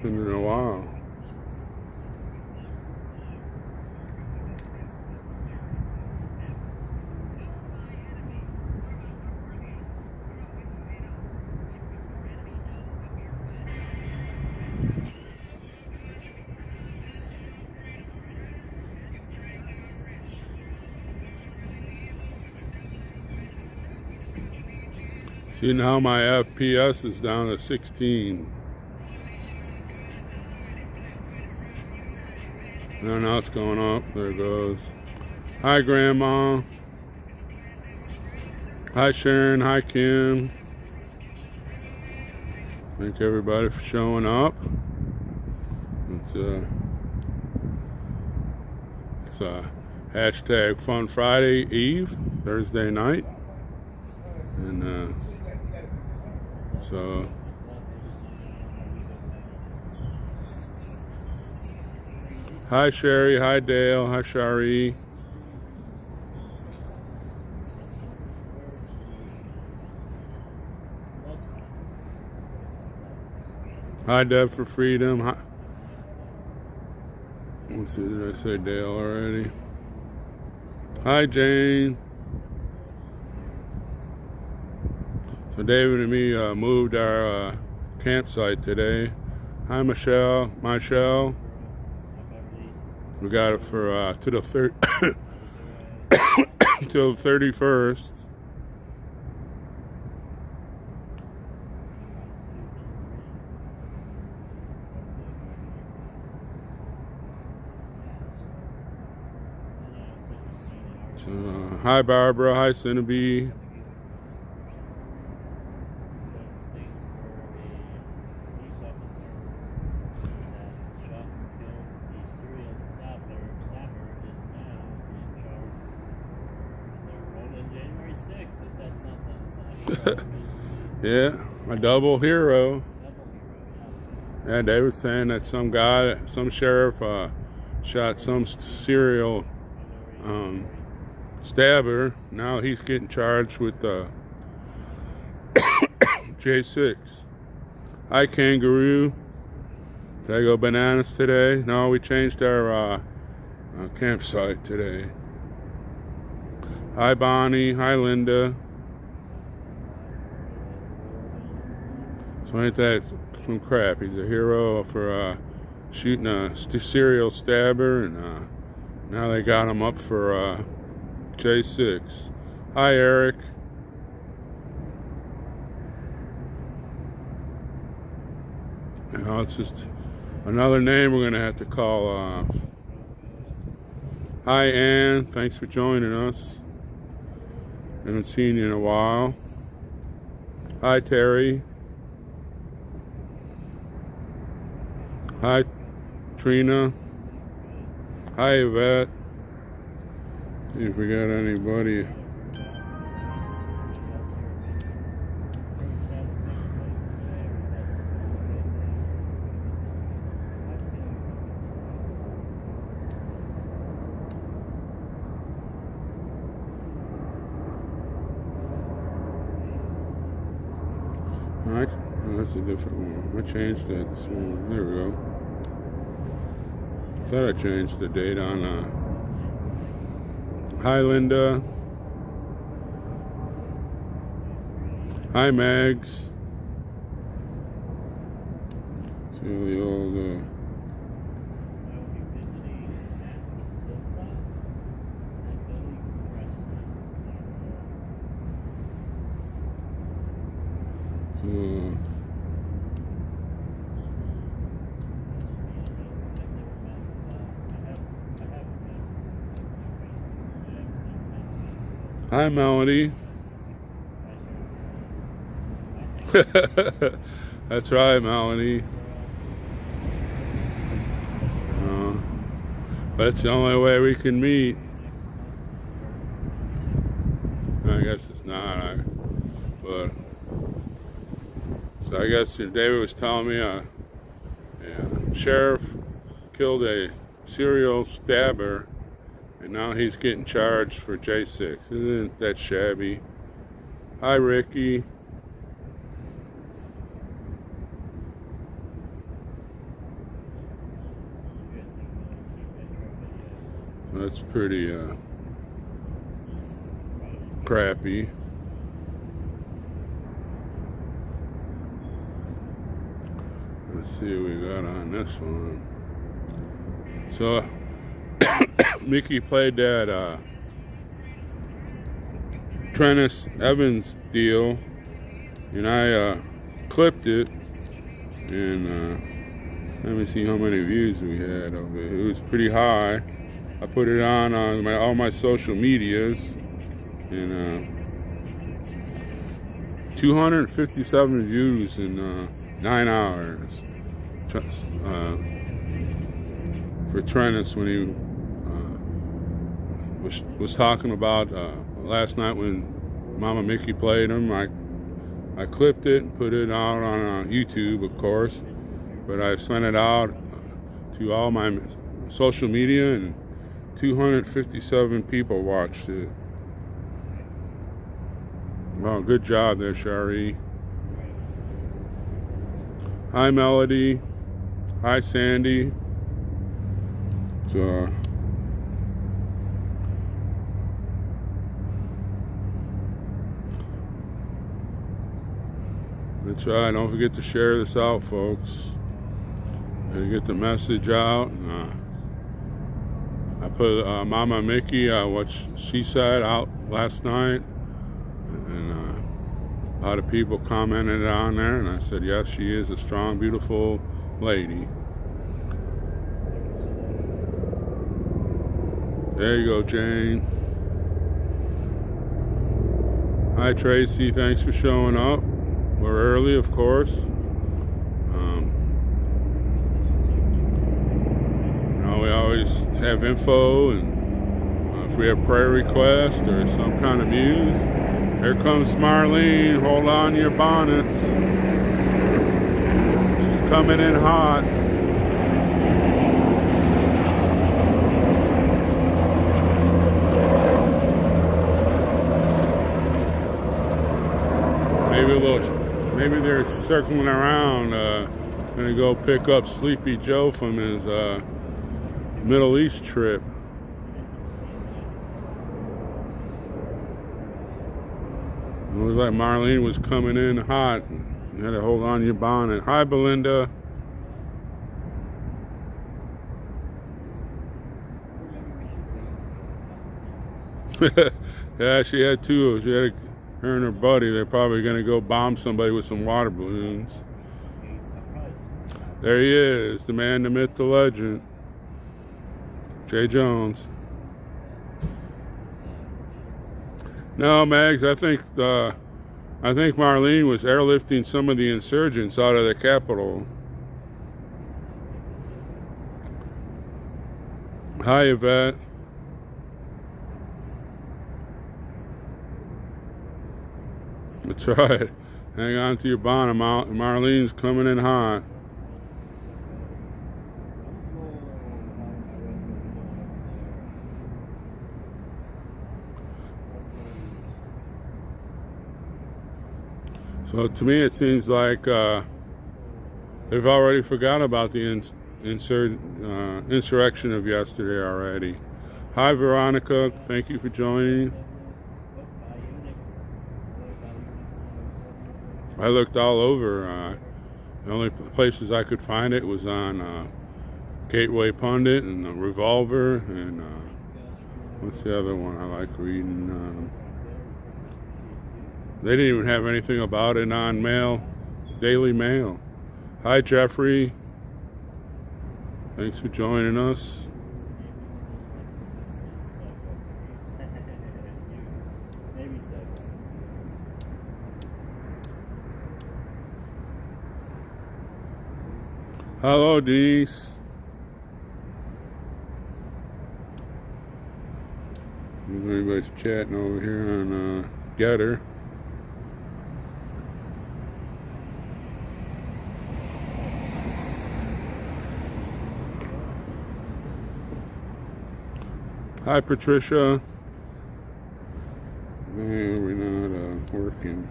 in a while. See, now my FPS is down to 16. No, now it's going up. There it goes. Hi, Grandma. Hi, Sharon. Hi, Kim. Thank everybody for showing up. It's hashtag Fun Friday Eve, Thursday night. And so hi Sherry, hi Dale, hi Shari. Hi Deb for Freedom. Hi. Let's see, did I say Dale already? Hi Jane. So David and me moved our campsite today. Hi Michelle. We got it for to the till the 31st. So, hi Barbara. Hi Cinnabee. Yeah, a double hero. Yeah, they were saying that some guy, some sheriff, shot some serial stabber. Now he's getting charged with J6. Hi, Kangaroo. Did I go bananas today? No, we changed our campsite today. Hi, Bonnie. Hi, Linda. So ain't that some crap? He's a hero for shooting a serial stabber, and now they got him up for J6. Hi, Eric. It's just another name we're gonna have to call. Hi, Ann. Thanks for joining us. Haven't seen you in a while. Hi, Terry. Hi, Trina. Hi, Yvette. See if we got anybody. Alright, oh, that's a different one. I changed that this morning. There we go. Thought I changed the date on Hi Linda. Hi Mags. See the old hi Melody. That's right, Melody. But it's the only way we can meet. I guess it's not. But so I guess David was telling me a sheriff killed a serial stabber, and now he's getting charged for J6. Isn't that shabby? Hi, Ricky. That's pretty crappy. Let's see what we got on this one. So Mickey played that Trennis Evans deal, and I clipped it, and let me see how many views we had of it. It was pretty high. I put it on all my social medias, and 257 views in 9 hours for Trennis when he was talking about last night when Mama Mickey played him. I clipped it and put it out on YouTube, of course, but I sent it out to all my social media, and 257 people watched it. Well, good job there, Shari. Hi, Melody. Hi, Sandy. So, that's right. Don't forget to share this out, folks. Gotta get the message out. I put Mama Mickey, what she said, out last night, and a lot of people commented on there, and I said, yes, she is a strong, beautiful lady. There you go, Jane. Hi, Tracy. Thanks for showing up. We're early, of course. We always have info, and if we have prayer requests or some kind of news. Here comes Marlene. Hold on to your bonnets. She's coming in hot. Maybe they're circling around. Gonna go pick up Sleepy Joe from his Middle East trip. It looked like Marlene was coming in hot. You had to hold on to your bonnet. Hi, Belinda. Yeah, she had two. She had her and her buddy. They're probably going to go bomb somebody with some water balloons. There he is, the man, the myth, the legend. Jay Jones. No, Mags, I think Marlene was airlifting some of the insurgents out of the Capitol. Hi, Yvette. That's right. Hang on to your bonnet. Marlene's coming in hot. So to me, it seems like they've already forgot about the insurrection of yesterday already. Hi, Veronica. Thank you for joining. I looked all over. The only places I could find it was on Gateway Pundit and Revolver, and what's the other one I like reading? They didn't even have anything about it on Daily Mail. Hi, Jeffrey. Thanks for joining us. Hello, Denise. Everybody's chatting over here on Getter. Hi, Patricia. We're not working.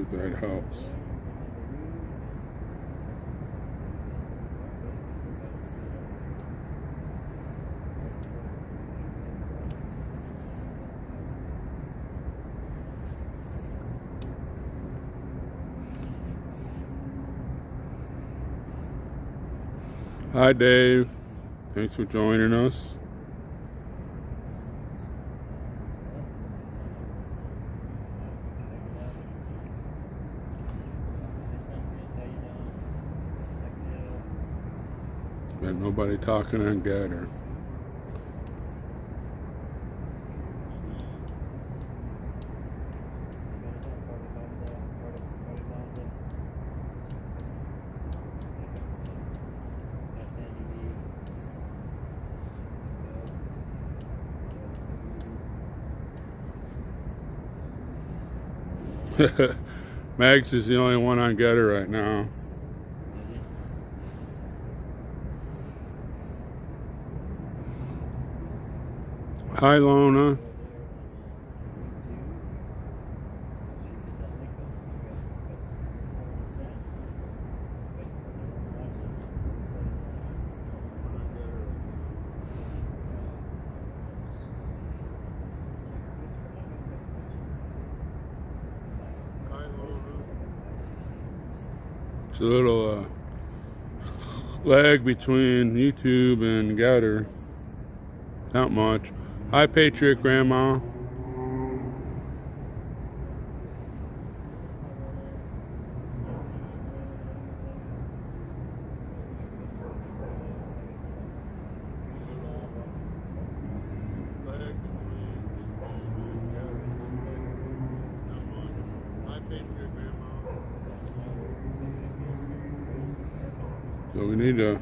if that helps. Hi Dave, thanks for joining us. Got nobody talking on Gator. Mags is the only one on Getter right now. Hi Lona. It's a little lag between YouTube and Getter. Not much. Hi Patriot Grandma. So we need to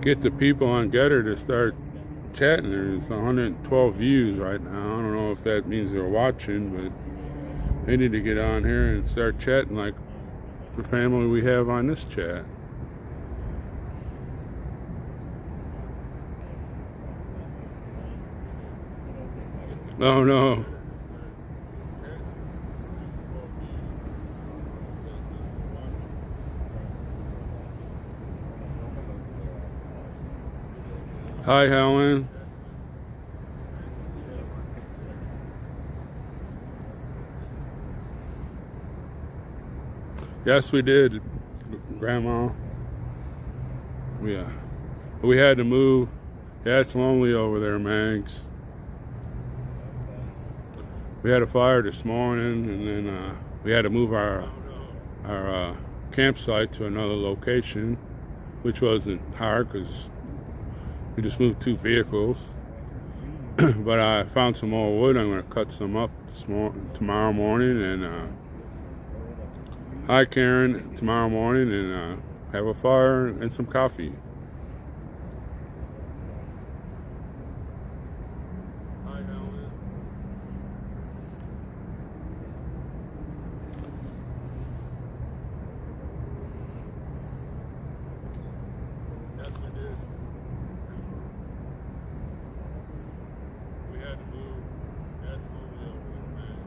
get the people on Getter to start chatting. There's 112 views right now. I don't know if that means they're watching, but they need to get on here and start chatting like the family we have on this chat. Oh no. Hi Helen. Yes, we did, Grandma. Yeah. We had to move. Yeah, it's lonely over there, Mags. We had a fire this morning, and then we had to move our campsite to another location, which wasn't hard because we just moved 2 vehicles. But I found some more wood. I'm going to cut some up tomorrow morning, and hi Karen, tomorrow morning, and have a fire and some coffee. Hi Helen. Yes, we did. We had to move. That's moving over there, man.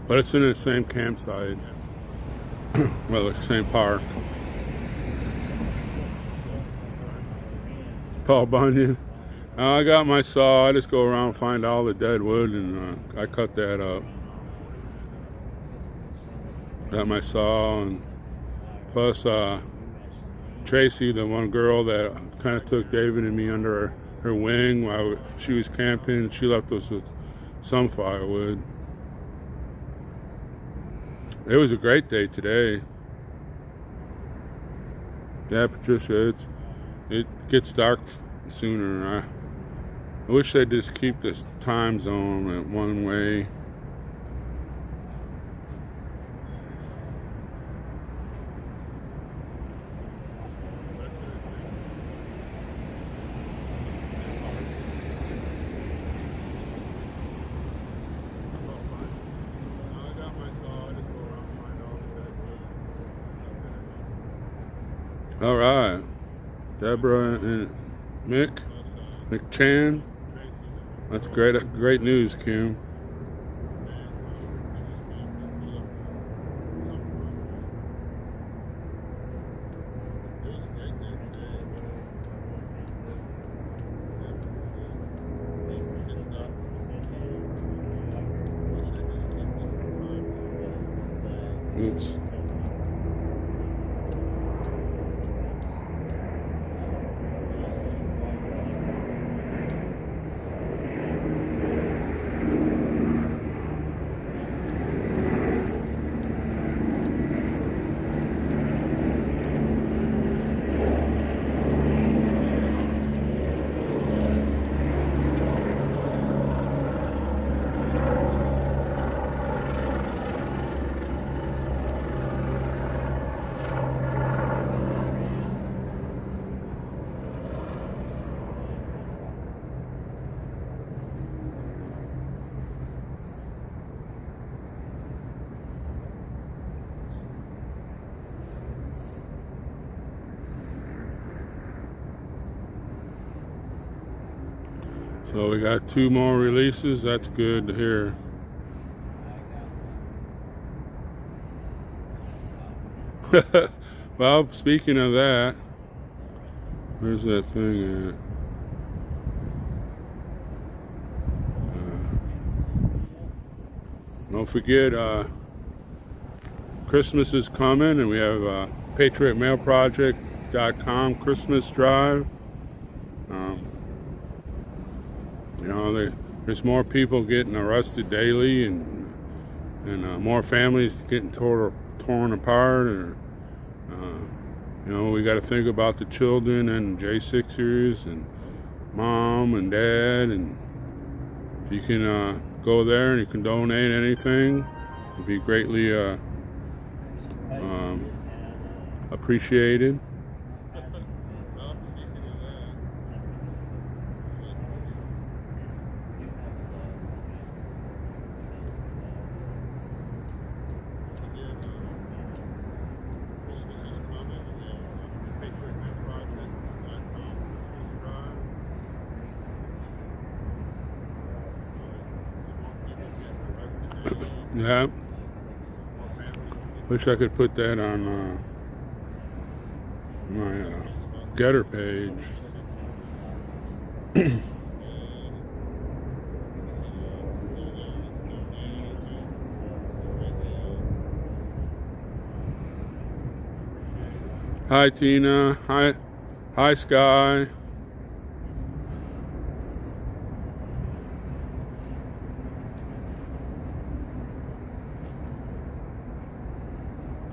But it's in the same campsite. Well, the same park. Paul Bunyan. I got my saw. I just go around and find all the dead wood, and I cut that up. Got my saw, and plus Tracy, the one girl that kind of took David and me under her wing while she was camping, she left us with some firewood. It was a great day today. Yeah, Patricia, it gets dark sooner. I wish they'd just keep this time zone at one way. All right, Deborah and Mick Chan. That's great news, Kim. So we got 2 more releases. That's good to hear. Well, speaking of that, where's that thing at? Don't forget, Christmas is coming, and we have patriotmailproject.com Christmas drive. You know, there's more people getting arrested daily, and more families getting torn apart. Or you know, we got to think about the children and J6ers and mom and dad. And if you can go there and you can donate anything, it'd be greatly appreciated. Yeah. Wish I could put that on my Getter page. Hi Tina. Hi Sky.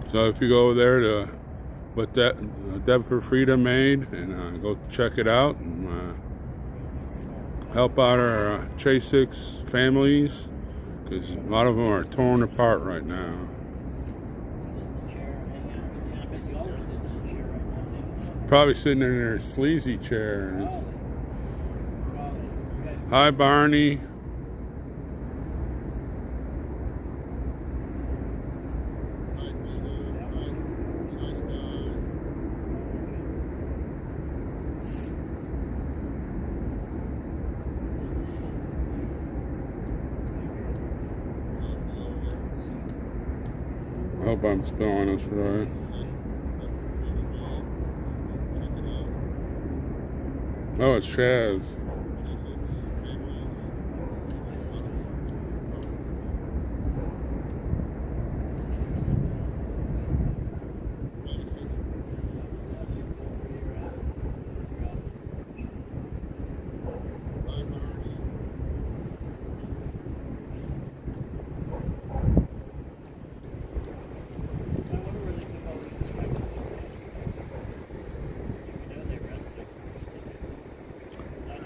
So if you go there to what that Deb for Freedom made, and go check it out, and help out our J6 families, because a lot of them are torn apart right now. Probably sitting in their sleazy chairs. Hi Barney. I hope I'm spelling this right. Oh, it's Chaz.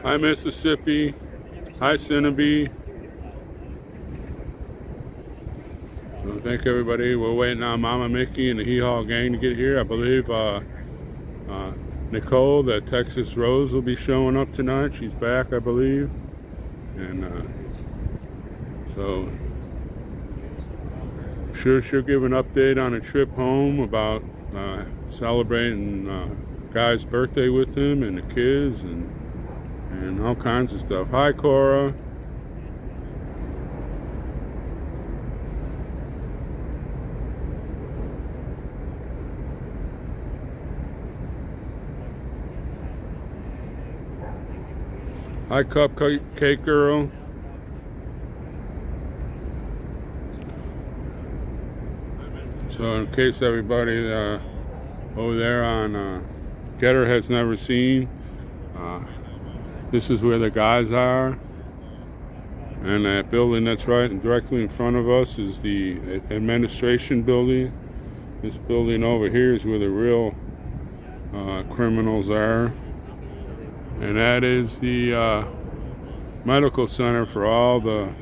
Hi Mississippi. Hi Cinnabee. Well, thank everybody. We're waiting on Mama Mickey and the Hee Haw gang to get here. I believe Nicole, the Texas Rose, will be showing up tonight. She's back, I believe. And so sure she'll give an update on a trip home about celebrating Guy's birthday with him and the kids and all kinds of stuff. Hi Cora. Hi Cupcake Girl. So in case everybody over there on Getter has never seen, this is where the guys are, and that building that's right and directly in front of us is the administration building. This building over here is where the real criminals are, and that is the medical center for all the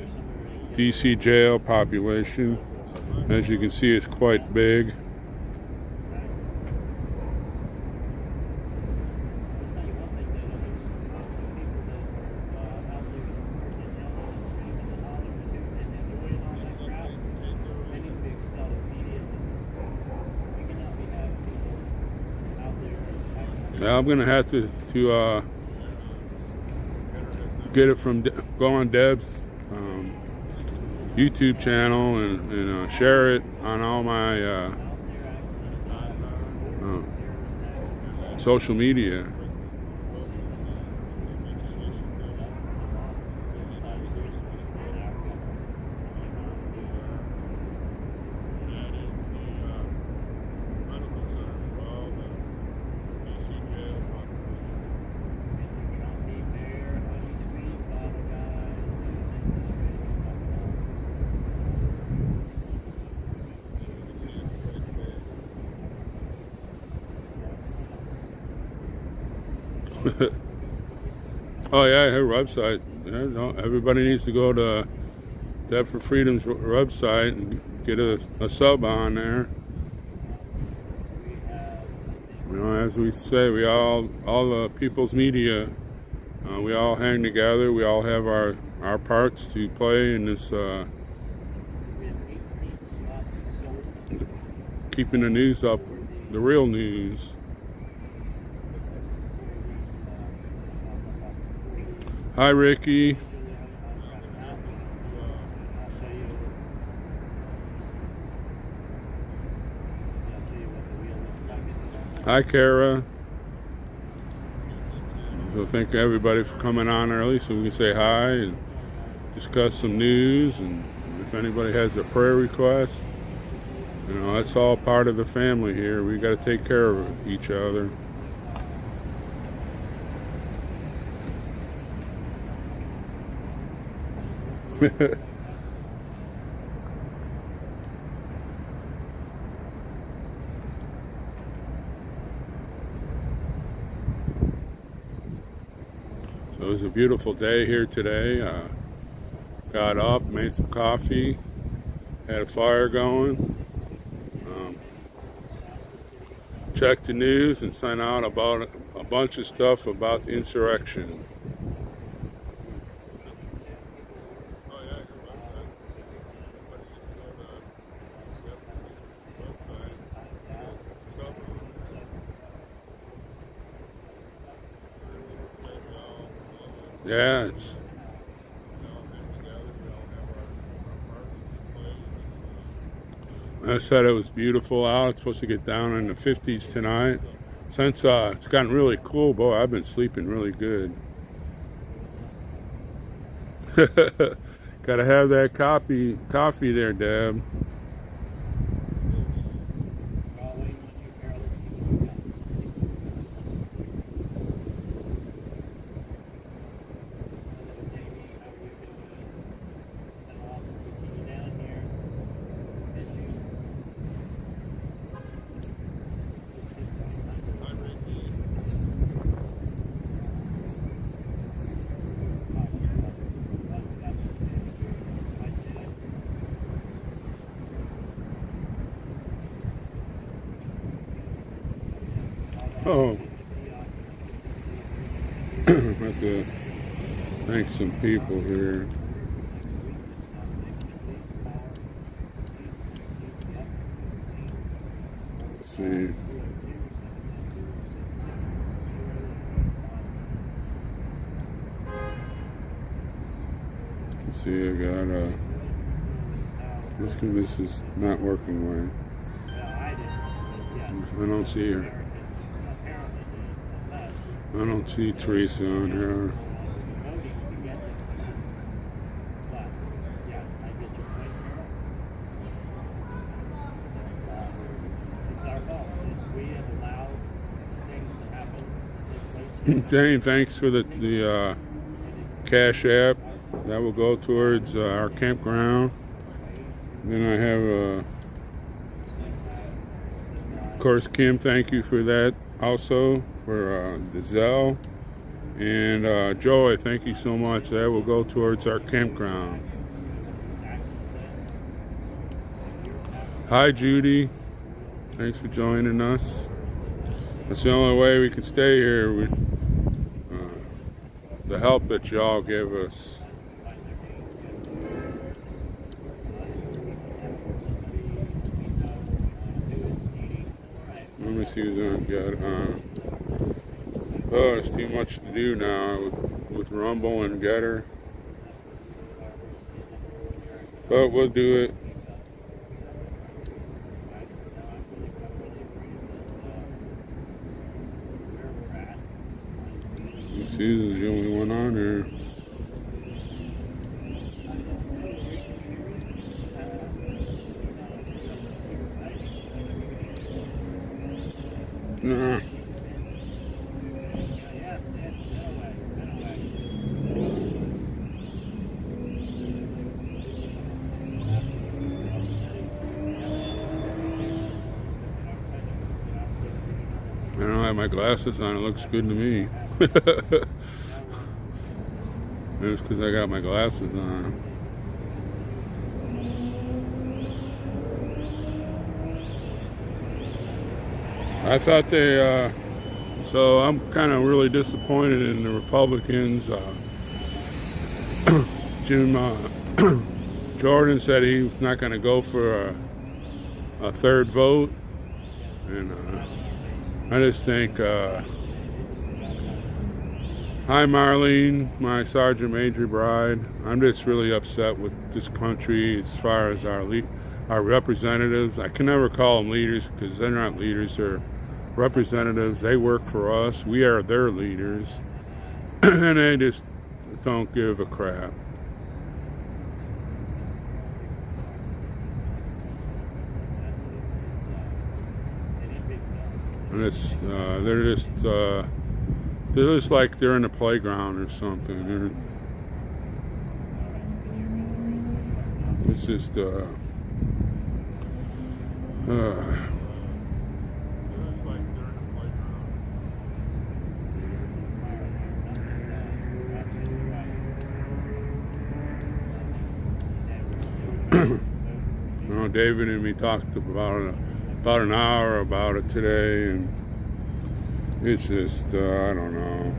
DC jail population. As you can see, it's quite big. Yeah, I'm gonna have to get it from, go on Deb's YouTube channel and share it on all my social media. Oh yeah, her website. Yeah, no, everybody needs to go to Deb for Freedom's website and get a sub on there. You know, as we say, we all the people's media, we all hang together. We all have our parts to play in this keeping the news up, the real news. Hi, Ricky. Hi, Kara. So thank everybody for coming on early so we can say hi and discuss some news. And if anybody has a prayer request, you know, that's all part of the family here. We got to take care of each other. So it was a beautiful day here today. Got up, made some coffee, had a fire going, checked the news and sent out about a bunch of stuff about the insurrection. Yeah, it's I said it was beautiful out. It's supposed to get down in the 50s tonight. Since it's gotten really cool, boy, I've been sleeping really good. Gotta have that coffee there, Deb. Oh, I have to thank some people here. Let's see. Let's see, I got this is not working right. I don't see her. I don't see Teresa on here. Jane, thanks for the cash app. That will go towards our campground. Then I have, of course, Kim, thank you for that also, for the zelle. And Joy, thank you so much. That will go towards our campground. Hi, Judy. Thanks for joining us. That's the only way we can stay here with the help that y'all give us. Let me see who's on. Oh, it's too much to do now with with Rumble and Getter. But we'll do it. Susan's the only one on there. Nah. I don't have my glasses on. It looks good to me. Maybe it's because I got my glasses on. I thought they, so I'm kind of really disappointed in the Republicans. Jim Jordan said he's not going to go for a third vote. And I just think, hi Marlene, my Sergeant Major bride. I'm just really upset with this country as far as our representatives. I can never call them leaders because they're not leaders, they're representatives. They work for us. We are their leaders. And they just don't give a crap. And it's, they're just like they're in the playground or something. It's just, David and me talked about an hour about it today, and it's just, I don't know.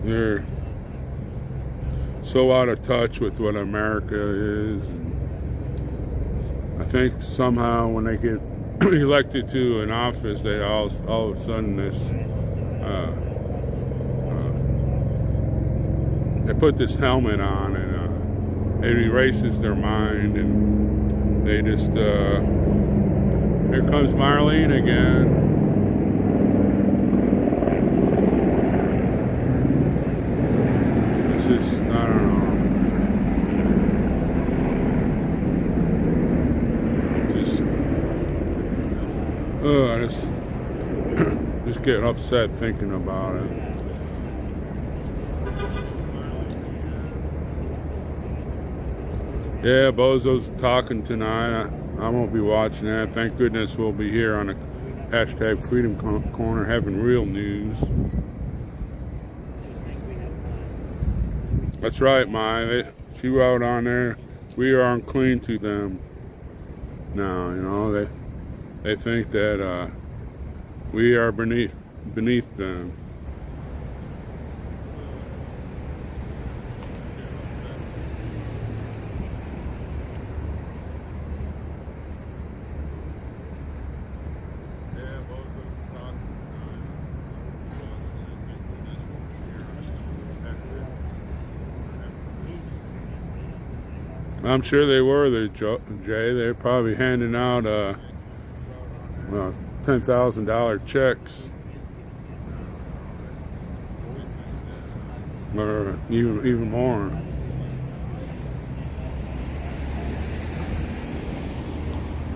They're so out of touch with what America is. And I think somehow when they get elected to an office, they all of a sudden they put this helmet on, and it erases their mind, and they just, here comes Marlene again. It's just, I don't know. I just get upset thinking about it. Yeah, Bozo's talking tonight. I won't be watching that. Thank goodness we'll be here on the hashtag Freedom Corner having real news. That's right, Mai. She wrote on there, we are unclean to them. Now, you know, they think that we are beneath them. I'm sure they were, Jay. They're probably handing out $10,000 checks, or even more.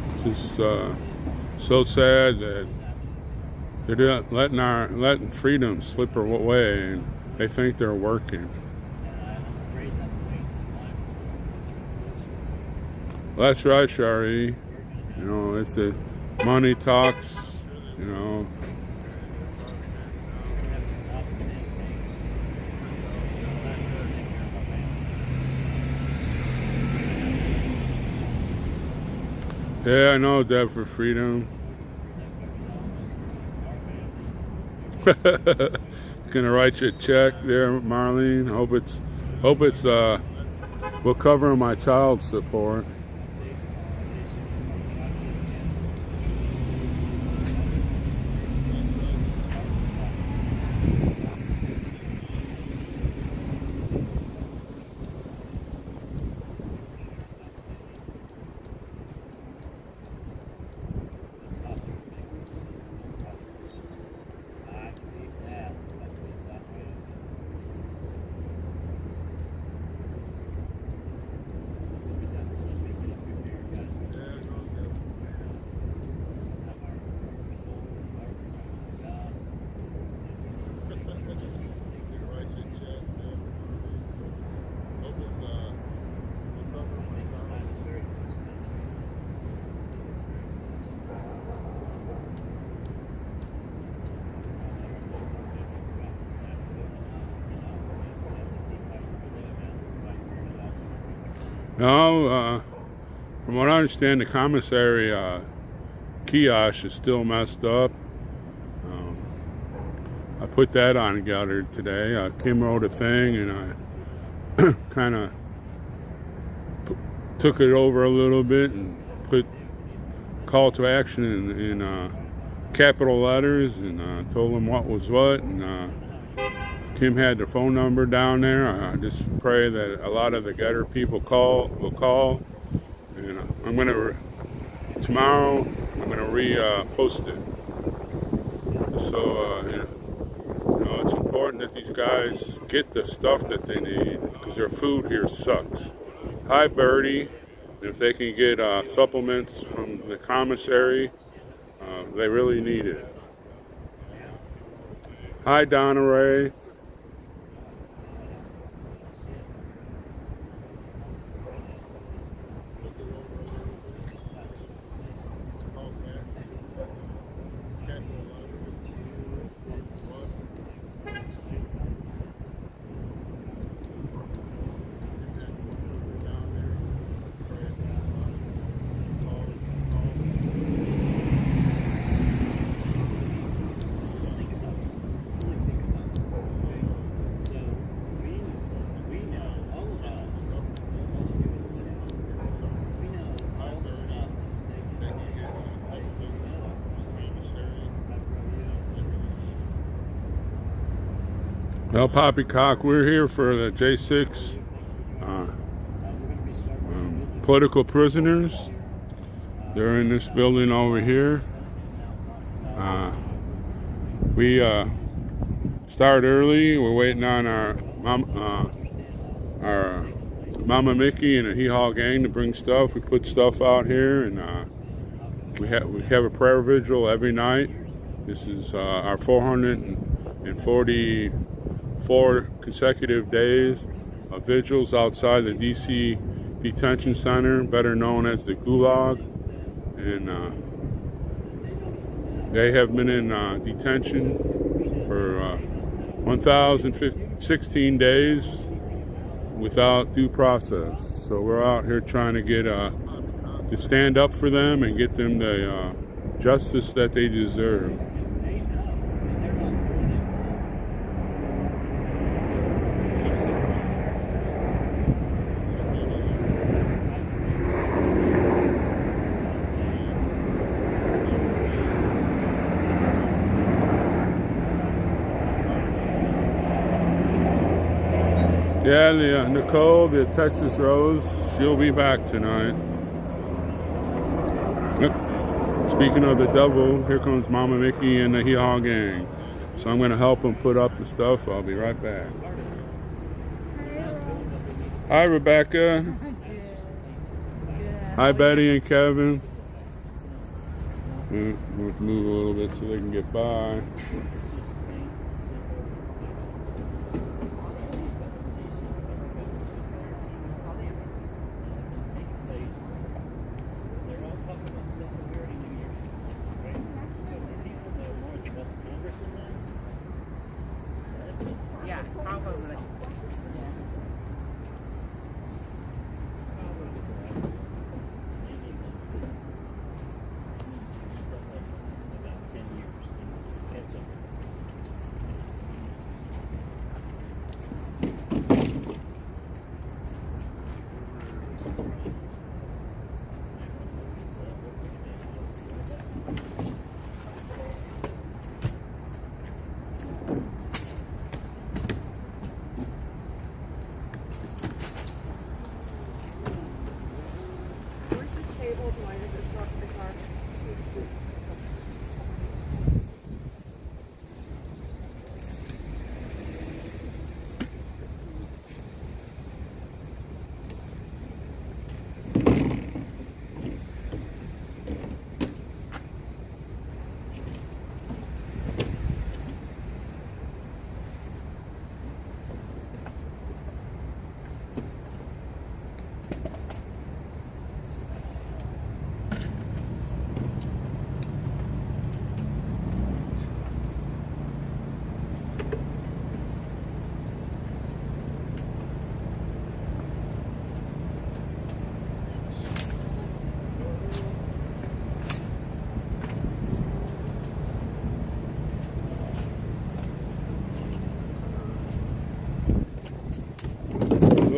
It's just so sad that they're letting freedom slip away, and they think they're working. Well, that's right, Shari. You know, it's the money talks, you know. Yeah, I know, Deb, for freedom. Gonna write you a check there, Marlene. Hope it's will cover my child support. No, from what I understand, the commissary kiosk is still messed up. I put that on together today. Kim wrote a thing, and I kind of took it over a little bit and put call to action in capital letters, and told them what was what, and Kim had the phone number down there. I just pray that a lot of the gutter people will call, and I'm gonna tomorrow I'm gonna post it. So it's important that these guys get the stuff that they need, because their food here sucks. Hi, Birdie. If they can get supplements from the commissary, they really need it. Hi, Donna Ray. Well, Poppycock, we're here for the J6 political prisoners. They're in this building over here. We start early. We're waiting on our Mama Mickey and the Hee Haw gang to bring stuff. We put stuff out here, and we have a prayer vigil every night. This is our 444 consecutive days of vigils outside the DC Detention Center, better known as the Gulag, and they have been in detention for 1,016 days without due process. So we're out here trying to get to stand up for them and get them the justice that they deserve. Yeah, Nicole, the Texas Rose, she'll be back tonight. Yep. Speaking of the devil, here comes Mama Mickey and the Hee Haw gang. So I'm going to help them put up the stuff. I'll be right back. Hi, Rebecca. Hi, Betty and Kevin. We'll have to move a little bit so they can get by.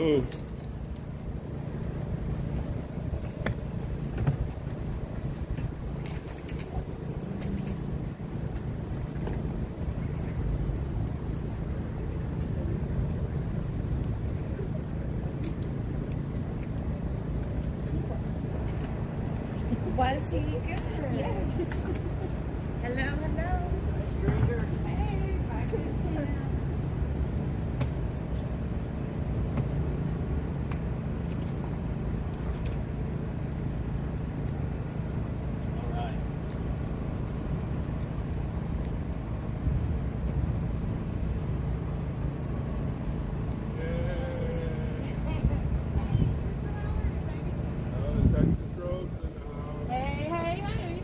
go. Was he good? Yes. Hello, hello. Stranger. Hey, back in town. All right. The Texas roads and Hey.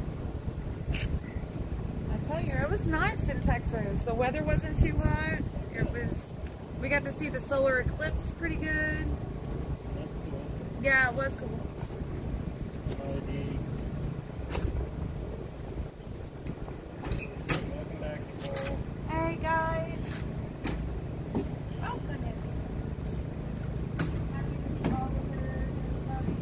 I tell you, it was nice in Texas. The weather wasn't too hot. We got to see the solar eclipse pretty good. Yeah, it was cool. Welcome back to Paul. Hey, guys. Oh, goodness. Happy to see all of everybody.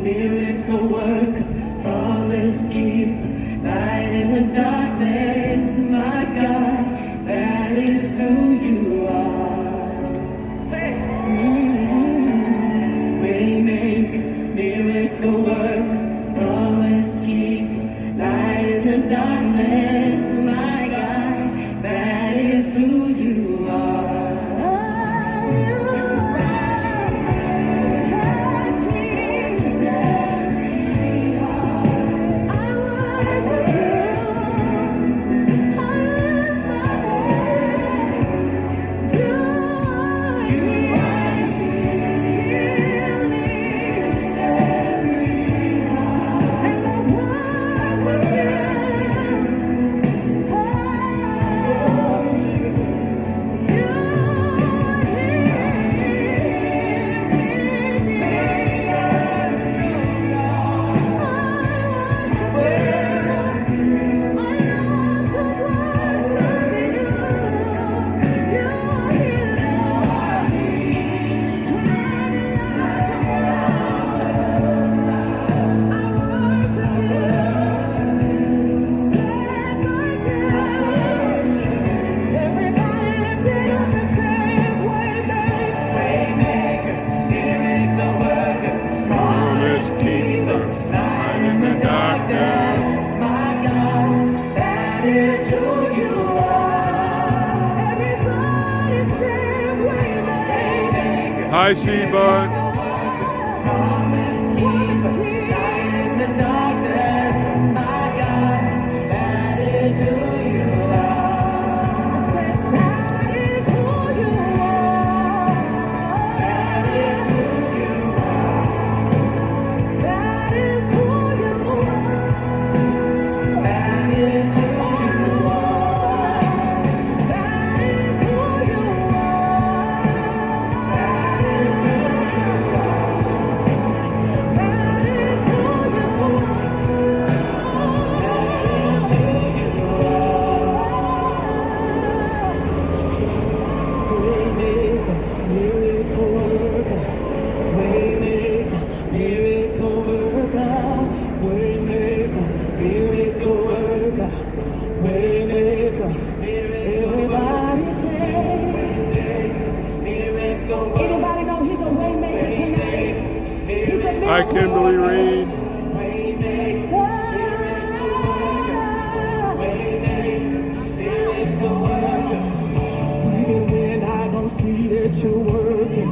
miracle worker, promise keeper, light in the darkness, my God, that is who you are. Waymaker, miracle worker, promise keeper, light in the darkness, my God, that is who you are. Hi, Seabud. Hi, Kimberly Reed. Even when I don't see that you're working,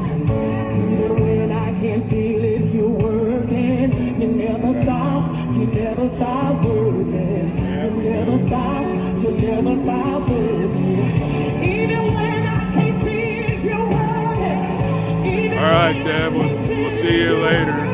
even when I can't feel it, you're working. You never stop working. You never stop working. Even when I can't see it, you're working. All right, Deb, we'll see you later.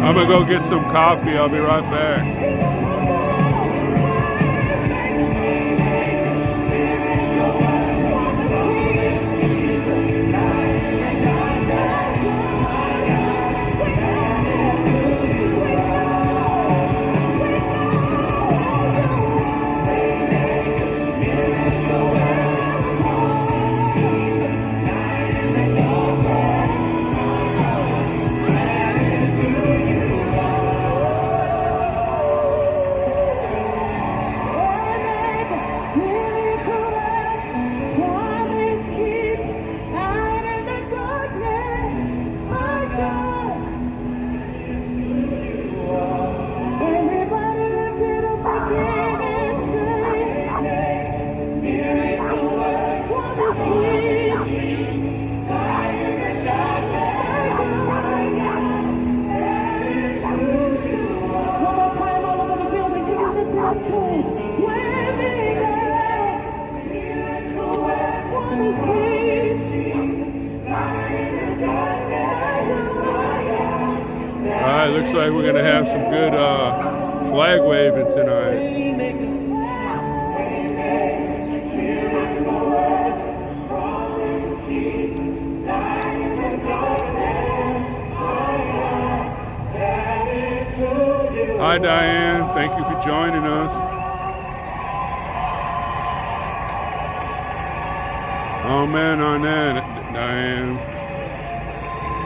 I'm gonna go get some coffee. I'll be right back. Alright, looks like we're gonna have some good flag waving tonight. Hi Diane, thank you for joining us. Oh man, on that, Diane.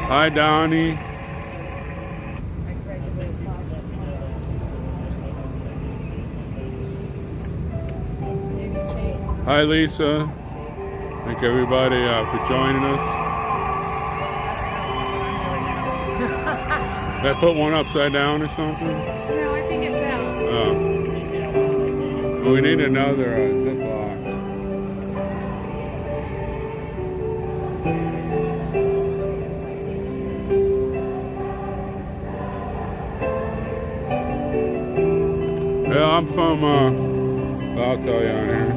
Hi Donnie. Hi Lisa. Thank everybody for joining us. Did I put one upside down or something? No, I think it fell. Oh. Well, we need another Ziploc. Yeah, I'm from, I'll tell you on here.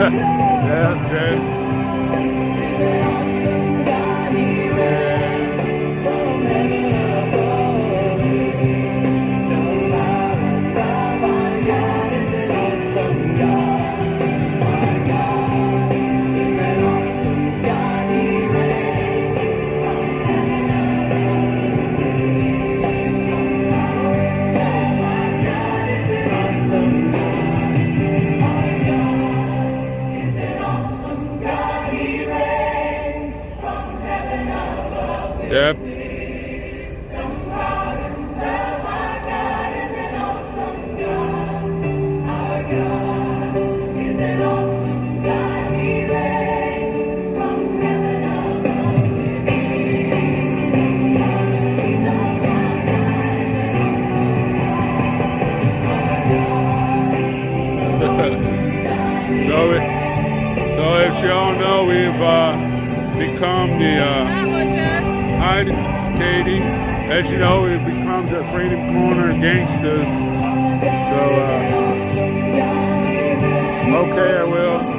Yeah, Jay. Yep. So as y'all know, we've become the Hi, Katie. As you know, we've become the Freedom Corner gangsters. So, okay, I will.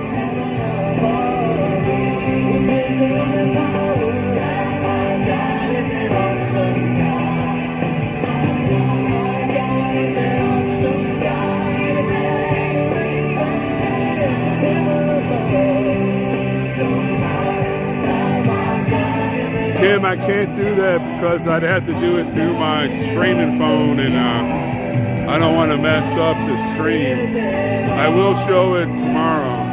Kim, I can't do that because I'd have to do it through my streaming phone, and I don't want to mess up the stream. I will show it tomorrow.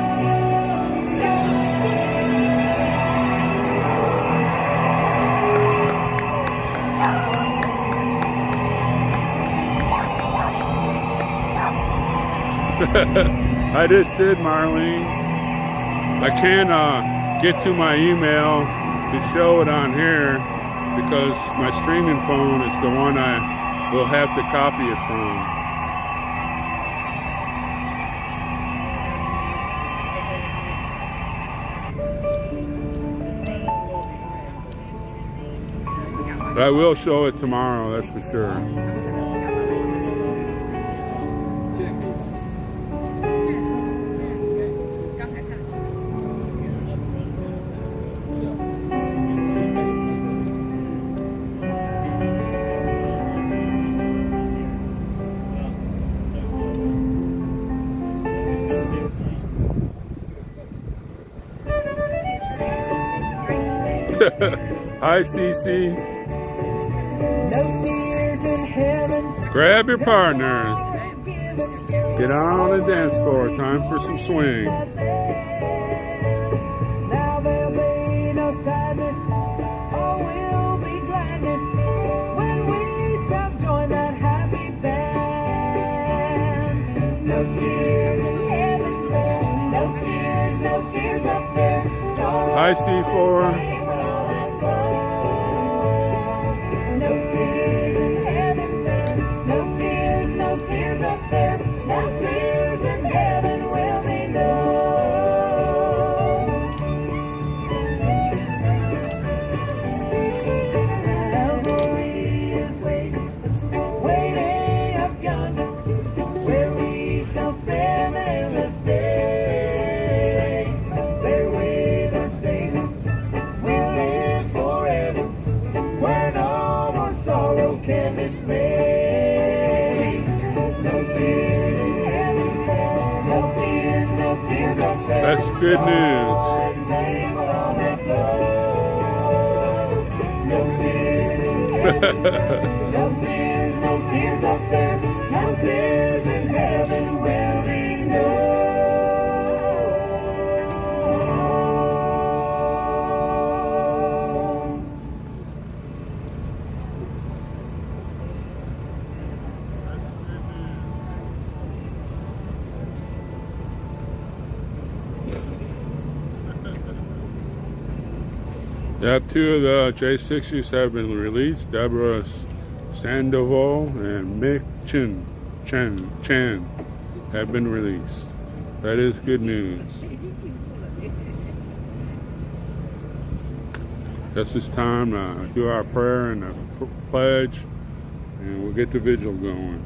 I just did, Marlene. I can't get to my email to show it on here because my streaming phone is the one I will have to copy it from. But I will show it tomorrow, that's for sure. Hi, Cece. Grab your partner. Get on the dance floor. Time for some swing. Now there'll be no sadness, or will be gladness when we shall join that happy band. No tears in heaven, no tears up there. Hi, C4. No tears up there, no tears in heaven will be no That's good news. No tears up there, no tears in heaven will be known. Yeah, two of the J6s have been released. Deborah Sandoval and Mick Chan have been released. That is good news. That's this time to do our prayer and a pledge, and we'll get the vigil going.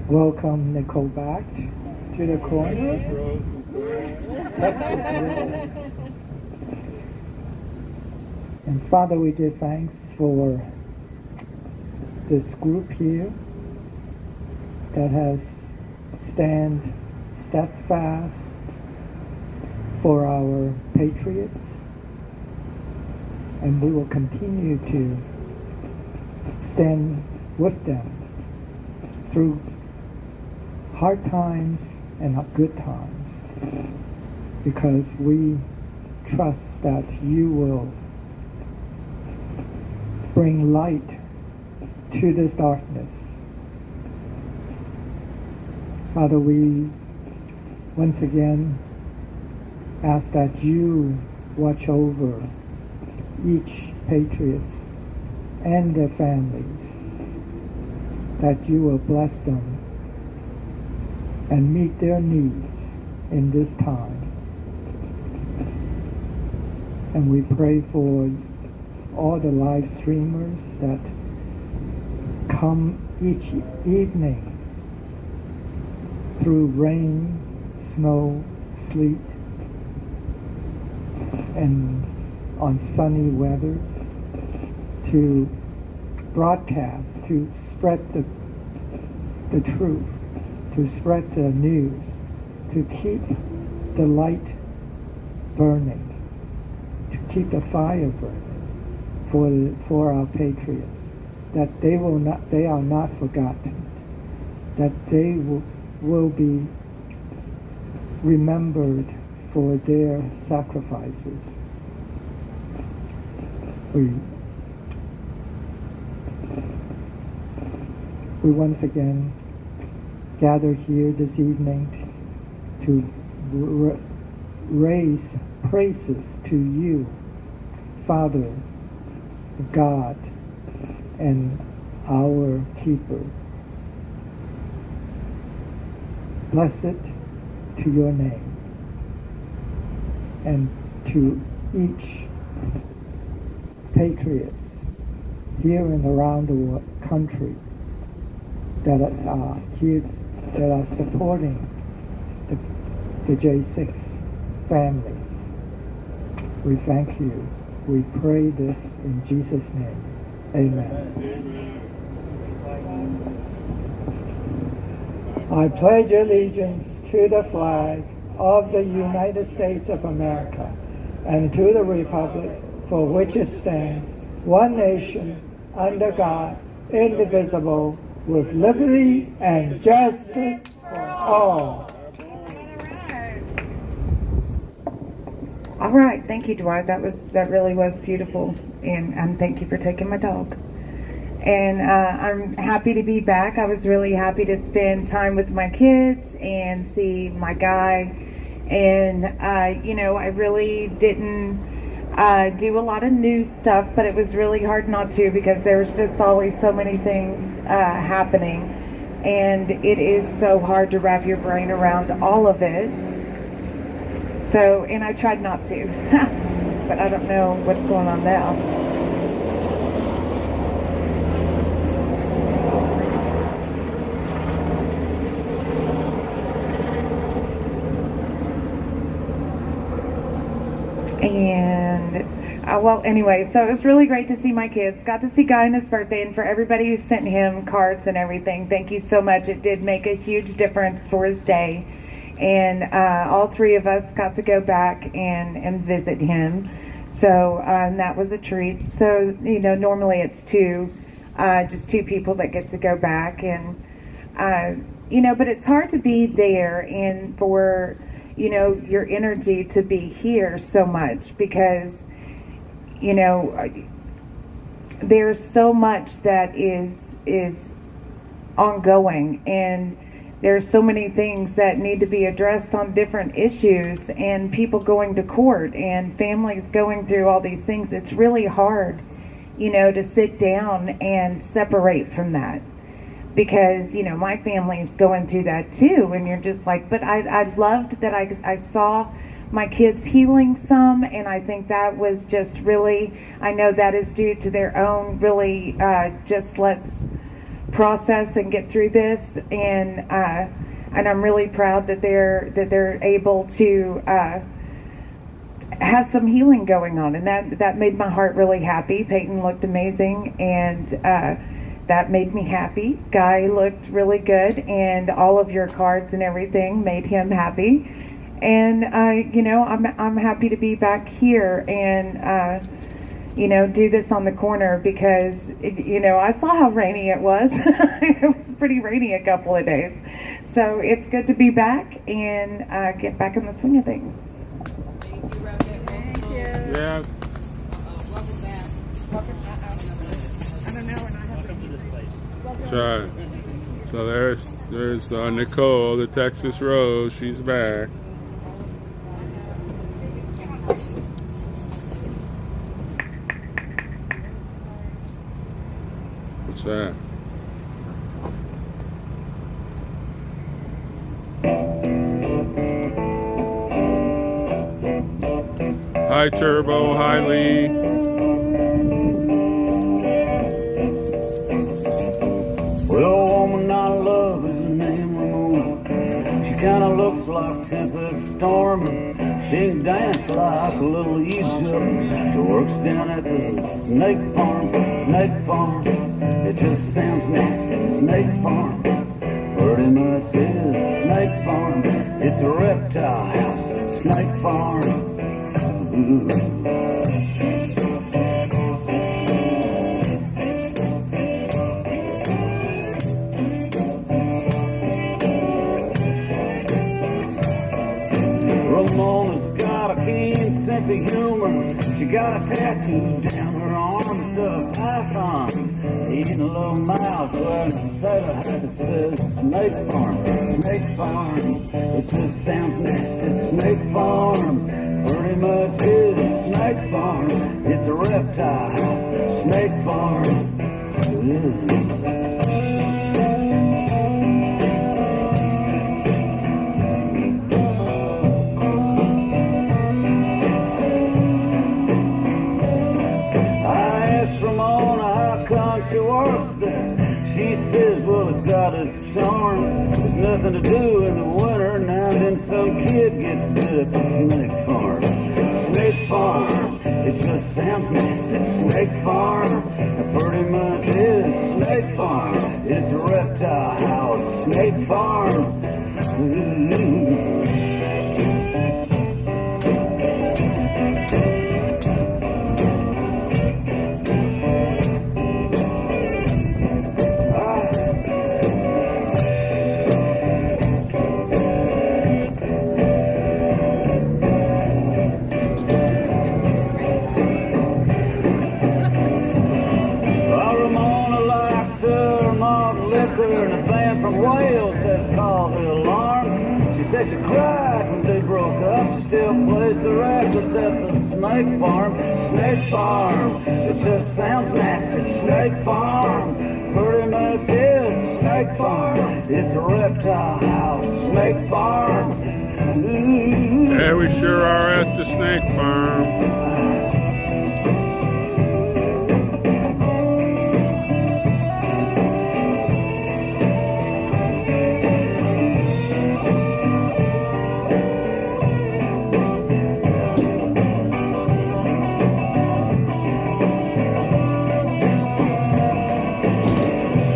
Welcome Nicole back to the corner. And Father, we give thanks for this group here that has stand steadfast for our patriots, and we will continue to stand with them through hard times and good times, because we trust that you will bring light to this darkness. Father, we once again ask that you watch over each patriot and their families, that you will bless them and meet their needs in this time. And we pray for all the live streamers that come each evening through rain, snow, sleet, and on sunny weather to broadcast, to spread the truth, to spread the news, to keep the light burning, to keep the fire burning for our patriots, that they are not forgotten, that they will be remembered for their sacrifices. We once again gather here this evening to raise praises to you, Father, God, and our keeper. Blessed to your name, and to each patriots here and around the country that are here, that are supporting the J6 families. We thank you. We pray this in Jesus' name. Amen. I pledge allegiance to the flag of the United States of America and to the republic for which it stands, one nation, under God, indivisible, with liberty and justice for all. All right, thank you, Dwight. That really was beautiful, and thank you for taking my dog. And I'm happy to be back. I was really happy to spend time with my kids and see my guy. And I really didn't do a lot of new stuff, but it was really hard not to, because there's just always so many things happening, and it is so hard to wrap your brain around all of it. So, and I tried not to, but I don't know what's going on now. And well, anyway, so it was really great to see my kids. Got to see Guy on his birthday, and for everybody who sent him cards and everything, thank you so much. It did make a huge difference for his day. And all three of us got to go back and visit him. So that was a treat. So, you know, normally it's just two people that get to go back. And, you know, but it's hard to be there and for, you know, your energy to be here so much because, you know, there's so much that is ongoing, and there's so many things that need to be addressed on different issues, and people going to court and families going through all these things. It's really hard, you know, to sit down and separate from that because, you know, my family's going through that too, and you're just like, but I loved that I saw my kids healing some, and I think that was just really, I know that is due to their own really just let's process and get through this, and I'm really proud that they're able to have some healing going on, and that made my heart really happy. Peyton looked amazing, and that made me happy. Guy looked really good, and all of your cards and everything made him happy. And you know, I'm happy to be back here and you know, do this on the corner because you know, I saw how rainy it was. It was pretty rainy a couple of days, so it's good to be back and get back in the swing of things. Thank you, Rohit. Thank you. Yeah. Welcome back. Welcome back. I don't know, and I have Welcome to this place. So there's Nicole, the Texas Rose. She's back. What's that? Hi Turbo, hi Lee. Well, woman I love is named Ramona. She kinda looks like Tempest Storm. She dances like a little Egypt. She works down at the snake farm. It just sounds nasty, snake farm. Pretty much is snake farm. It's a reptile house, snake farm. Ramona's got a keen sense of humor. She got a tattoo down her arm. It's a python eating a little mouse wearing a sailor hat that says snake farm, snake farm. It just sounds nasty, snake farm. Pretty much is snake farm. It's a reptile house, snake farm. She works there. She says, well, it's got its charm. There's nothing to do in the winter. Now then some kid gets bit at the snake farm. Snake farm. It just sounds nasty. Snake farm. It pretty much is snake farm. It's a reptile house. Snake farm. And a band from Wales has caused the alarm. She said she cried when they broke up. She still plays the records at the snake farm. Snake farm. It just sounds nasty. Snake farm. Pretty much is snake farm. It's a reptile house. Snake farm. Ooh. Yeah, we sure are at the snake farm.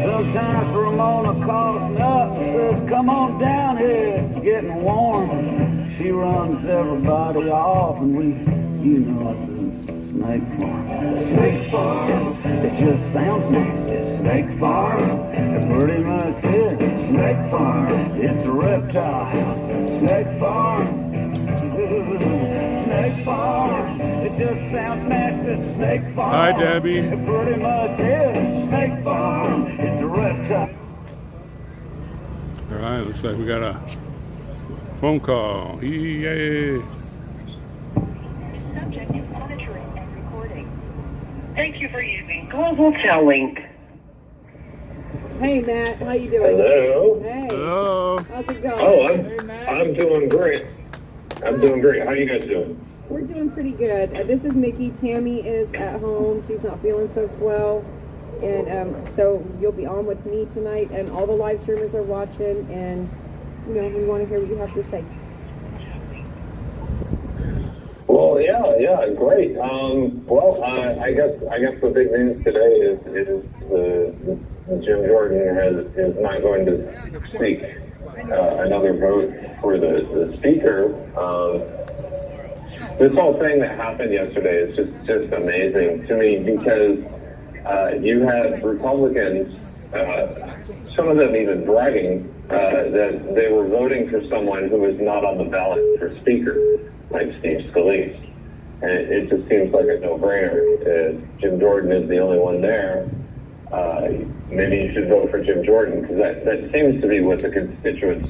Sometimes Ramona calls me up and says, come on down here, it's getting warm. She runs everybody off and we, you know, it's a snake farm. Snake farm, it just sounds nasty. Snake farm, it pretty much is. Snake farm, it's a reptile house. Snake farm. Snake farm, it just sounds nasty. Snake farm. Hi, Debbie. It pretty much is. Snake farm, it's a reptile. All right, looks like we got a phone call. Yay! Subject is monitoring and recording. Thank you for using Global Cell Link. Hey, Matt, how you doing? Hello. Hey. Hello. How's it going? Oh, Hey, Matt. I'm doing great. I'm doing great. How you guys doing? We're doing pretty good. This is Mickey. Tammy is at home. She's not feeling so swell. And so you'll be on with me tonight, and all the live streamers are watching, and, you know, we want to hear what you have to say. Well, yeah, great. I guess the big news today is Jim Jordan is not going to seek another vote for the speaker. This whole thing that happened yesterday is just amazing to me because you had Republicans, some of them even bragging that they were voting for someone who was not on the ballot for speaker, like Steve Scalise. And it just seems like a no-brainer. Jim Jordan is the only one there. Maybe you should vote for Jim Jordan because that seems to be what the constituents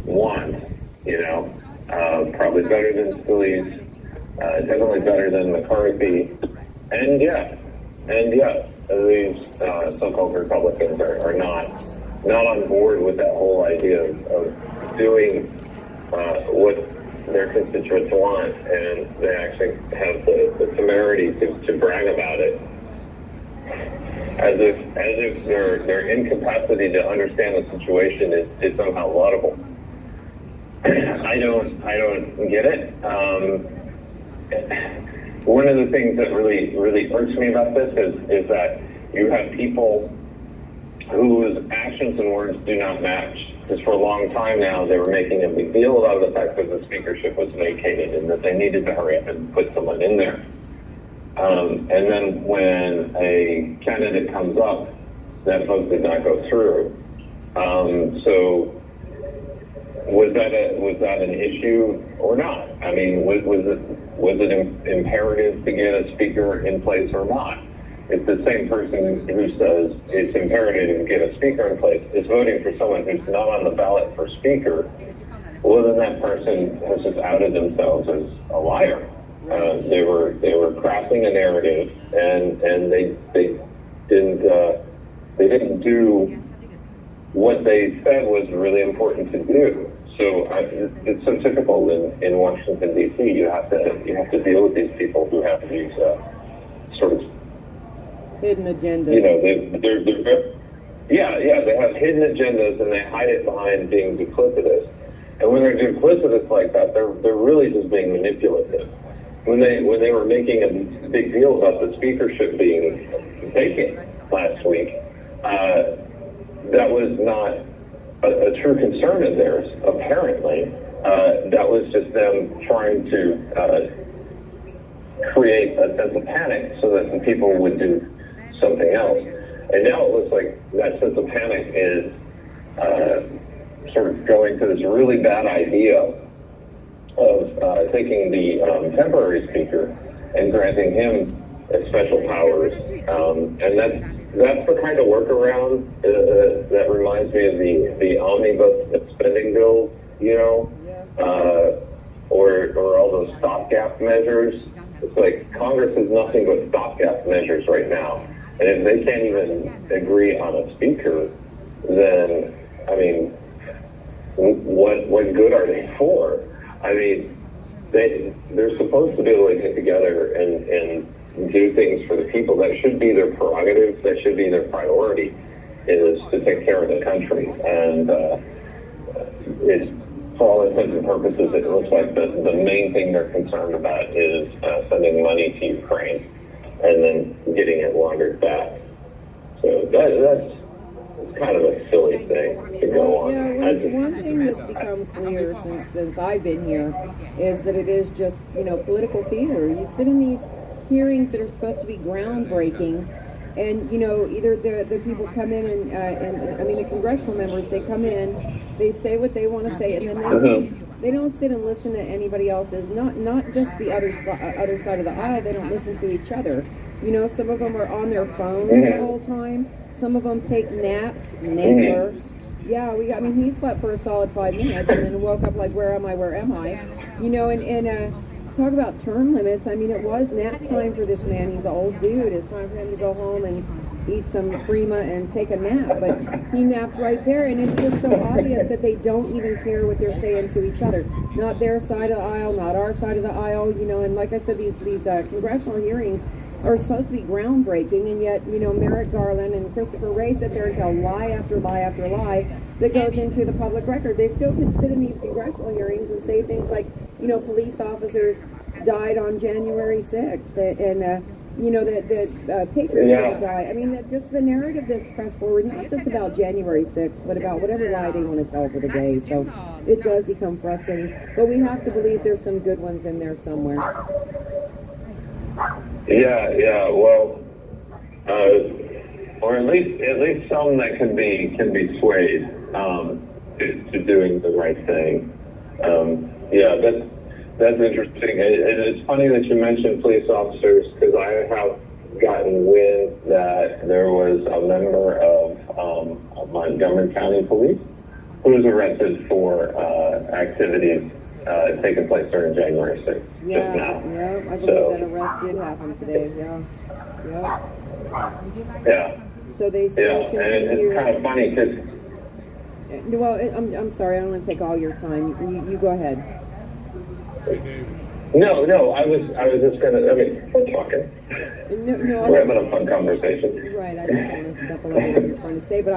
want, you know. Probably better than Scalise, definitely better than McCarthy. And yeah, these so-called Republicans are not on board with that whole idea of doing what their constituents want, and they actually have the temerity to brag about it, as if their incapacity to understand the situation is somehow laudable. I don't get it. One of the things that really irks me about this is that you have people whose actions and words do not match. Because for a long time now, they were making a big deal about the fact that the speakership was vacated and that they needed to hurry up and put someone in there. And then when a candidate comes up, that vote did not go through. So was that an issue or not? I mean, was it imperative to get a speaker in place or not? It's the same person who says it's imperative to get a speaker in place is voting for someone who's not on the ballot for speaker. Well, then that person has just outed themselves as a liar. They were crafting a narrative, and they didn't do what they said was really important to do. So it's so typical in Washington D.C. You have to deal with these people who have these sort of Hidden agendas. You know, they have hidden agendas and they hide it behind being duplicitous. And when they're duplicitous like that, they're really just being manipulative. When they were making a big deal about the speakership being vacant last week, that was not a true concern of theirs, apparently. That was just them trying to create a sense of panic so that the people would do something else. And now it looks like that sense of panic is sort of going to this really bad idea of taking the temporary speaker and granting him special powers. And that's the kind of workaround that reminds me of the omnibus spending bill, you know, or all those stopgap measures. It's like Congress is nothing but stopgap measures right now. And if they can't even agree on a speaker, then, I mean, what good are they for? I mean, they're supposed to be able to get together and do things for the people. That should be their prerogative. That should be their priority, is to take care of the country. And for all intents and purposes, it looks like the main thing they're concerned about is sending money to Ukraine and then getting it laundered back. So that's kind of a silly thing to go on. Yeah, one thing that's become clear since I've been here is that it is just, political theater. You sit in these hearings that are supposed to be groundbreaking, and, either the people come in and the congressional members, they come in, they say what they want to say, and then they don't sit and listen to anybody else's, not just the other side of the aisle, they don't listen to each other. Some of them are on their phones the whole time. Some of them take naps. Neighbor. Yeah, he slept for a solid 5 minutes and then woke up like, where am I? And talk about term limits. It was nap time for this man. He's an old dude. It's time for him to go home and eat some Prima and take a nap. But he napped right there, and it's just so obvious that they don't even care what they're saying to each other. Not their side of the aisle, not our side of the aisle. And like I said, these congressional hearings are supposed to be groundbreaking, and yet, Merrick Garland and Christopher Wray sit there and tell lie after lie after lie that goes into the public record. They still can sit in these congressional hearings and say things like, police officers died on January 6th, and, that Patriot will die. That just the narrative that's pressed forward, not just about January 6th, but about whatever lie they want to tell for the day. So it does become frustrating. But we have to believe there's some good ones in there somewhere. Yeah. Well, or at least some that can be swayed to doing the right thing. That's interesting. It's funny that you mentioned police officers, because I have gotten wind that there was a member of Montgomery County Police who was arrested for activities taking place during January 6th. Yeah, just now. Yeah, I believe that arrest did happen today. Yeah. So they still and it's kind of funny because. Well, I'm sorry, I don't want to take all your time. You go ahead. No, I was just gonna. We're talking. We're having a fun conversation. Right, I don't want to step over what you're trying to say, but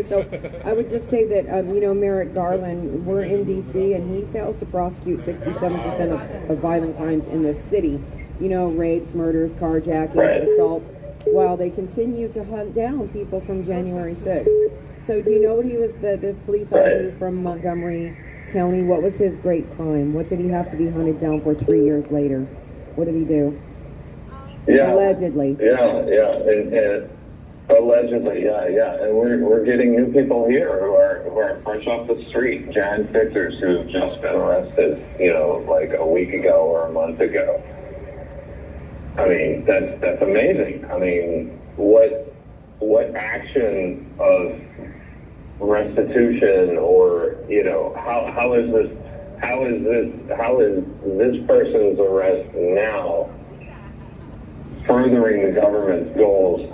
so I would just say that Merrick Garland, we're in D.C. and he fails to prosecute 67% of violent crimes in this city. Rapes, murders, carjackings, assaults, while they continue to hunt down people from January 6th. So do you know what he was? This police officer from Montgomery County, what was his great crime? What did he have to be hunted down for 3 years later? What did he do? Yeah. Allegedly. Yeah. And allegedly, yeah. And we're getting new people here who are fresh off the street. Jan Fixers, who have just been arrested, like a week ago or a month ago. That's amazing. What action of restitution, or how is this person's arrest now furthering the government's goals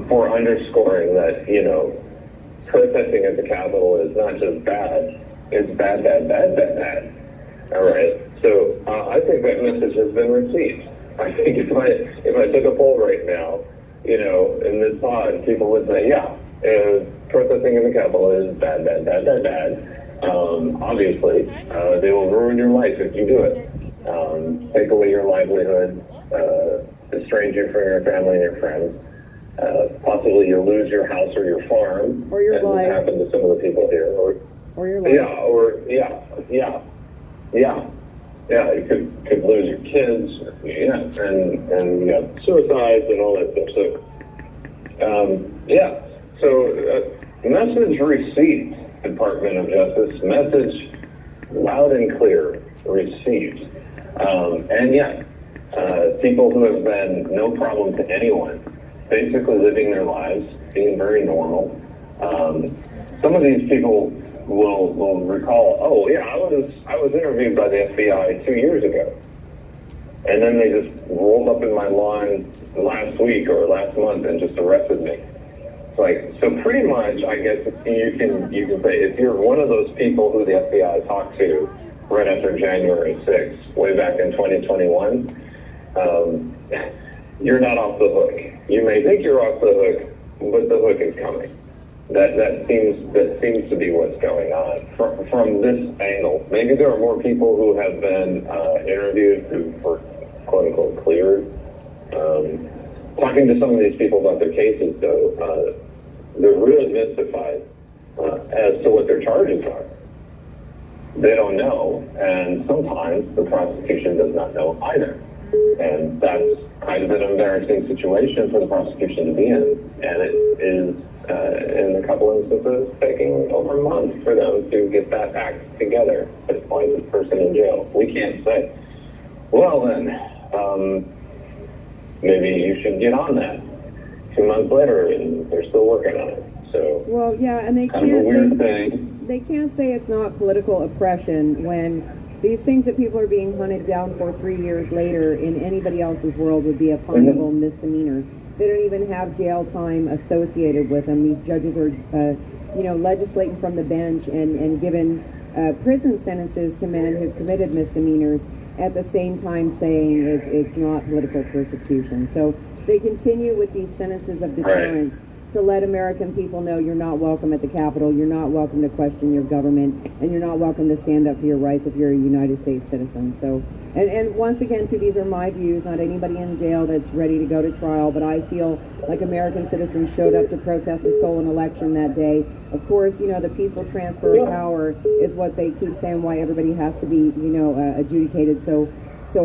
for underscoring that protesting at the Capitol is not just bad, it's bad. All right, so I think that message has been received. I think if I took a poll right now, in this pod, people would say, protesting in the Capitol is bad. Obviously, they will ruin your life if you do it. Take away your livelihood, estrange you from your family and your friends. Possibly you'll lose your house or your farm. Or your life. As happened to some of the people here. Or your life. Yeah, you could lose your kids. And you got suicides and all that stuff. So, message received, Department of Justice. Message loud and clear received. And yet, people who have been no problem to anyone, basically living their lives, being very normal. Some of these people will recall, I was interviewed by the FBI 2 years ago. And then they just rolled up in my lawn last week or last month and just arrested me. So pretty much, I guess you can say, if you're one of those people who the FBI talked to right after January 6th, way back in 2021, you're not off the hook. You may think you're off the hook, but the hook is coming. That seems to be what's going on from this angle. Maybe there are more people who have been interviewed who were quote unquote cleared. Talking to some of these people about their cases, though, they're really mystified as to what their charges are. They don't know, and sometimes the prosecution does not know either. And that's kind of an embarrassing situation for the prosecution to be in. And it is, in a couple instances, taking over a month for them to get that act together to find this person in jail. We can't say, well then, maybe you should get on that. 2 months later, and they're still working on it. So, well, yeah, and they kind of a weird thing. They can't say it's not political oppression when these things that people are being hunted down for 3 years later in anybody else's world would be a finable misdemeanor. They don't even have jail time associated with them. These judges are, legislating from the bench and given prison sentences to men who've committed misdemeanors at the same time saying it's not political persecution. So they continue with these sentences of deterrence to let American people know you're not welcome at the Capitol, you're not welcome to question your government, and you're not welcome to stand up for your rights if you're a United States citizen. So, and once again, too, these are my views, not anybody in jail that's ready to go to trial, but I feel like American citizens showed up to protest the stolen election that day. Of course, the peaceful transfer of power is what they keep saying why everybody has to be, adjudicated so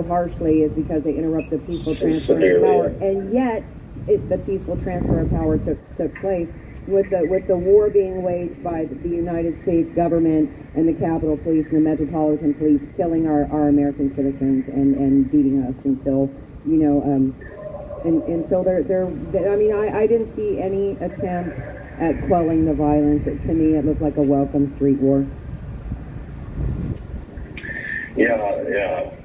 harshly is because they interrupt the peaceful transfer of power, and yet the peaceful transfer of power took place with the war being waged by the United States government and the Capitol Police and the Metropolitan Police killing our American citizens and beating us until until they're I didn't see any attempt at quelling the violence. To me, it looked like a welcome street war. Yeah,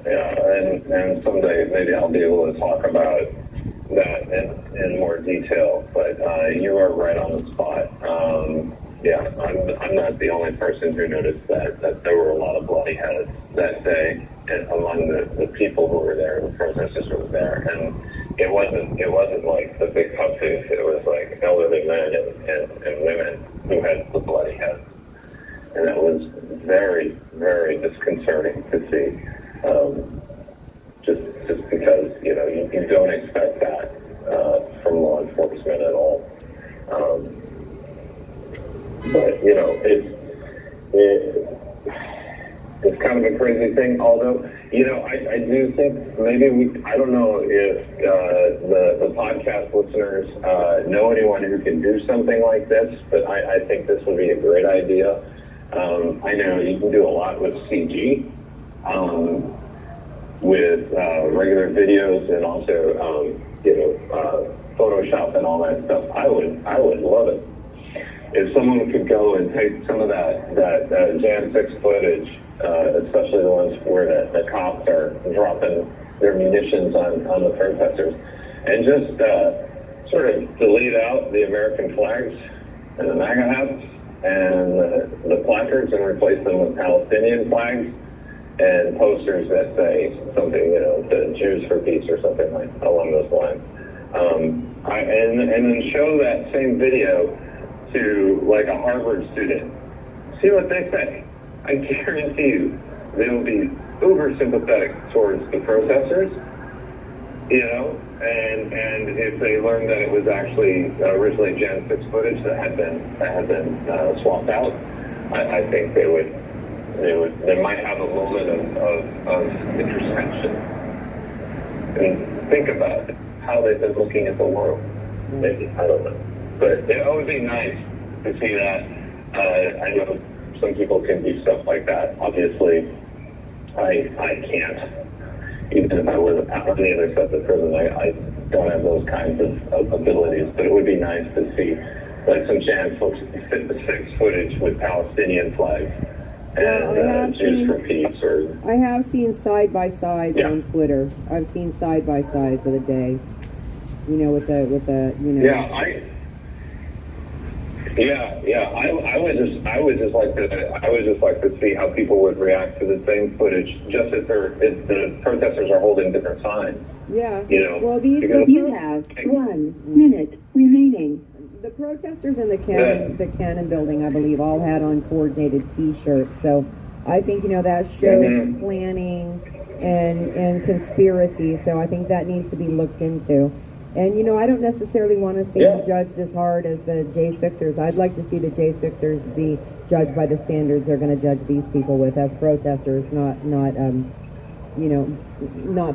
and someday maybe I'll be able to talk about that in more detail, but you are right on the spot. I'm not the only person who noticed that there were a lot of bloody heads that day among the people who were there, the protesters who were there, and it wasn't like the big puppies. It was like elderly men and women who had the bloody heads, and that was very, very disconcerting to see. Just because you don't expect that from law enforcement at all. But it's kind of a crazy thing. Although I do think maybe I don't know if the podcast listeners know anyone who can do something like this, but I think this would be a great idea. I know you can do a lot with CG. With regular videos and also Photoshop and all that stuff, I would love it if someone could go and take some of that Jan 6 footage, especially the ones where the cops are dropping their munitions on the protesters, and just sort of delete out the American flags and the MAGA hats and the placards and replace them with Palestinian flags and posters that say something, the Jews for peace or something along those lines. And then show that same video to like a Harvard student. See what they say. I guarantee you they will be uber sympathetic towards the protesters, and if they learned that it was actually originally Jan 6 footage that had been swapped out, I think they might have a moment of introspection and think about how they've been looking at the world. Maybe, I don't know. But it would be nice to see that. I know some people can do stuff like that. Obviously, I can't. Even if I was on the other side of the prison, I don't have those kinds of abilities. But it would be nice to see like some Jan 6 footage with Palestinian flags. And Jews for peace, or I have seen side-by-sides on Twitter. I've seen side-by-sides of the day. With the. Yeah. I would just like to see how people would react to the same footage, just as the protesters are holding different signs. Yeah. You know, well, these You have 1 minute remaining. the protesters in the Cannon building, I believe, all had on coordinated T-shirts. So I think that shows planning and conspiracy. So I think that needs to be looked into. And I don't necessarily want to see them judged as hard as the J6ers. I'd like to see the J6ers be judged by the standards they're going to judge these people with as protesters, not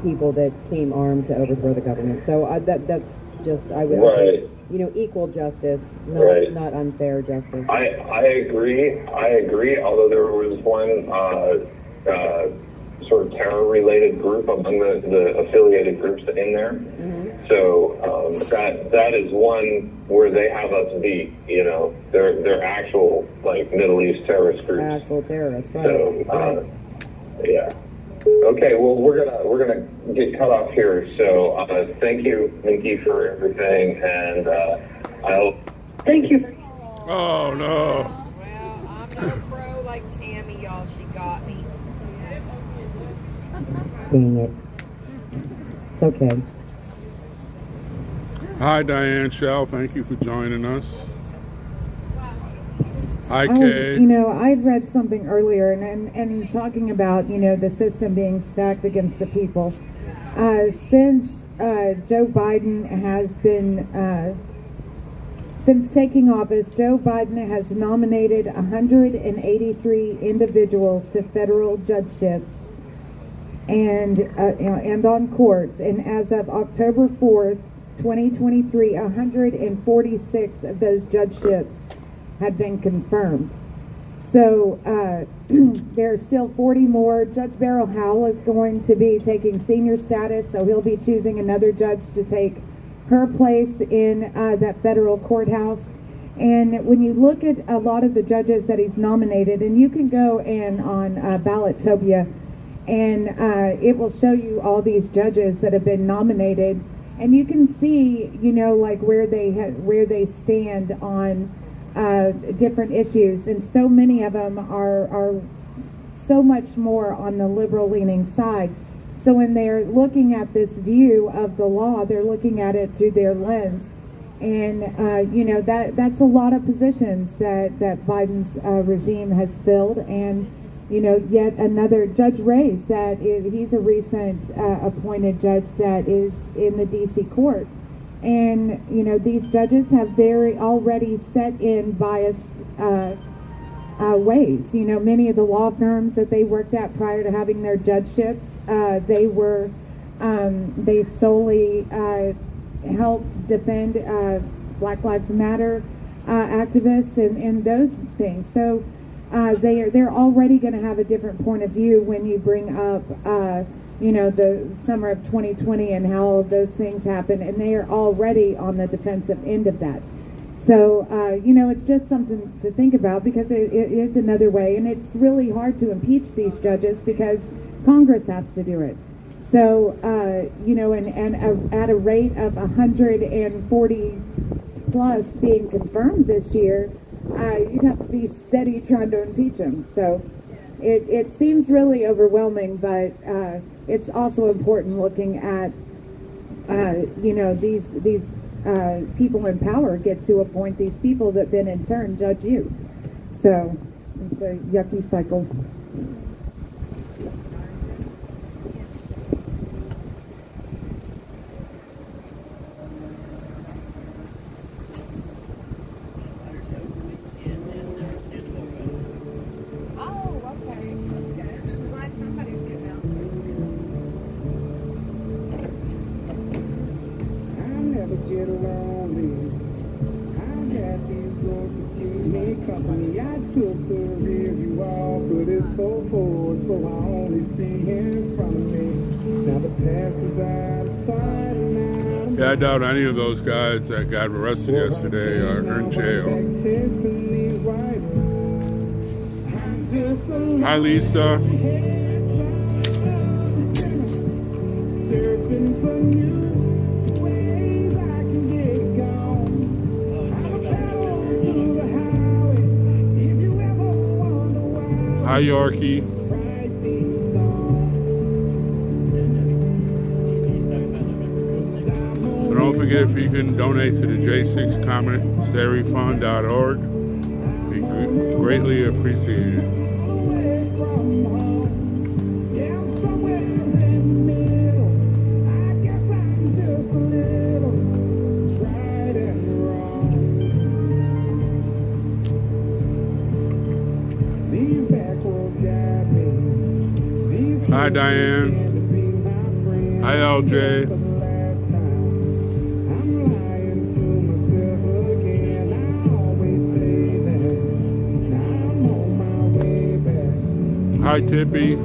people that came armed to overthrow the government. So that's just I would equal justice, not unfair justice. I agree. Although there was one sort of terror-related group among the affiliated groups in there. So that is one where they have us beat. They're actual Middle East terrorist groups. Actual terrorists, right? So yeah. Okay, well we're gonna get cut off here. So thank you, Minky, for everything, and I'll. Thank you. Oh no. Well, I'm not pro like Tammy, y'all. She got me. Dang it. It's okay. Hi, Diane Shell. Thank you for joining us. Hi, Kay. I'd read something earlier and talking about, the system being stacked against the people. Since Joe Biden has been, since taking office, Joe Biden has nominated 183 individuals to federal judgeships and on courts. And as of October 4th, 2023, 146 of those judgeships had been confirmed. So there are still 40 more. Judge Beryl Howell is going to be taking senior status, so he'll be choosing another judge to take her place in that federal courthouse. And when you look at a lot of the judges that he's nominated, and you can go and on Ballottopia, and it will show you all these judges that have been nominated, and you can see, where they stand on different issues, and so many of them are so much more on the liberal-leaning side. So when they're looking at this view of the law, they're looking at it through their lens, and that's a lot of positions that Biden's regime has filled. And yet another Judge Reyes, he's a recent appointed judge that is in the D.C. court. And, these judges have already set in biased ways. Many of the law firms that they worked at prior to having their judgeships, they solely helped defend Black Lives Matter activists and those things. So they're already going to have a different point of view when you bring up the summer of 2020 and how all of those things happen, and they are already on the defensive end of that. So, it's just something to think about, because it is another way, and it's really hard to impeach these judges because Congress has to do it. So, at a rate of 140 plus being confirmed this year, you'd have to be steady trying to impeach them. So it seems really overwhelming, but it's also important looking at, these people in power get to appoint these people that then in turn judge you. So it's a yucky cycle. Yeah, I doubt any of those guys that got arrested yesterday are in jail. Hi, Lisa. Hi, Yorkie. So don't forget, if you can donate to the J6commissaryfund.org, be greatly appreciated. Hi, Diane. Hi, LJ. Hi, Tippy.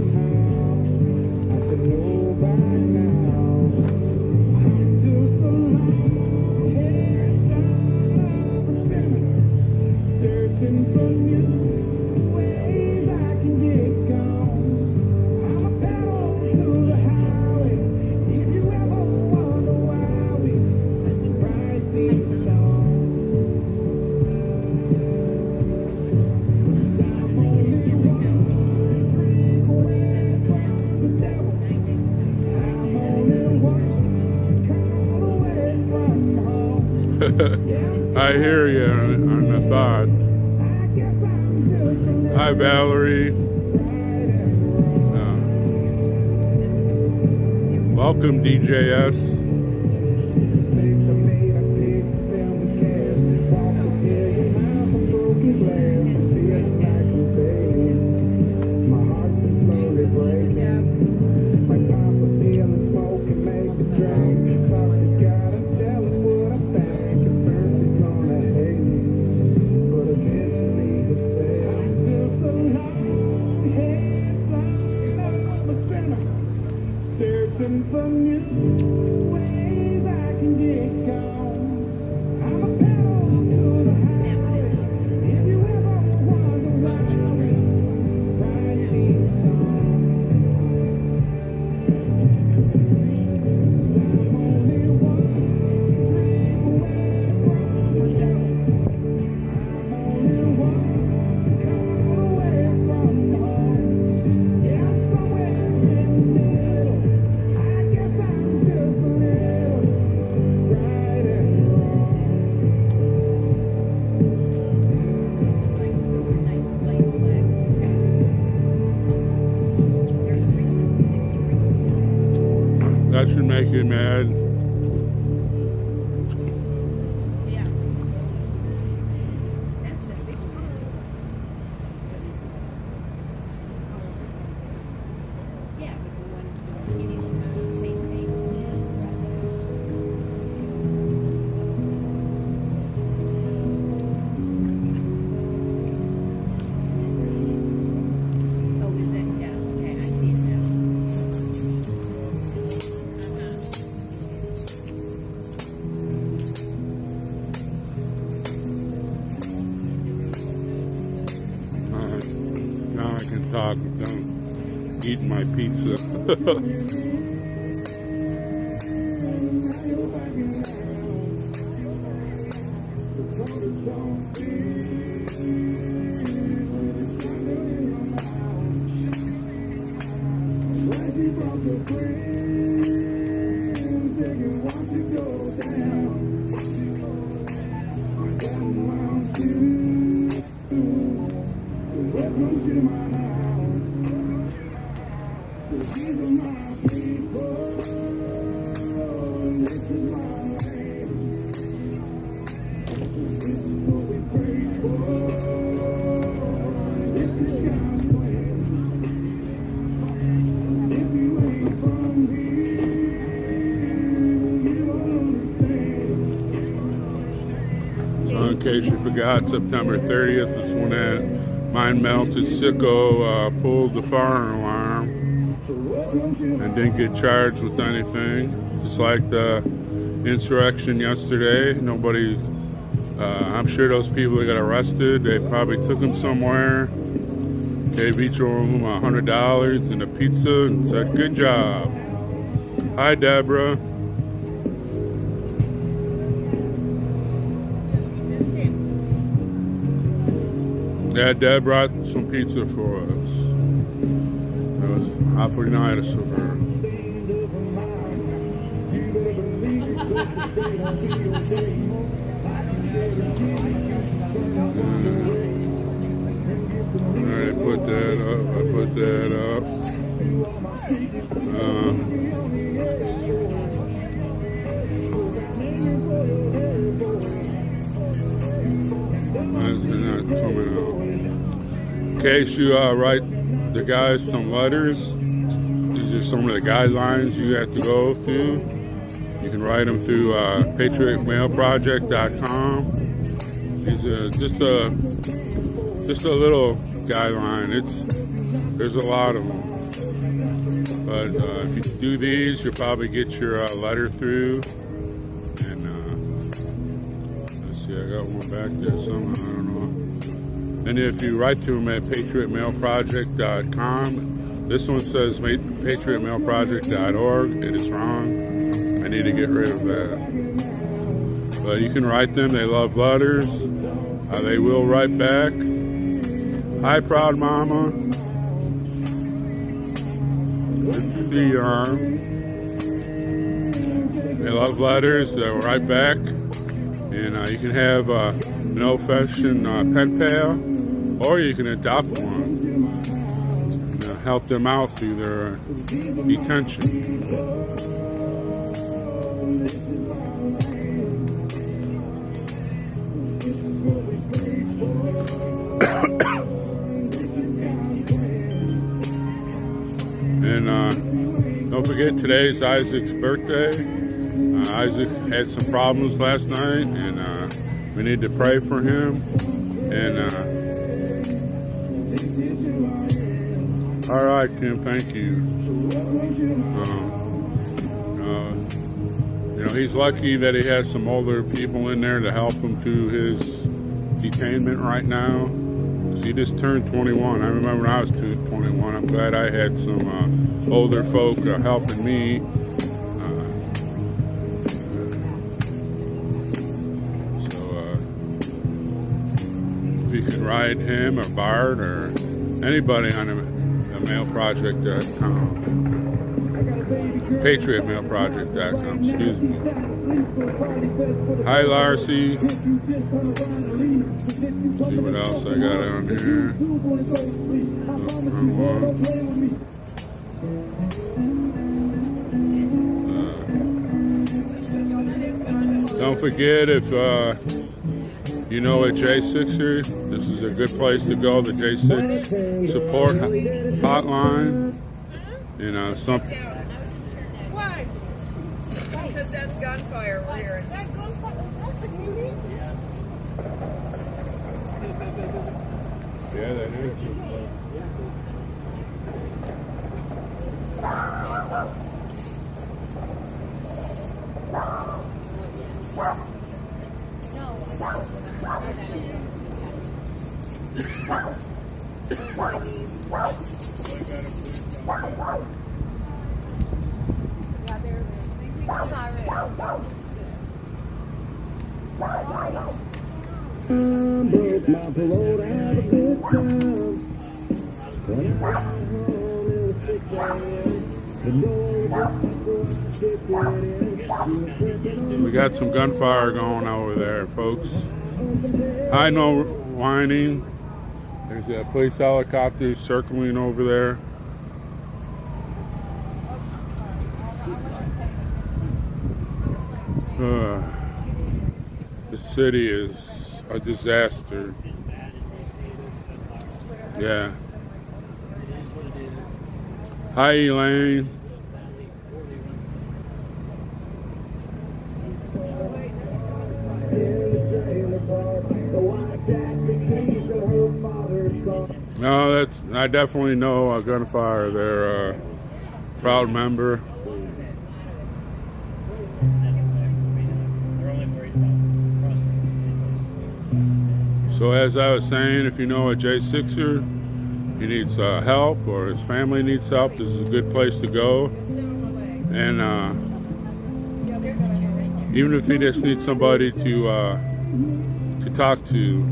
I hear you on the thoughts. Hi, Valerie. Welcome, DJS. That should make you mad. Now I can talk. Don't eat my pizza. So in case you forgot, September 30th is when that mine-melted sicko pulled the fire alarm and didn't get charged with anything. Just like the insurrection yesterday. Nobody, I'm sure those people that got arrested, they probably took them somewhere, gave each of them $100 and a pizza and said, good job. Hi, Deborah. Yeah, Dad brought some pizza for us. That was awfully nice of her. Alright, I put that up. That's not coming out. In case you write the guys some letters, these are some of the guidelines you have to go through. You can write them through patriotmailproject.com. These are just a little guideline. There's a lot of them, but if you do these, you'll probably get your letter through. And let's see, I got one back there somehow. I don't know. And if you write to them at patriotmailproject.com, this one says patriotmailproject.org. It is wrong. I need to get rid of that. But you can write them. They love letters. They will write back. Hi, proud mama. Good to see you, Arm. They love letters. They'll write back. And you can have an old-fashioned pen pal, or you can adopt one and help them out through their detention. And don't forget, today's Isaac's birthday. Isaac had some problems last night, and we need to pray for him. And all right, Tim, thank you. You know, he's lucky that he has some older people in there to help him through his detainment right now. He just turned 21. I remember when I was 21. I'm glad I had some older folk helping me. If you can write him or Bart or anybody on the mailproject.com. Patriotmailproject.com, excuse me. Hi, Larcy. See what else I got on here. Don't forget, if you know a J6er, this is a good place to go. The J6 support hotline. You know, something. Why? Because that's gunfire we're hearing. That's a cutie. Yeah, that is. We got some gunfire going over there, folks. Hi, no whining. There's a police helicopter circling over there. The city is a disaster. Yeah. Hi, Elaine. No, I definitely know gunfire. They're a proud member. So as I was saying, if you know a J6er, he needs help, or his family needs help, this is a good place to go. And even if he just needs somebody to talk to.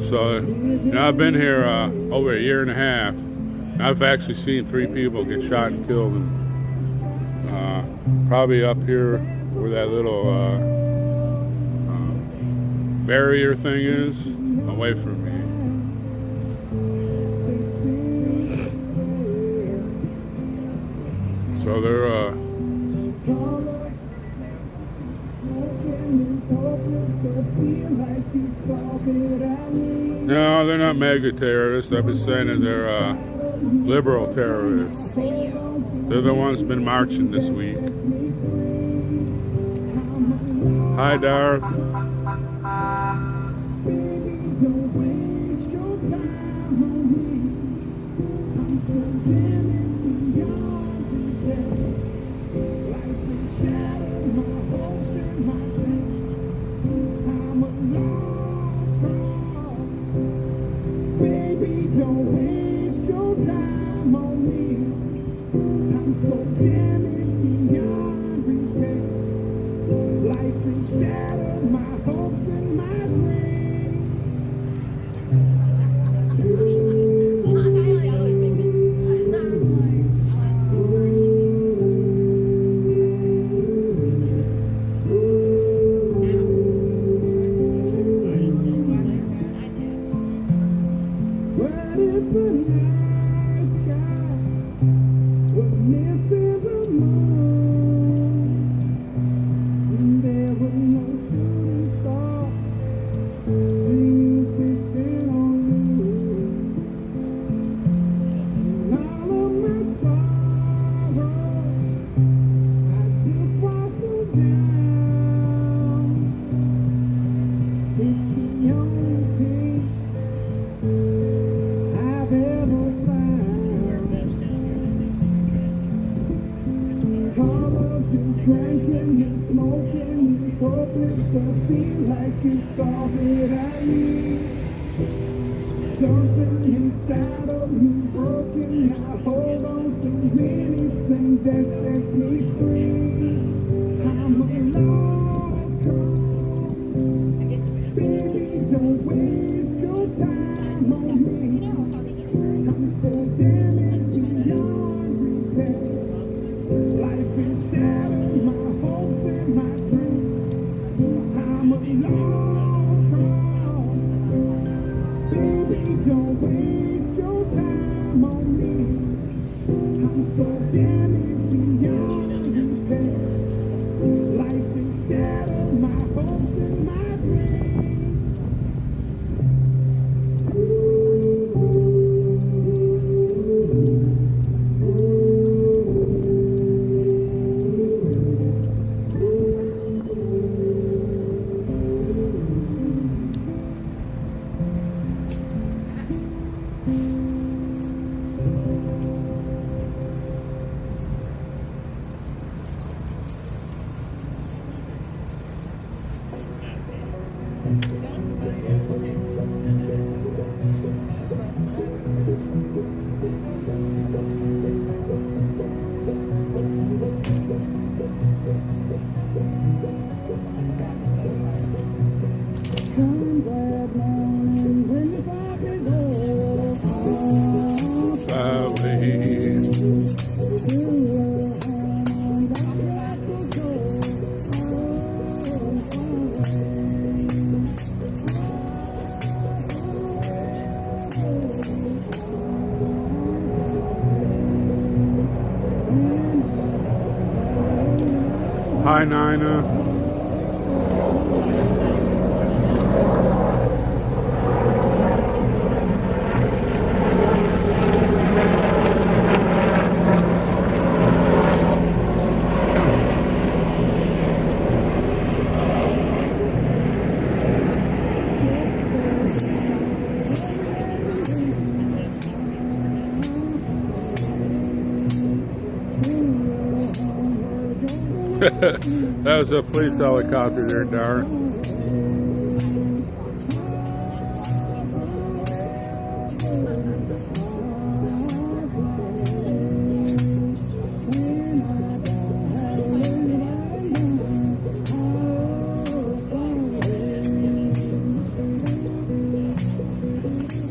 So, I've been here over a year and a half. I've actually seen 3 people get shot and killed, and probably up here where that little barrier thing is, away from me. So they're no, they're not mega terrorists. I've been saying that they're liberal terrorists. They're the ones been marching this week. Hi, Darth. Hi, Nina. That was a police helicopter there, Darren.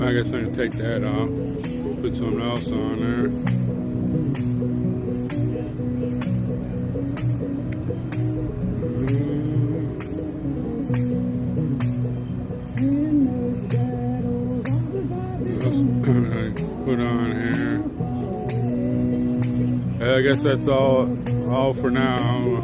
I guess I can take that off. Put something else on there. Put on here. I guess that's all for now.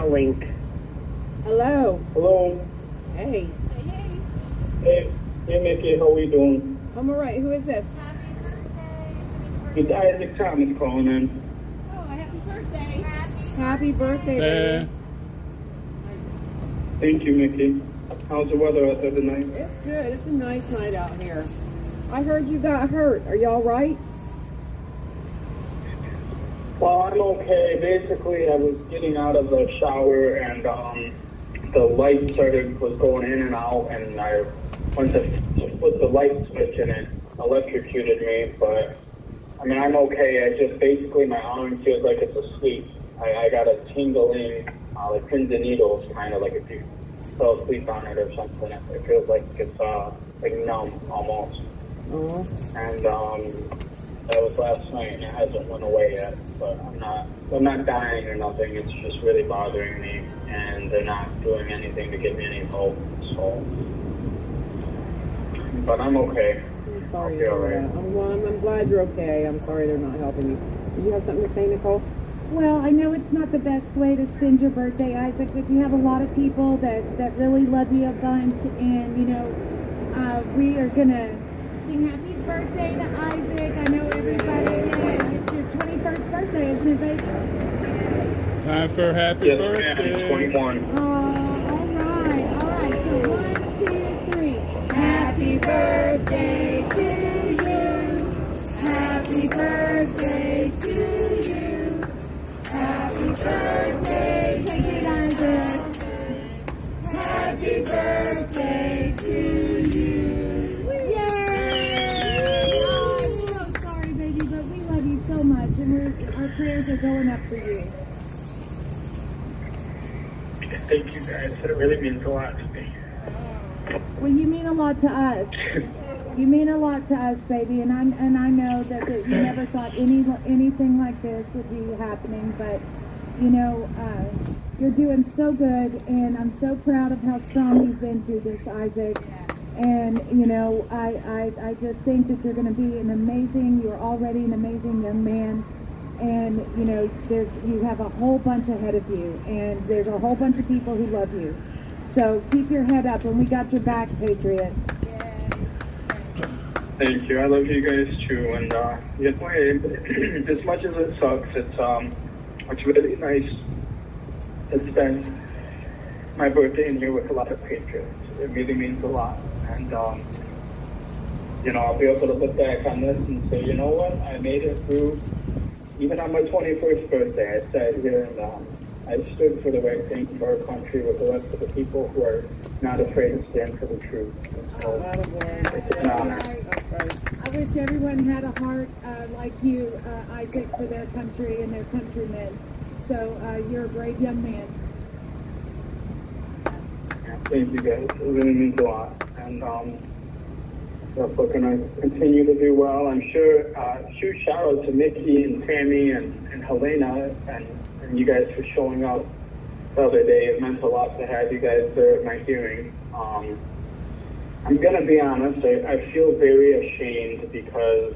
Link. Hello. Hello. Hey. Hey, Mickey, how we doing? I'm alright. Who is this? It's Isaac Thomas calling in. Oh, happy birthday. Happy birthday, baby. Thank you, Mickey. How's the weather out there tonight? It's good. It's a nice night out here. I heard you got hurt. Are you alright? Well, I'm okay. Basically, I was getting out of the shower and the light was going in and out, and I went to flip the light switch and it electrocuted me. But I mean, I'm okay. I just basically my arm feels like it's asleep. I got a tingling, like pins and needles, kind of like if you fell asleep on it or something. It feels like it's like numb almost. And that was last night, and it hasn't went away yet. But I'm not dying or nothing. It's just really bothering me, and they're not doing anything to give me any hope. So, but I'm okay. I'm sorry. I'll be all right. I'm glad you're okay. I'm sorry they're not helping you. Did you have something to say, Nicole? Well, I know it's not the best way to spend your birthday, Isaac, but you have a lot of people that really love you a bunch, and you know, we are gonna sing happy birthday to Isaac. I know everybody, it's your 21st birthday, isn't it, baby? Time for happy birthday. Yes, 21. All right. So 1, 2, 3. Happy birthday to you. Happy birthday to you. Happy birthday, take it, Isaac. Happy birthday to you. So much, and our prayers are going up for you. Thank you guys. It really means a lot to me. Well, you mean a lot to us. You mean a lot to us, baby, and I know that you never thought anything like this would be happening, but you know, you're doing so good, and I'm so proud of how strong you've been through this, Isaac. And, you know, I just think that you're going to be you're already an amazing young man. And, you know, you have a whole bunch ahead of you. And there's a whole bunch of people who love you. So keep your head up, and we got your back, Patriot. Thank you. I love you guys too. And, as much as it sucks, it's really nice to spend my birthday in here with a lot of Patriots. It really means a lot. And, you know, I'll be able to look back on this and say, you know what, I made it through. Even on my 21st birthday, I sat here and I stood for the right thing for our country with the rest of the people who are not afraid to stand for the truth. So, it's an honor. I wish everyone had a heart like you, Isaac, for their country and their countrymen. So you're a brave young man. Thank you guys. It really means a lot. And we're going to continue to do well. I'm sure, huge shout out to Mickey and Tammy and Helena and you guys for showing up the other day. It meant a lot to have you guys there at my hearing. I'm going to be honest, I feel very ashamed because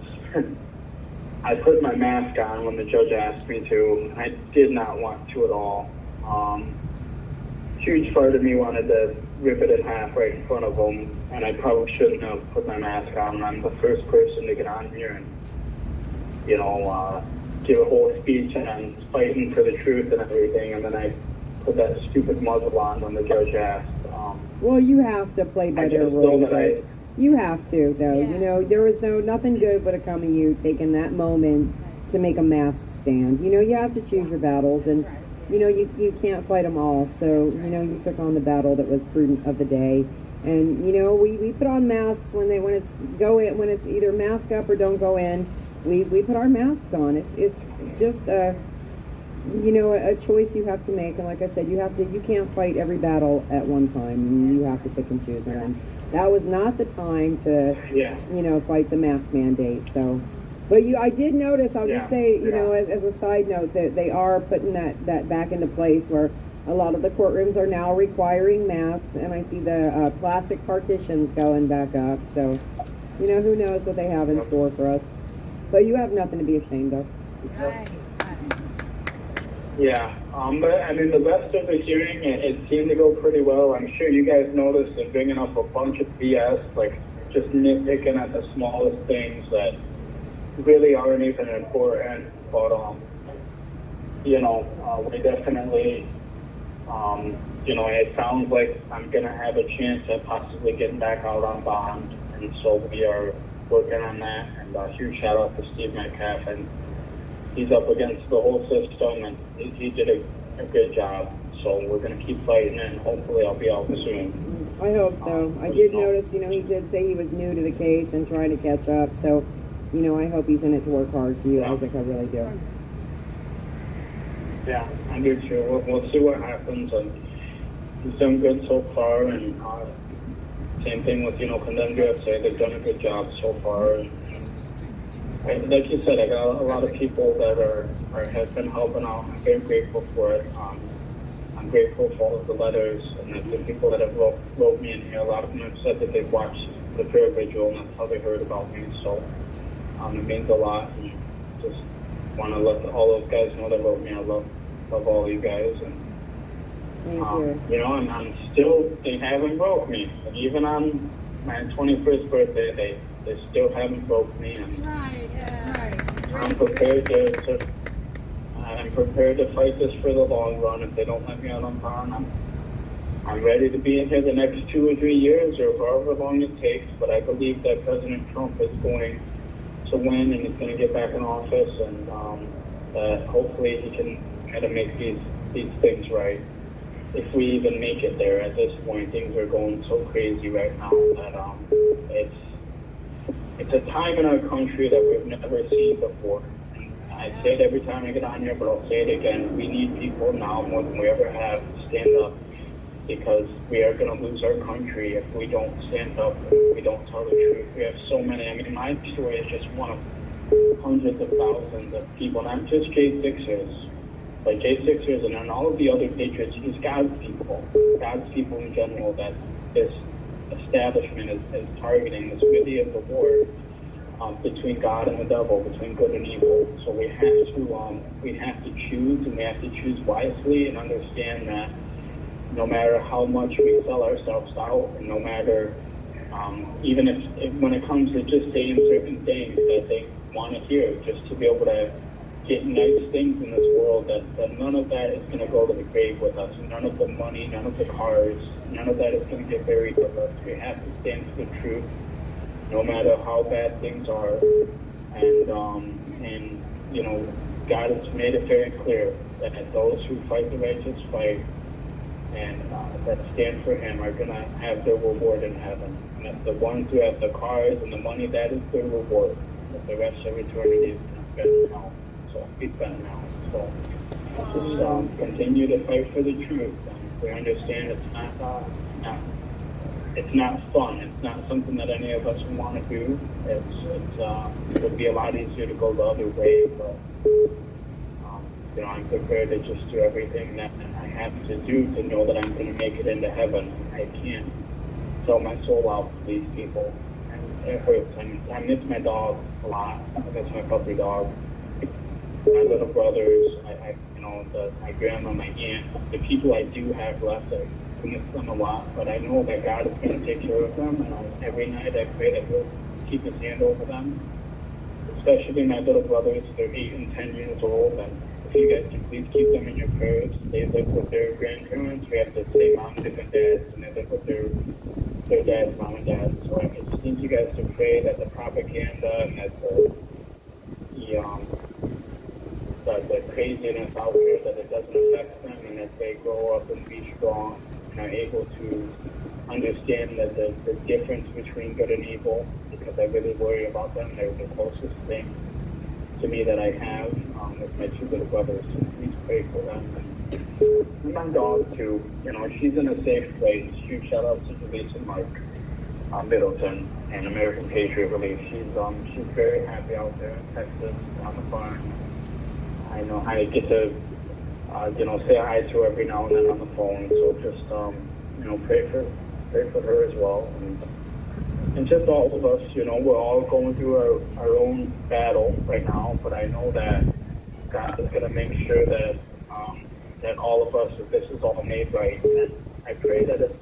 I put my mask on when the judge asked me to. I did not want to at all. Huge part of me wanted to rip it in half right in front of him, and I probably shouldn't have put my mask on. I'm the first person to get on here and, you know, give a whole speech on fighting for the truth and everything, and then I put that stupid muzzle on when the judge asked. Well, you have to play by their rules. You have to, though. Yeah. You know, there was nothing good would have come of you taking that moment to make a mask stand. You know, you have to choose your battles, and you can't fight them all. So, you took on the battle that was prudent of the day. And, we put on masks when it's either mask up or don't go in. We put our masks on. It's just a choice you have to make. And like I said, you can't fight every battle at one time. You have to pick and choose. And that was not the time to, fight the mask mandate. So, but I did notice, I'll just say, as a side note, that they are putting that back into place where a lot of the courtrooms are now requiring masks, and I see the plastic partitions going back up. So, who knows what they have in store for us. But you have nothing to be ashamed of. Yeah, but I mean, the rest of the hearing, it seemed to go pretty well. I'm sure you guys noticed they're bringing up a bunch of BS, like just nitpicking at the smallest things that really aren't even important. But, we definitely, it sounds like I'm going to have a chance at possibly getting back out on bond. And so we are working on that. And a huge shout out to Steve Metcalf. And he's up against the whole system, and he did a good job. So we're going to keep fighting, and hopefully I'll be out soon. I hope so. I did notice, he did say he was new to the case and trying to catch up. So, I hope he's in it to work hard for you, Isaac. I really do. Yeah, I do too. We'll see what happens. And he's done good so far, and same thing with, Condemned USA. They've done a good job so far. And like you said, I got a lot of people that have been helping out. I'm very grateful for it. I'm grateful for all of the letters and the people that have wrote me in here. A lot of them have said that they've watched the prayer vigil, and that's how they heard about me. So it means a lot. And just want to let all those guys know that wrote me. I love all you guys. And thank you. I'm still, they haven't broke me. And even on my 21st birthday, they still haven't broke me. And that's right. I'm prepared to fight this for the long run. If they don't let me out on bond, I'm ready to be in here the next 2 or 3 years or however long it takes. But I believe that President Trump is going to win, and he's going to get back in office, and that hopefully he can kind of make these things right. If we even make it there at this point, things are going so crazy right now that it's a time in our country that we've never seen before. And I say it every time I get on here, but I'll say it again. We need people now more than we ever have to stand up, because we are going to lose our country if we don't stand up, if we don't tell the truth. We have so many. I mean, my story is just one of hundreds of thousands of people, not just J6ers, but J6ers and then all of the other patriots, just God's people in general, that this establishment is targeting. This really is a war between God and the devil, between good and evil. So we have to choose, and we have to choose wisely and understand that no matter how much we sell ourselves out, and no matter, even if when it comes to just saying certain things that they want to hear, just to be able to get nice things in this world, that none of that is going to go to the grave with us. None of the money, none of the cars, none of that is going to get buried with us. We have to stand for the truth, no matter how bad things are. And God has made it very clear that those who fight the righteous fight, and that stand for Him, are going to have their reward in heaven. And that the ones who have the cars and the money, that is their reward. But the rest of eternity is spent now. So be spent now. So just continue to fight for the truth. And we understand it's not fun. It's not something that any of us want to do. It would be a lot easier to go the other way, but I'm prepared to just do everything that I have to do to know that I'm going to make it into heaven. I can't sell my soul out to these people, and it hurts. I miss my dog a lot. I miss my puppy dog, my little brothers, my grandma, my aunt, the people I do have left. I miss them a lot, but I know that God is going to take care of them, and every night I pray that He'll keep His hand over them, especially my little brothers. They're 8 and 10 years old, and if you guys can please keep them in your prayers. They live with their grandparents. We have the same mom, different dads, and they live with their dads, mom and dad. So I just need you guys to pray that the propaganda and that the craziness out here, that it doesn't affect them. and are able to understand the difference between good and evil, because I really worry about them. They're the closest thing to me that I have with my two little brothers. So please pray for them. And my dog too. You know, she's in a safe place. Huge shout out to Judicial and Mark Middleton and American Patriot Relief. She's very happy out there in Texas on the farm. I know I get to say hi to her every now and then on the phone. So just pray for her as well. And just all of us, we're all going through our own battle right now, but I know that God is going to make sure that all of us, that this is all made right. And I pray that it's,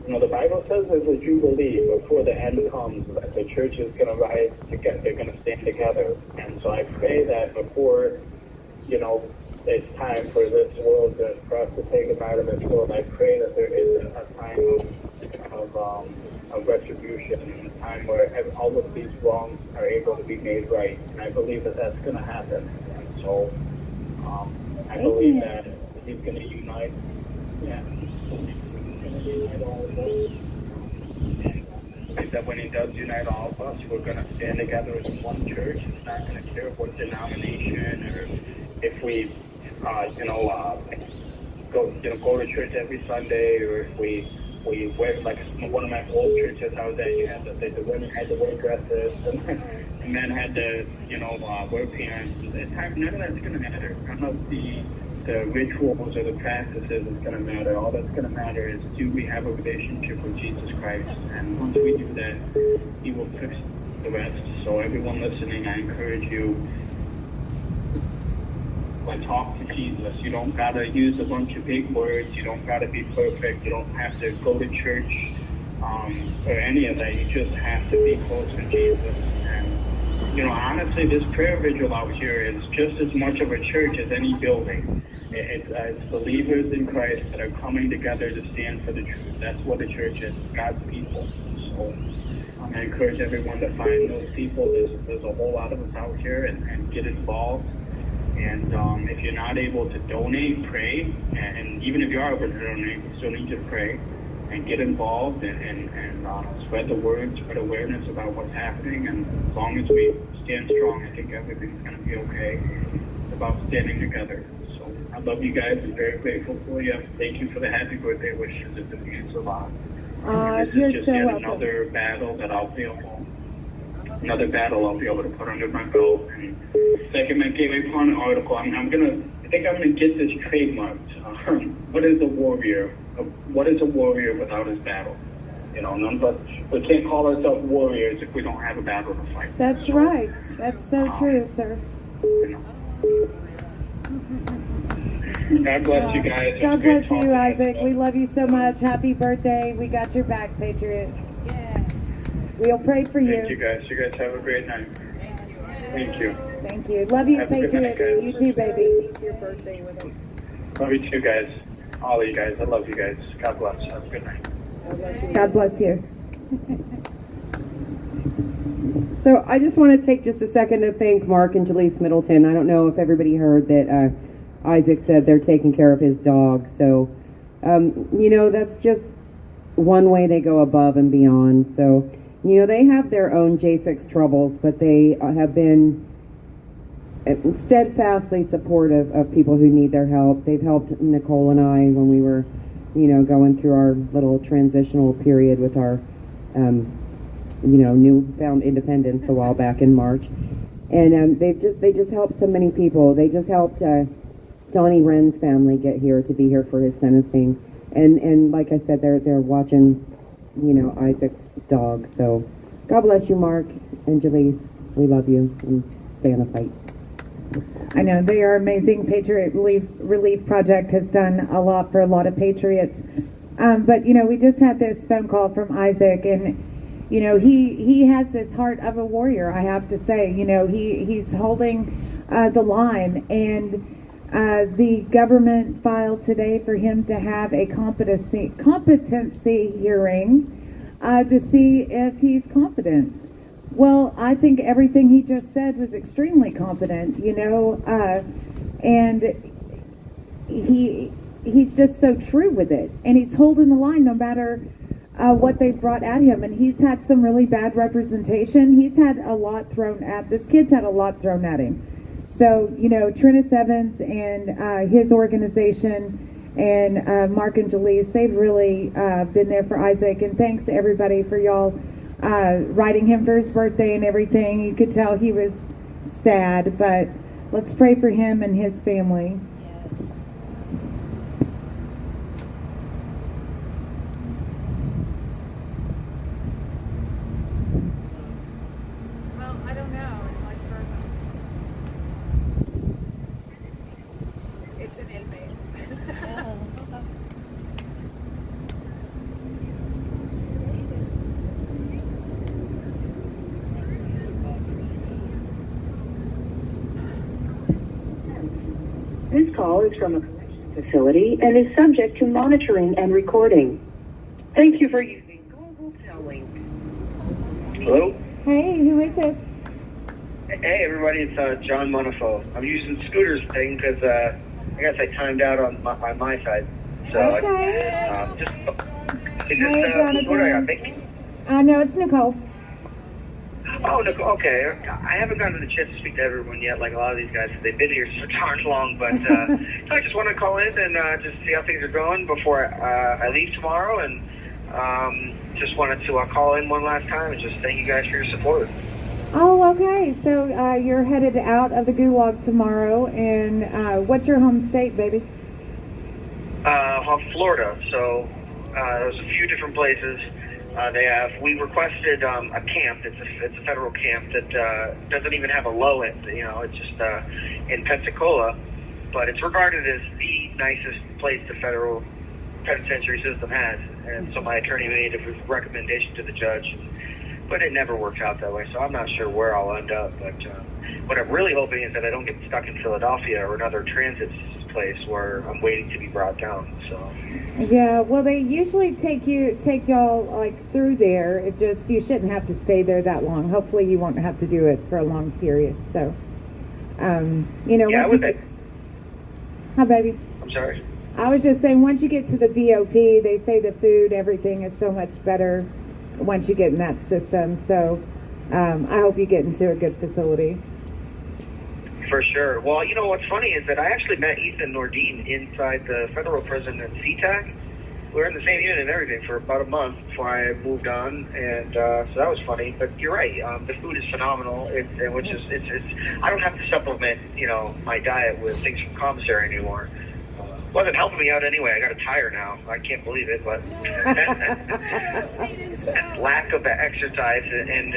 the Bible says there's a jubilee before the end comes, that the church is going to rise together, they're going to stand together. And so I pray that before, it's time for this world, for us to take it out of this world, I pray that there is a time of retribution, and a time where all of these wrongs are able to be made right. And I believe that that's going to happen. And so I believe that he's going to unite. Yeah. Unite all of us. And that when he does unite all of us, we're going to stand together as one church. It's not going to care what denomination, or if we, go to church every Sunday, or if we wear, like one of my old churches I was at, the women had to wear dresses, and the men had to, wear pants. None of that's going to matter. None of the rituals or the practices is going to matter. All that's going to matter is, do we have a relationship with Jesus Christ? And once we do that, he will fix the rest. So everyone listening, I encourage you, talk to Jesus. You don't gotta use a bunch of big words. You don't gotta be perfect. You don't have to go to church or any of that. You just have to be close to Jesus. And honestly, this prayer vigil out here is just as much of a church as any building. It's believers in Christ that are coming together to stand for the truth. That's what the church is, God's people. So I encourage everyone to find those people. There's a whole lot of us out here, and get involved. And if you're not able to donate, pray. And even if you are able to donate, you still need to pray and get involved and spread the word, spread awareness about what's happening. And as long as we stand strong, I think everything's going to be okay. It's about standing together. So I love you guys. I'm very grateful for you. Thank you for the happy birthday wishes. It means a lot. This is just yet another battle that I'll be able to put under my belt. And Second Gateway Pawn article, I think I'm gonna get this trademarked. What is a warrior? What is a warrior without his battle? None of us, we can't call ourselves warriors if we don't have a battle to fight. That's right. That's so true, sir. God bless you guys. God bless you, Isaac. We love you so much. Happy birthday. We got your back, Patriot. We'll pray for you. Thank you guys. You guys have a great night. Thank you. Thank you. Love you, Patriot. You too, baby. It's your birthday with us. Love you too, guys. All of you guys. I love you guys. God bless. Have a good night. God bless you. So I just want to take just a second to thank Mark and Jalise Middleton. I don't know if everybody heard that Isaac said they're taking care of his dog. So, that's just one way they go above and beyond. So, they have their own J6 troubles, but they have been steadfastly supportive of people who need their help. They've helped Nicole and I when we were, going through our little transitional period with our, newfound independence a while back in March. And they just helped so many people. They just helped Donnie Wren's family get here to be here for his sentencing. And like I said, they're watching, Isaac's dog. So God bless you, Mark and Jalise. We love you, and stay on the fight. I know they are amazing. Patriot Relief Project has done a lot for a lot of patriots. But we just had this phone call from Isaac, and he has this heart of a warrior. I have to say, he's holding the line, and the government filed today for him to have a competency hearing to see if he's competent. Well, I think everything he just said was extremely competent, and he's just so true with it, and he's holding the line no matter what they've brought at him. And he's had some really bad representation. He's had a lot thrown at this kid's had a lot thrown at him. So, you know, Trinus Evans and his organization and Mark and Jaleese, they've really been there for Isaac. And thanks to everybody for y'all writing him for his birthday and everything. You could tell he was sad, but let's pray for him and his family. Well, I don't know. It's like frozen. It's an inmate. This call is from a corrections facility and is subject to monitoring and recording. Thank you for using Global Telling. Hello? Hey, who is this? Hey, everybody, it's John Monifo. I'm using Scooter's thing because I guess I timed out on my side. So, Okay. just, Hey, Jonathan. what do I got? Vicky? No, it's Nicole. Oh, Nicole, okay. I haven't gotten the chance to speak to everyone yet, like a lot of these guys. They've been here so darn long, but so I just want to call in and just see how things are going before I leave tomorrow, and just wanted to call in one last time and just thank you guys for your support. Oh, okay. So you're headed out of the gulag tomorrow, and what's your home state, baby? Florida. So there's a few different places. We requested a camp. It's a federal camp that doesn't even have a low end. You know, it's just in Pensacola, but it's regarded as the nicest place the federal penitentiary system has. And so my attorney made a recommendation to the judge, but it never works out that way. So I'm not sure where I'll end up. But what I'm really hoping is that I don't get stuck in Philadelphia or another transit place where I'm waiting to be brought down. So. Yeah, well, they usually take y'all like through there. It just, you shouldn't have to stay there that long. Hopefully you won't have to do it for a long period. So, you know, Yeah, hi, baby. I'm sorry. I was just saying, once you get to the VOP, they say the food, everything is so much better once you get in that system. So, I hope you get into a good facility. For sure. Well, you know what's funny is that I actually met Ethan Nordine inside the federal prison in SeaTac. We were in the same unit and everything for about a month before I moved on, and so that was funny. But you're right. The food is phenomenal. It's I don't have to supplement, you know, my diet with things from commissary anymore. Wasn't helping me out anyway. I got a tire now. I can't believe it, but lack of exercise and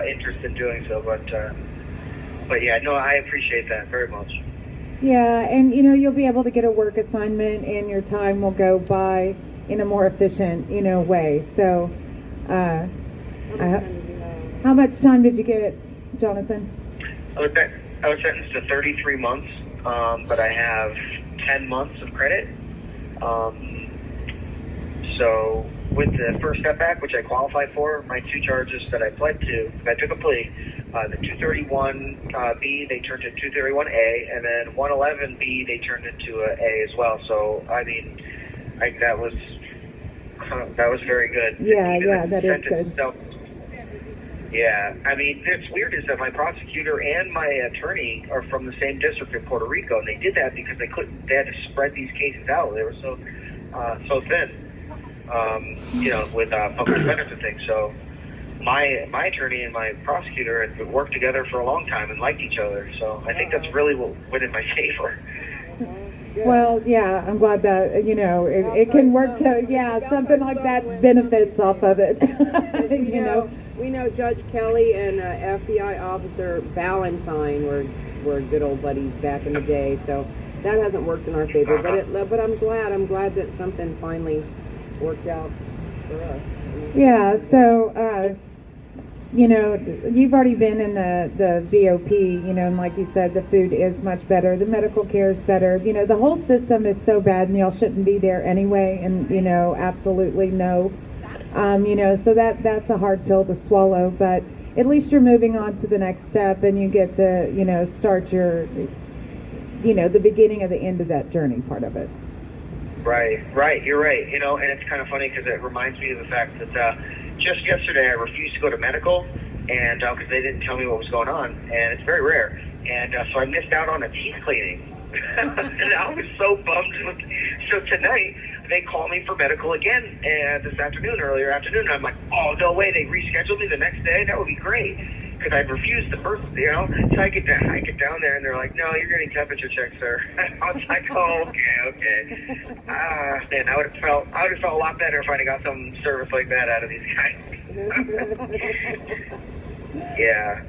interest in doing so. But yeah, no, I appreciate that very much. Yeah, and you know, you'll be able to get a work assignment, and your time will go by in a more efficient, you know, way. So, how much time did you get, Jonathan? I was sentenced to 33 months, but I have 10 months of credit. So with the First Step Act, which I qualified for, my two charges that I pled to, I took a plea. The 231B, they turned to 231A, and then 111B, they turned it to a A as well. So I mean, that was very good. Yeah, that is good. Itself, yeah, I mean, it's weird is that my prosecutor and my attorney are from the same district in Puerto Rico, and they did that because they had to spread these cases out. They were so thin, you know, with public defenders and things. So my attorney and my prosecutor had worked together for a long time and liked each other. So I think that's really what went in my favor. Well, yeah, I'm glad that, you know, it can work to, yeah, something like that benefits off of it. you know. We know Judge Kelly and FBI Officer Valentine were good old buddies back in the day, so that hasn't worked in our favor. But I'm glad that something finally worked out for us. Yeah. So you know, you've already been in the VOP, you know, and like you said, the food is much better, the medical care is better. You know, the whole system is so bad, and y'all shouldn't be there anyway. And you know, absolutely no. You know, so that's a hard pill to swallow, but at least you're moving on to the next step, and you get to, you know, start your, you know, the beginning of the end of that journey part of it. Right. You're right. You know, and it's kind of funny because it reminds me of the fact that just yesterday I refused to go to medical, and because they didn't tell me what was going on, and it's very rare, and so I missed out on a teeth cleaning, and I was so bummed. So tonight they call me for medical again, this afternoon, earlier afternoon. And I'm like, oh no way! They rescheduled me the next day. That would be great. Because I'd refused the first, you know, so I get down there and they're like, no, you're getting temperature checked, sir. I was like, oh, okay. Man, I would have felt a lot better if I'd have got some service like that out of these guys. Yeah.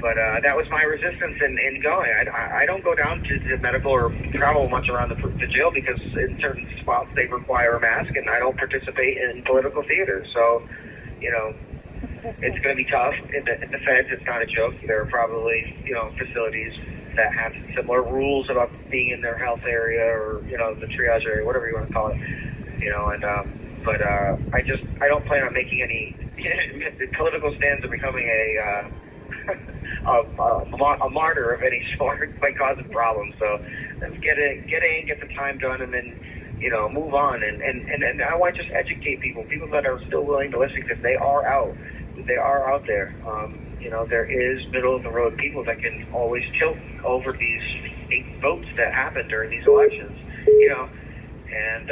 But that was my resistance in going. I don't go down to the medical or travel much around the jail because in certain spots they require a mask, and I don't participate in political theater. So, you know, it's going to be tough. In the feds, it's not a joke. There are probably, you know, facilities that have similar rules about being in their health area or, you know, the triage area, whatever you want to call it. You know, and but I don't plan on making any political stands or becoming a martyr of any sort by causing problems. So let's get in, get the time done, and then, you know, move on. And I want to just educate people that are still willing to listen, because they are out there. You know, there is middle of the road people that can always tilt over these fake votes that happen during these elections. You know, and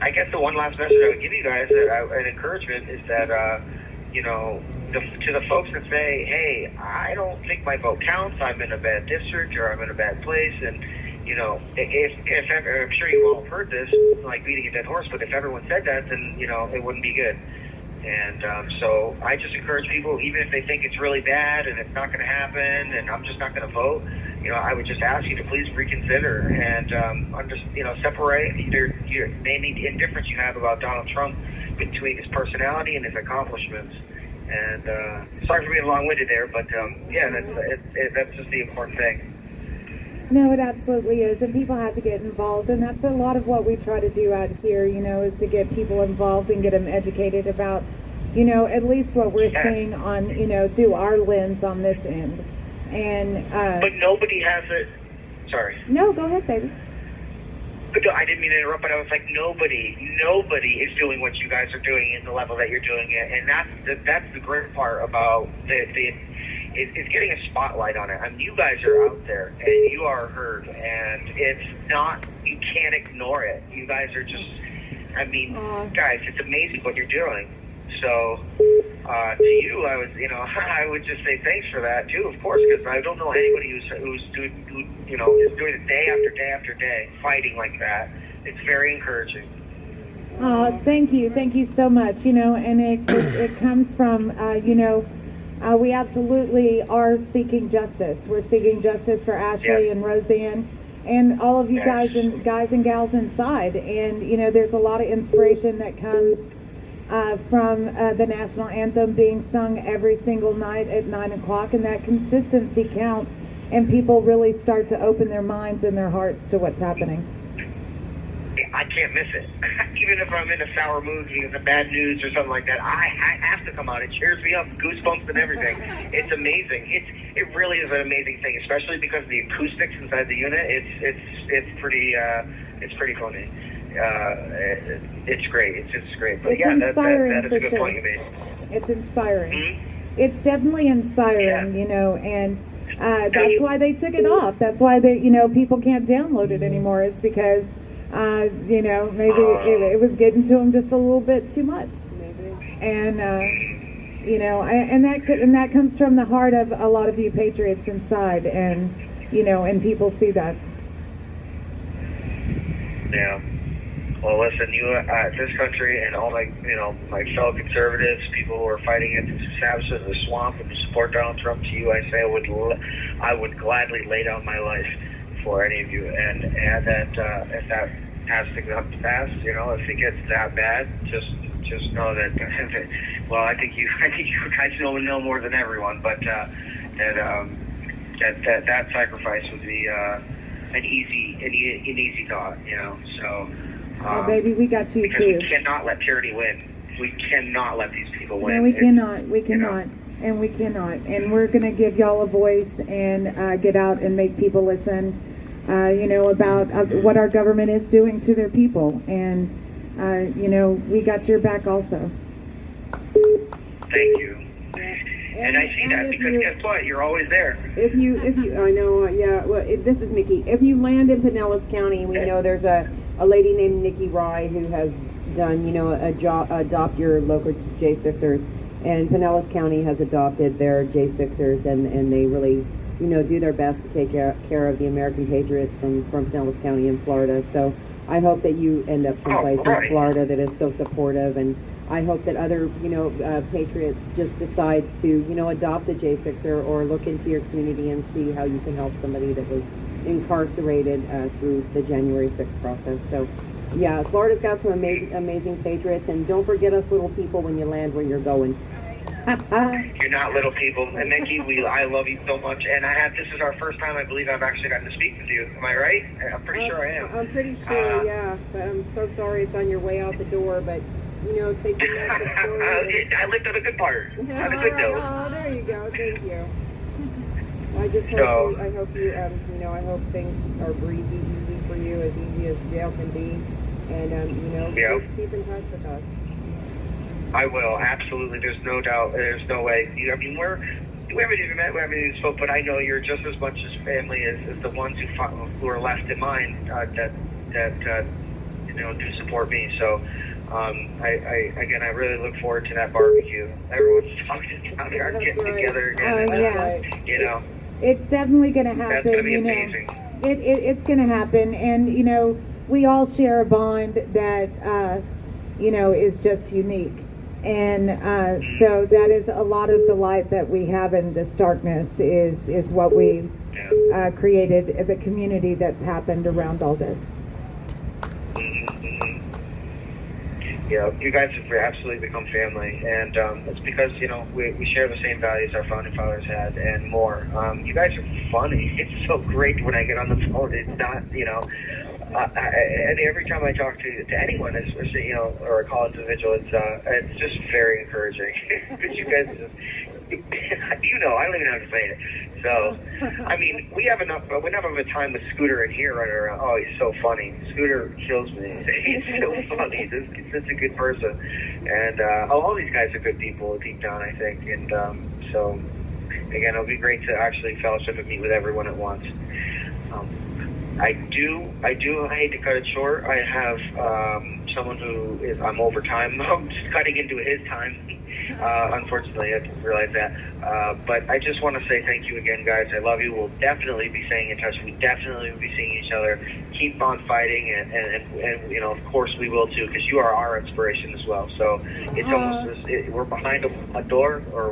I guess the one last message I would give you guys, an encouragement, is that you know, to the folks that say, hey, I don't think my vote counts, I'm in a bad district or I'm in a bad place, and you know, if ever, I'm sure you all have heard this, like beating a dead horse, but if everyone said that, then, you know, it wouldn't be good. And so I just encourage people, even if they think it's really bad and it's not going to happen and I'm just not going to vote, you know, I would just ask you to please reconsider and you know, separate any indifference you have about Donald Trump between his personality and his accomplishments. And sorry for being long-winded there, but yeah, that's just the important thing. No, it absolutely is, and people have to get involved, and that's a lot of what we try to do out here, you know, is to get people involved and get them educated about, you know, at least what we're seeing on, you know, through our lens on this end. And but nobody has it. Sorry. No, go ahead, baby. But I didn't mean to interrupt, but I was like, nobody is doing what you guys are doing in the level that you're doing it, and that's the great part about it's getting a spotlight on it. I mean, you guys are out there, and you are heard, and it's not, you can't ignore it. You guys are just, I mean, guys, it's amazing what you're doing. So, to you, I would just say thanks for that too, of course, because I don't know anybody who is doing it day after day after day, fighting like that. It's very encouraging. Thank you so much. You know, and it comes from, you know, we absolutely are seeking justice. We're seeking justice for Ashley and Roseanne and all of you guys and gals inside. And, you know, there's a lot of inspiration that comes from the national anthem being sung every single night at 9 o'clock, and that consistency counts, and people really start to open their minds and their hearts to what's happening. I can't miss it. Even if I'm in a sour mood because of bad news or something like that, I have to come on. It cheers me up, goosebumps and everything. It's amazing. It really is an amazing thing, especially because of the acoustics inside the unit. It's pretty funny. It's great. It's just great. But it's yeah, inspiring, that is a good point you made. It's inspiring. Mm-hmm. It's definitely inspiring, you know, and that's why they took it off. That's why people can't download it anymore. It's because you know, maybe it was getting to them just a little bit too much. And you know, and that comes from the heart of a lot of you patriots inside, and you know, and people see that. Yeah. Well, listen, this country and all my fellow conservatives, people who are fighting against the savages of the swamp and support Donald Trump, to you, I say I would gladly lay down my life for any of you, and that if that has to come to pass, you know, if it gets that bad, just know that. Well, I think you guys know more than everyone, but that sacrifice would be an easy thought, you know. So. Oh, baby, we got you because too. We cannot let tyranny win. We cannot let these people win. No, we cannot. We cannot. And we cannot. And we're going to give y'all a voice and get out and make people listen. about what our government is doing to their people. And, we got your back also. Thank you. And I see that because guess what? You're always there. If you, I know, yeah. Well, this is Mickey. If you land in Pinellas County, we know there's a lady named Nikki Rye who has done, adopt your local J6ers, and Pinellas County has adopted their J6ers, and they really, do their best to take care of the American Patriots from Pinellas County in Florida. So I hope that you end up someplace in Florida that is so supportive, and I hope that other, Patriots just decide to, adopt a J6er or look into your community and see how you can help somebody that was incarcerated through the January 6th process. So, yeah, Florida's got some amazing Patriots, and don't forget us little people when you land where you're going. You're not little people. And Mickey, I love you so much. And this is our first time, I believe, I've actually gotten to speak with you. Am I right? I'm pretty sure I am. I'm pretty sure, yeah. But I'm so sorry it's on your way out the door, but... take the message forward. I lived on a good part. On a good note. Oh, there you go. Thank you. I just hope I hope things are breezy, easy for you, as easy as jail can be, and keep in touch with us. I will, absolutely. There's no doubt. There's no way. We haven't even met. We haven't even spoke, but I know you're just as much as family as the ones who are left in mine that do support me. So. I really look forward to that barbecue. Everyone's talking about it, getting together again. It's definitely going to happen. That's going to be amazing. It's going to happen, and we all share a bond that is just unique, and so that is a lot of the light that we have in this darkness is what we created, the community that's happened around all this. Yeah, you guys have absolutely become family, and it's because, we share the same values our founding fathers had and more. You guys are funny. It's so great when I get on the phone. It's not, and every time I talk to anyone, especially, or I call it the Vigil, it's just very encouraging. Because you guys just, I don't even have to say it. So, we have enough of a time with Scooter in here running around. Oh, he's so funny. Scooter kills me. He's so funny. He's such a good person. And all these guys are good people deep down, I think. And so, again, it'll be great to actually fellowship and meet with everyone at once. I hate to cut it short. I have someone who I'm over time. I'm just cutting into his time. Unfortunately, I didn't realize that. But I just want to say thank you again, guys. I love you. We'll definitely be staying in touch. We definitely will be seeing each other. Keep on fighting, and of course we will too, because you are our inspiration as well. So it's almost we're behind a door or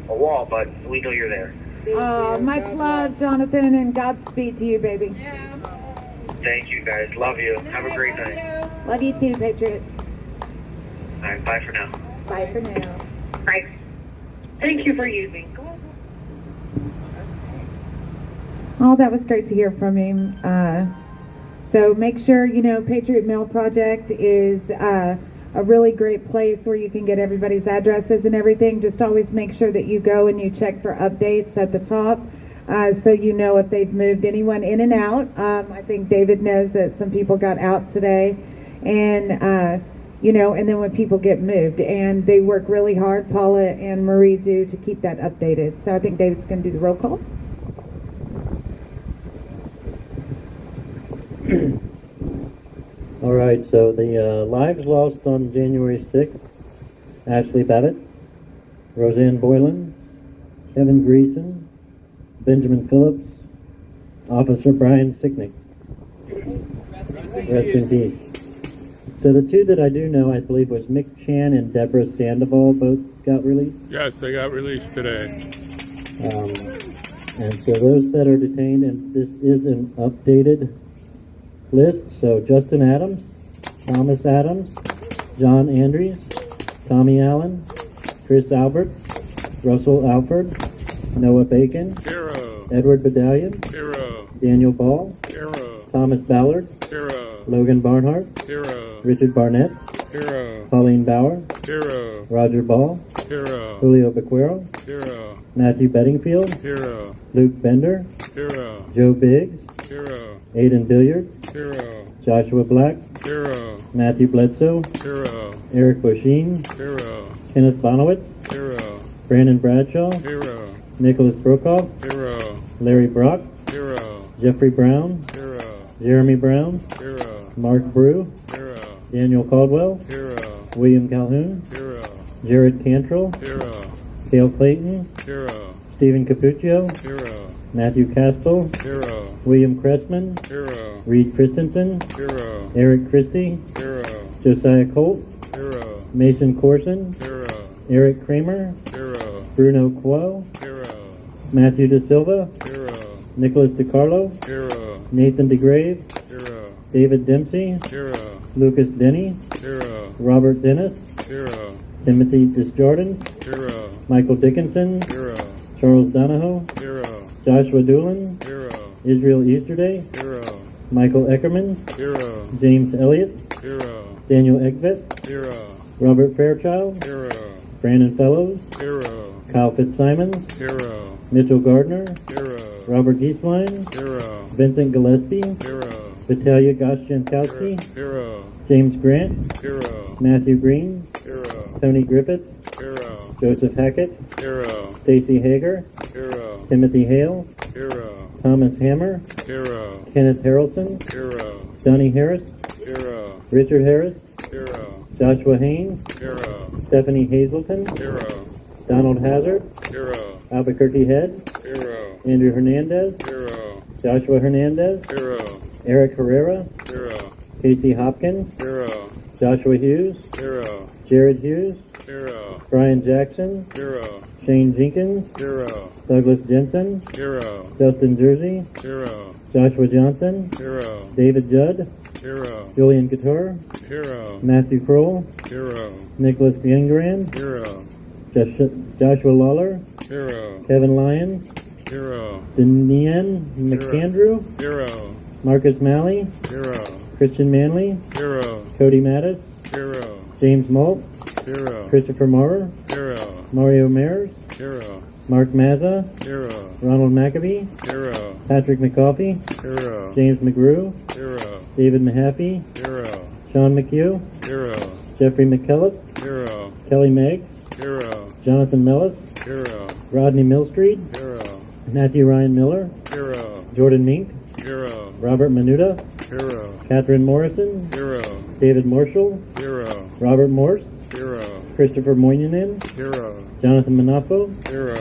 a wall, but we know you're there. Much love, Jonathan, and Godspeed to you, baby. Yeah. Thank you, guys. Love you. Have a great night. Love you too, Patriot. All right, bye for now. Bye for now. Right. Thank you for using. Oh, that was great to hear from him. So make sure, Patriot Mail Project is a really great place where you can get everybody's addresses and everything. Just always make sure that you go and you check for updates at the top so you know if they've moved anyone in and out. I think David knows that some people got out today. And, and then when people get moved. And they work really hard, Paula and Marie do, to keep that updated. So I think David's going to do the roll call. All right, so the lives lost on January 6th, Ashley Babbitt, Roseanne Boylan, Kevin Greason, Benjamin Phillips, Officer Brian Sicknick. Rest in peace. So the two that I do know, I believe, was Mick Chan and Deborah Sandoval, both got released? Yes, they got released today. And so those that are detained, and this is an updated list, so Justin Adams, Thomas Adams, John Andrews, Tommy Allen, Chris Alberts, Russell Alford, Noah Bacon, Hero, Edward Badalion, Hero, Daniel Ball, Hero, Thomas Ballard, Hero, Logan Barnhart, Hero, Richard Barnett, Hero, Pauline Bauer, Hero, Roger Ball, Hero, Julio Bequero, Hero, Matthew Bedingfield, Hero, Luke Bender, Hero, Joe Biggs, Hero, Aiden Billiard, Hero. Joshua Black, Hero. Matthew Bledsoe, Hero. Eric Bosheen, Hero. Kenneth Bonowitz, Hero. Brandon Bradshaw, Hero. Nicholas Brokoff, Hero. Larry Brock, Hero. Jeffrey Brown, Hero. Jeremy Brown, Hero. Mark Brew, Hero. Daniel Caldwell, Hero. William Calhoun, Hero. Jared Cantrell, Hero. Dale Clayton, Hero. Stephen Capuccio, Hero. Matthew Caspel, Hero. William Cressman, Hero. Reed Christensen, Hero. Eric Christie, Hero. Josiah Colt, Hero. Mason Corson, Hero. Eric Kramer, Hero. Bruno Quo, Hero. Matthew De Silva, Hero. Nicholas DiCarlo, Hero. Nathan DeGrave, Hero. David Dempsey, Hero. Lucas Denny, Hero. Robert Dennis, Hero. Timothy Disjordans, Hero. Michael Dickinson, Hero. Charles Donahoe, Hero. Joshua Doolin, Hero. Israel Easterday, Hero. Michael Eckerman, Hero. James Elliott, Hero. Daniel Eckvet, Hero. Robert Fairchild, Hero. Brandon Fellows, Hero. Kyle Fitzsimons, Hero. Mitchell Gardner, Hero. Robert Gieswein, Hero. Vincent Gillespie, Hero. Vitalia Goshchankowski, Hero. James Grant, Hero. Matthew Green, Hero. Tony Griffith, Hero. Joseph Hackett, Hero. Stacy Hager, Hero. Timothy Hale, Hero. Thomas Hammer, Hero. Kenneth Harrelson, Hero. Donnie Harris, Hero. Richard Harris, Hero. Joshua Haynes, Hero. Stephanie Hazelton, Hero. Donald Hazard, Hero. Albuquerque Head, Hero. Andrew Hernandez, Hero. Joshua Hernandez, Hero. Eric Herrera, Hero. Casey Hopkins, Hero. Joshua Hughes, Hero. Jared Hughes, Hero. Brian Jackson, Hero. Shane Jenkins, Hero. Douglas Jensen, Hero. Justin Jersey, Hero. Joshua Johnson, Hero. David Judd, Hero. Julian Couture, Hero. Matthew Kroll, Hero. Nicholas Gangran, Hero. Joshua Lawler, Hero. Kevin Lyons, Hero. Denian McAndrew, Hero. Marcus Malley, Hero. Christian Manley, Hero. Cody Mattis, Hero. James Malt, Hero. Christopher Maurer, Hero. Mario Mears, Hero. Mark Mazza, Hero. Ronald McAbee, Hero. Patrick McCoffey, Hero. James McGrew, Hero. David Mahaffey, Hero. Sean McHugh, Hero. Jeffrey McKillop, Hero. Kelly Meggs, Hero. Jonathan Mellis, Hero. Rodney Millstreet, Hero. Matthew Ryan Miller, Hero. Jordan Mink, Hero. Robert Menuda, Hero. Catherine Morrison, Hero. David Marshall, Hero. Robert Morse, Hero. Christopher Moynihan, Hero. Jonathan Manafo, Hero.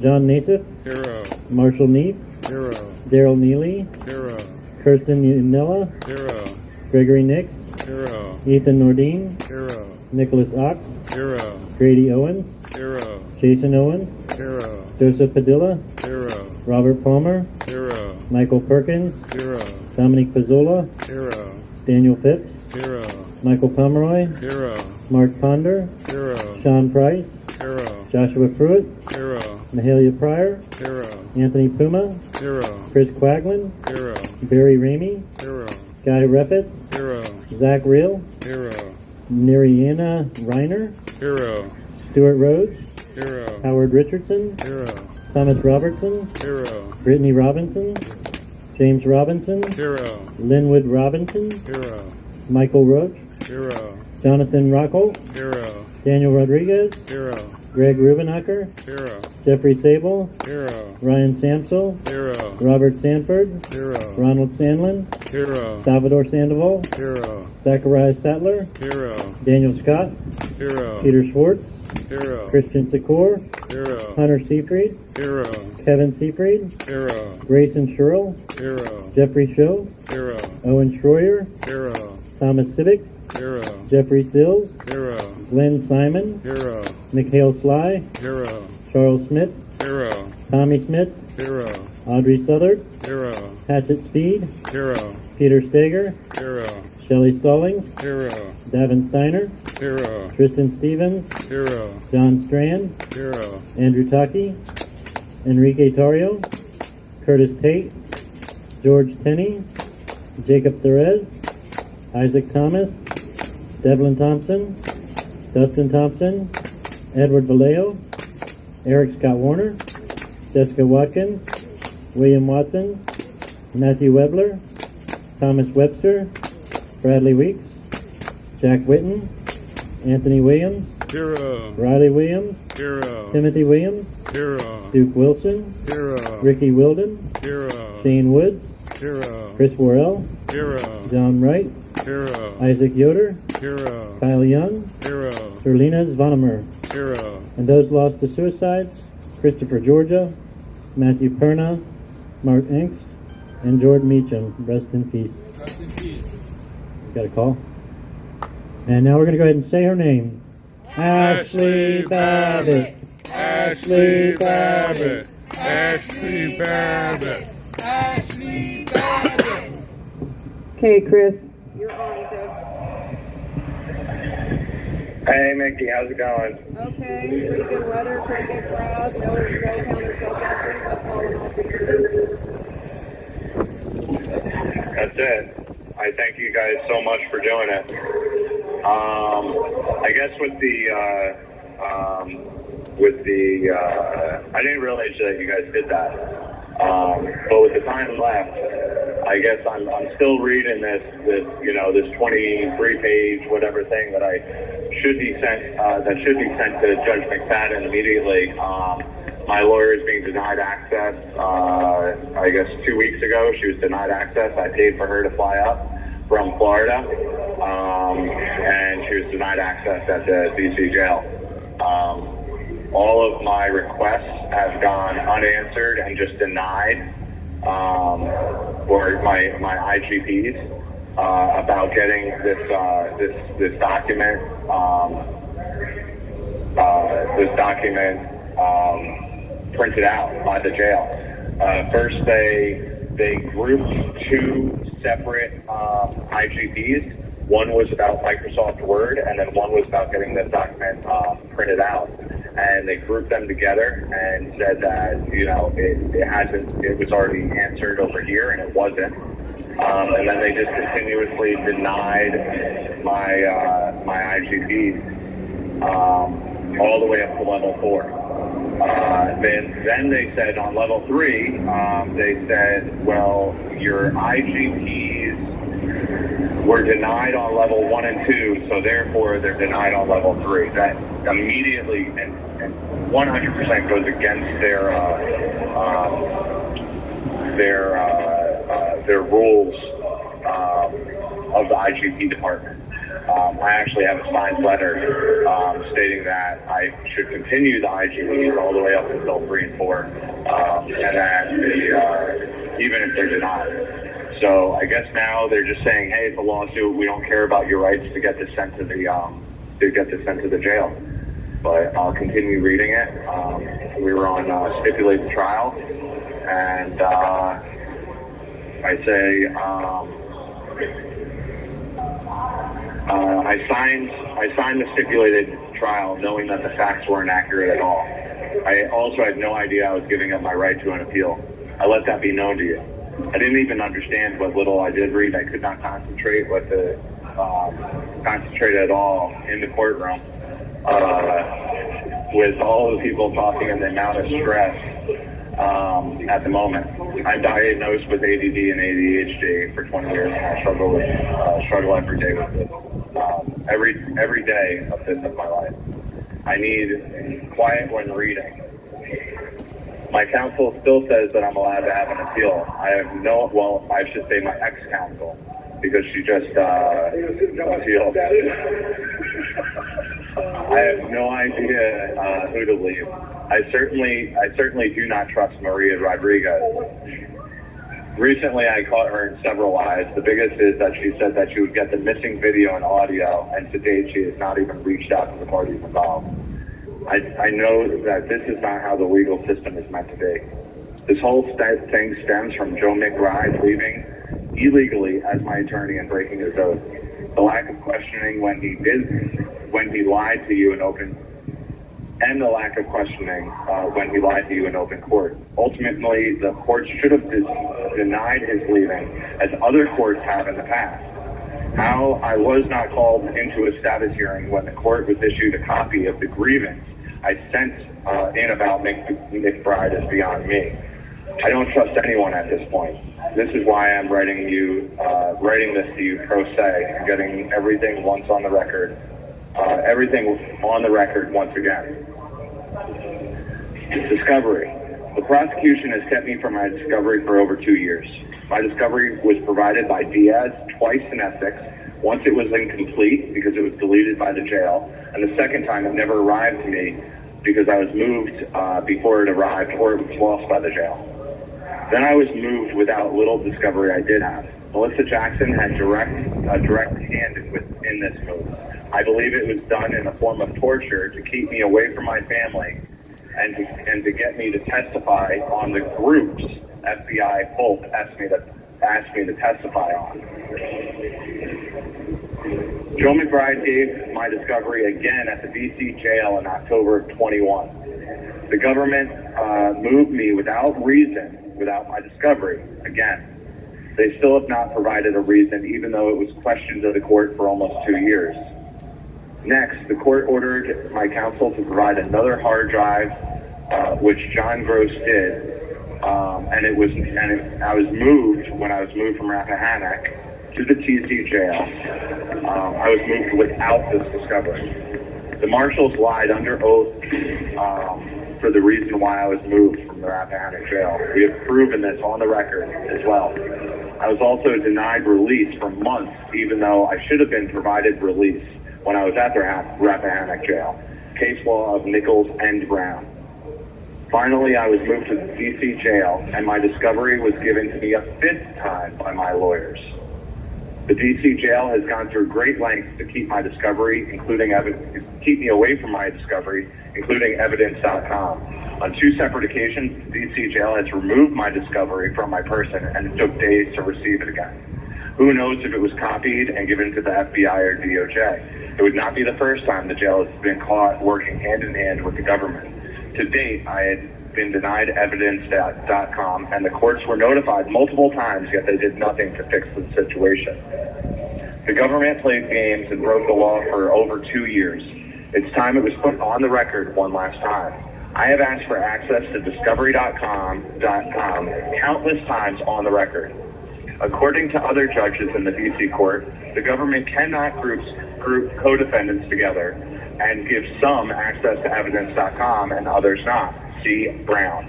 John Nassif, Hero. Marshall Neef, Hero. Daryl Neely, Hero. Kirsten Unella, Hero. Gregory Nix, Hero. Ethan Nordine, Hero. Nicholas Ox, Hero. Grady Owens, Hero. Jason Owens, Hero. Joseph Padilla, Hero. Robert Palmer, Hero. Michael Perkins, Hero. Dominic Pizzola, Hero. Daniel Phipps, Hero. Michael Pomeroy, Hero. Mark Ponder, Hero. Sean Price, Hero. Joshua Pruitt, Hero. Mahalia Pryor, Hero. Anthony Puma, Hero. Chris Quaglin, Hero. Barry Ramey, Hero. Guy Reppett, Hero. Zach Reel, Hero. Neriana Reiner, Hero. Stuart Rhodes, Hero. Howard Richardson, Hero. Thomas Robertson, Hero. Brittany Robinson, James Robinson, Hero. Linwood Robinson, Hero. Michael Roach, Hero. Jonathan Rockholt, Hero. Daniel Rodriguez, Hero. Greg Rubenacker, Hero. Jeffrey Sable, Hero. Ryan Samsel, Hero. Robert Sanford, Hero. Ronald Sandlin, Hero. Salvador Sandoval, Hero. Zachariah Sattler, Hero. Daniel Scott, Hero. Peter Schwartz, Hero. Christian Secor, Hero. Hunter Seafried, Hero. Kevin Seafried, Hero. Grayson Sherrill, Hero. Jeffrey Show, Hero. Owen Schroyer, Hero. Thomas Civic, Hero. Jeffrey Sills, Hero. Glenn Simon, Hero. Mikhail Sly, Hero. Charles Smith, Hero. Tommy Smith, Hero. Audrey Southard, Hero. Hatchet Speed, Hero. Peter Steger, Hero. Shelley Stallings, Hero. Davin Steiner, Hero. Tristan Stevens, Hero. John Strand, Hero. Andrew Taki, Enrique Tario, Curtis Tate, George Tenney, Jacob Therese, Isaac Thomas, Devlin Thompson, Dustin Thompson, Edward Vallejo, Eric Scott Warner, Jessica Watkins, William Watson, Matthew Webler, Thomas Webster, Bradley Weeks, Jack Whitten, Anthony Williams, Hero. Riley Williams, Hero. Timothy Williams, Hero. Duke Wilson, Hero. Ricky Wilden, Hero. Shane Woods, Hero. Chris Worrell, Hero. John Wright, Hero. Isaac Yoder, Hero. Kyle Young, Hero. Erlina Zvonimer, Hero. and those lost to suicides, Christopher Georgia, Matthew Perna, Mark Engst, and Jordan Meacham. Rest in peace. Rest in peace. Got a call. And now we're going to go ahead and say her name. Ashley Babbitt. Ashley Babbitt. Ashley Babbitt. Ashley Babbitt. Okay, Chris. You're on, Chris. Hey, Mickey, how's it going? Okay, pretty good weather, pretty good crowd, no counter protesters, that's all in all pretty good. That's it. I thank you guys so much for doing it. I guess I didn't realize that you guys did that. But with the time left, I guess I'm still reading this 23-page whatever thing that should be sent to Judge McFadden immediately. My lawyer is being denied access. I guess 2 weeks ago she was denied access. I paid for her to fly up from Florida, and she was denied access at the DC jail. All of my requests have gone unanswered and just denied, or my IGPs about getting this document printed out by the jail. First, they grouped two separate IGPs. One was about Microsoft Word, and then one was about getting the document printed out. And they grouped them together and said that it was already answered over here, and it wasn't. And then they just continuously denied my IGPs all the way up to level 4. Then they said on level 3, they said, well, your IGPs were denied on level 1 and 2, so therefore they're denied on level 3. That immediately and 100% goes against their rules of the IGP department. I actually have a signed letter stating that I should continue the IGPs all the way up until 3 and 4, and that even if they're denied. So I guess now they're just saying, hey, it's a lawsuit. We don't care about your rights to get this sent to the jail. But I'll continue reading it. We were on stipulated trial, and I signed the stipulated trial knowing that the facts weren't accurate at all. I also had no idea I was giving up my right to an appeal. I let that be known to you. I didn't even understand what little I did read. I could not concentrate at all in the courtroom with all the people talking and the amount of stress at the moment. I'm diagnosed with ADD and ADHD for 20 years, and I struggle every day with this. Every day of my life. I need quiet when reading. My counsel still says that I'm allowed to have an appeal. I should say my ex-counsel, because she just appealed. I have no idea who to leave. I certainly do not trust Maria Rodriguez. Recently, I caught her in several lies. The biggest is that she said that she would get the missing video and audio, and to date, she has not even reached out to the parties involved. I know that this is not how the legal system is meant to be. This whole thing stems from Joe McBride leaving illegally as my attorney and breaking his oath. The lack of questioning when he lied to you in open, and the lack of questioning when he lied to you in open court. Ultimately, the court should have denied his leaving, as other courts have in the past. How I was not called into a status hearing when the court was issued a copy of the grievance I sent in about McBride is beyond me. I don't trust anyone at this point. This is why I'm writing this to you pro se. I'm getting everything once on the record. Everything on the record once again. Discovery. The prosecution has kept me from my discovery for over 2 years. My discovery was provided by Diaz twice in Essex. Once it was incomplete because it was deleted by the jail, and the second time it never arrived to me because I was moved before it arrived, or it was lost by the jail. Then I was moved without little discovery I did have. Melissa Jackson had a direct hand in this move. I believe it was done in a form of torture to keep me away from my family and to get me to testify on the groups FBI Hope asked me to testify on. Joe McBride gave my discovery again at the DC jail in October of 21. The government moved me without reason, without my discovery, again. They still have not provided a reason, even though it was questioned to the court for almost 2 years. Next, the court ordered my counsel to provide another hard drive, which John Gross did, I was moved when I was moved from Rappahannock to the TC jail. I was moved without this discovery. The marshals lied under oath for the reason why I was moved from the Rappahannock jail. We have proven this on the record as well. I was also denied release for months, even though I should have been provided release when I was at the Rappahannock jail. Case law of Nichols and Brown. Finally, I was moved to the DC jail, and my discovery was given to me a 5th time by my lawyers. The DC jail has gone through great lengths to keep my discovery, keep me away from my discovery, including evidence.com. On 2 separate occasions, the DC jail has removed my discovery from my person, and it took days to receive it again. Who knows if it was copied and given to the FBI or DOJ? It would not be the first time the jail has been caught working hand in hand with the government. To date, I had been denied evidence.com, and the courts were notified multiple times, yet they did nothing to fix the situation. The government played games and broke the law for over 2 years. It's time it was put on the record one last time. I have asked for access to discovery.com countless times on the record. According to other judges in the DC court, the government cannot group co-defendants together and give some access to evidence.com and others not. See Brown.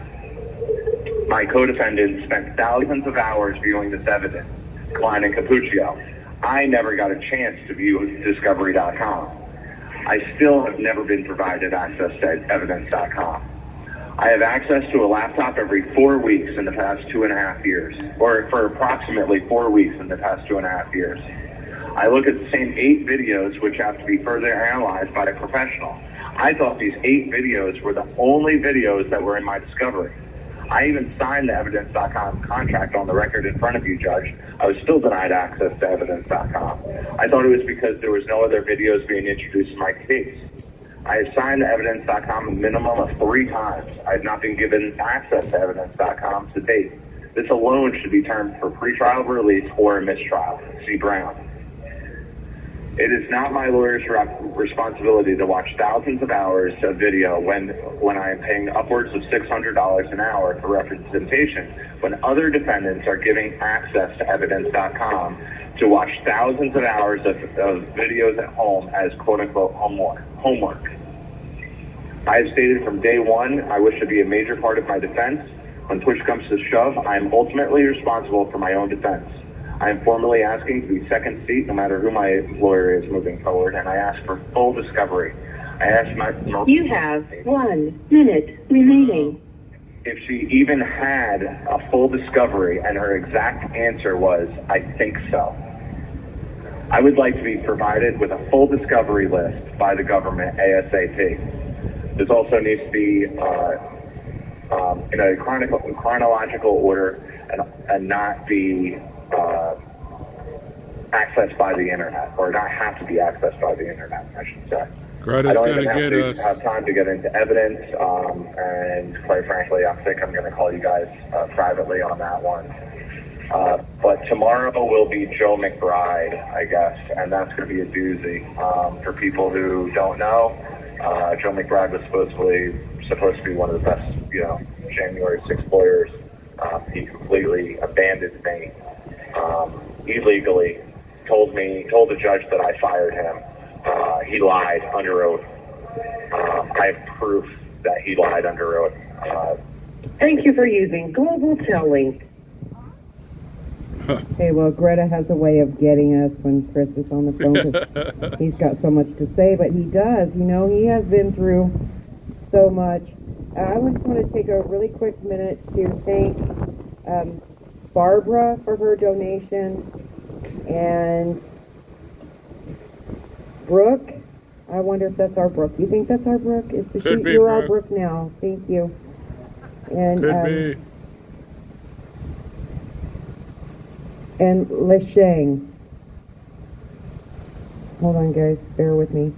My co-defendants spent thousands of hours viewing this evidence, Klein and Capuccio. I never got a chance to view discovery.com. I still have never been provided access to evidence.com. I have access to a laptop every 4 weeks in the past 2.5 years, or for approximately 4 weeks in the past 2.5 years. I look at the same 8 videos, which have to be further analyzed by a professional. I thought these 8 videos were the only videos that were in my discovery. I even signed the evidence.com contract on the record in front of you, Judge. I was still denied access to evidence.com. I thought it was because there was no other videos being introduced in my case. I have signed the evidence.com a minimum of 3 times. I have not been given access to evidence.com to date. This alone should be termed for pretrial release or a mistrial. See Brown. It is not my lawyer's responsibility to watch thousands of hours of video when I am paying upwards of $600 an hour for representation, when other defendants are giving access to evidence.com to watch thousands of hours of videos at home as quote-unquote homework. I have stated from day one I wish to be a major part of my defense. When push comes to shove, I am ultimately responsible for my own defense. I am formally asking to be second seat no matter who my lawyer is moving forward, and I ask for full discovery. I ask my... You have 1 minute remaining. If she even had a full discovery and her exact answer was, I think so. I would like to be provided with a full discovery list by the government ASAP. This also needs to be in a chronological order and not be accessed by the internet, or not have to be accessed by the internet, I should say. Greta's I don't going even to get have time to get into evidence, and quite frankly, I think I'm going to call you guys privately on that one. But tomorrow will be Joe McBride, I guess, and that's going to be a doozy. For people who don't know, Joe McBride was supposed to be one of the best, January 6th lawyers He completely abandoned me illegally. Told the judge that I fired him. He lied under oath. I have proof that he lied under oath. Thank you for using Global Telling. Okay, well, Greta has a way of getting us when Chris is on the phone because he's got so much to say, but he does. You know, he has been through so much. I just want to take a really quick minute to thank Barbara for her donation and Brooke. I wonder if that's our Brooke. You think that's our Brooke? Could be, you're Brooke. our Brooke now. Thank you. And Could be. And Leshang. Hold on, guys. Bear with me.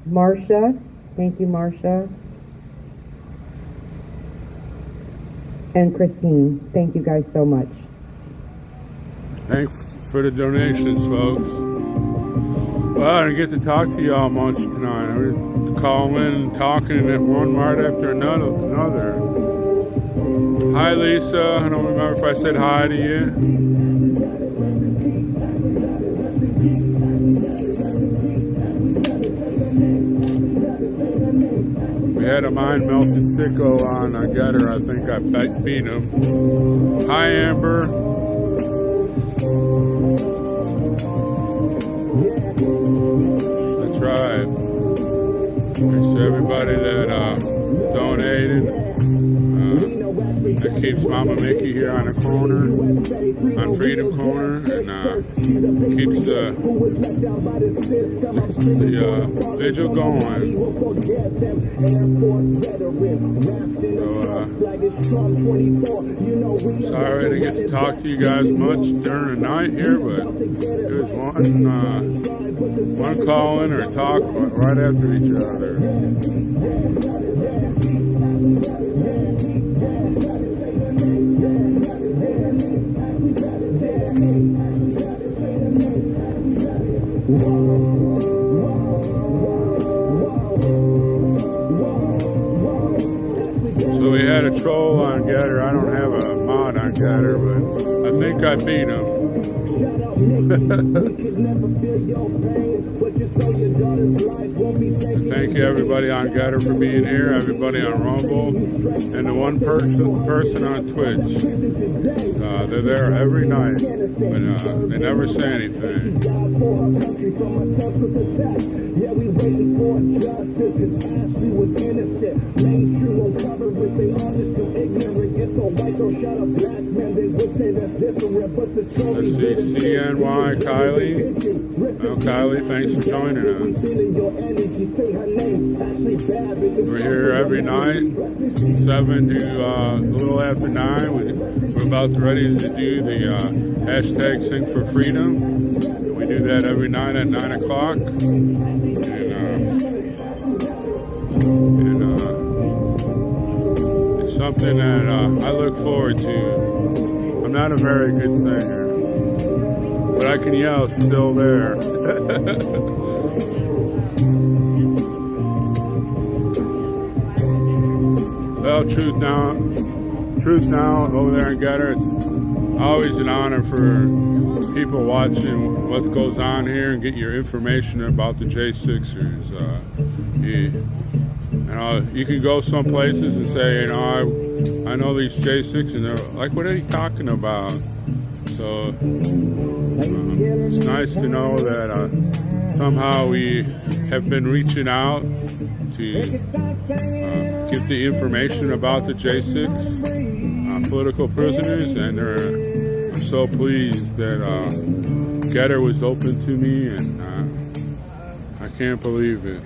Marsha. Thank you, Marsha. And Christine. Thank you guys so much. Thanks for the donations, folks. Well, I didn't get to talk to y'all much tonight. I was calling and talking at one right after another. Hi, Lisa. I don't remember if I said hi to you. We had a mind-melted sicko on a gutter. I think I beat him. Hi, Amber. That's right. Thanks to everybody that donated. That keeps Mama Mickey here on the corner, on Freedom Corner, and keeps the vigil going. So, sorry I didn't get to talk to you guys much during the night here, but it was one call in or talk right after each other. So we had a troll on Getter. I don't have a mod on Getter, but I think I beat him. Thank you everybody on Getter for being here, everybody on Rumble, and the one person on Twitch. They're there every night, but they never say anything. Let's see, CNY Kylie. Well, Kylie, thanks for joining us. We're here every night, 7 to a little after 9. We're about ready to do the hashtag Sing for Freedom. We do that every night at 9 o'clock. And it's something that I look forward to. I'm not a very good singer, but I can yell still there. Well, Truth Now over there in Getter, it's always an honor for people watching what goes on here and get your information about the J6ers. You can go some places and say, I know these J6, and they're like, what are you talking about? So it's nice to know that somehow we have been reaching out to give the information about the J6 political prisoners, and I'm so pleased that Getter was open to me, and I can't believe it.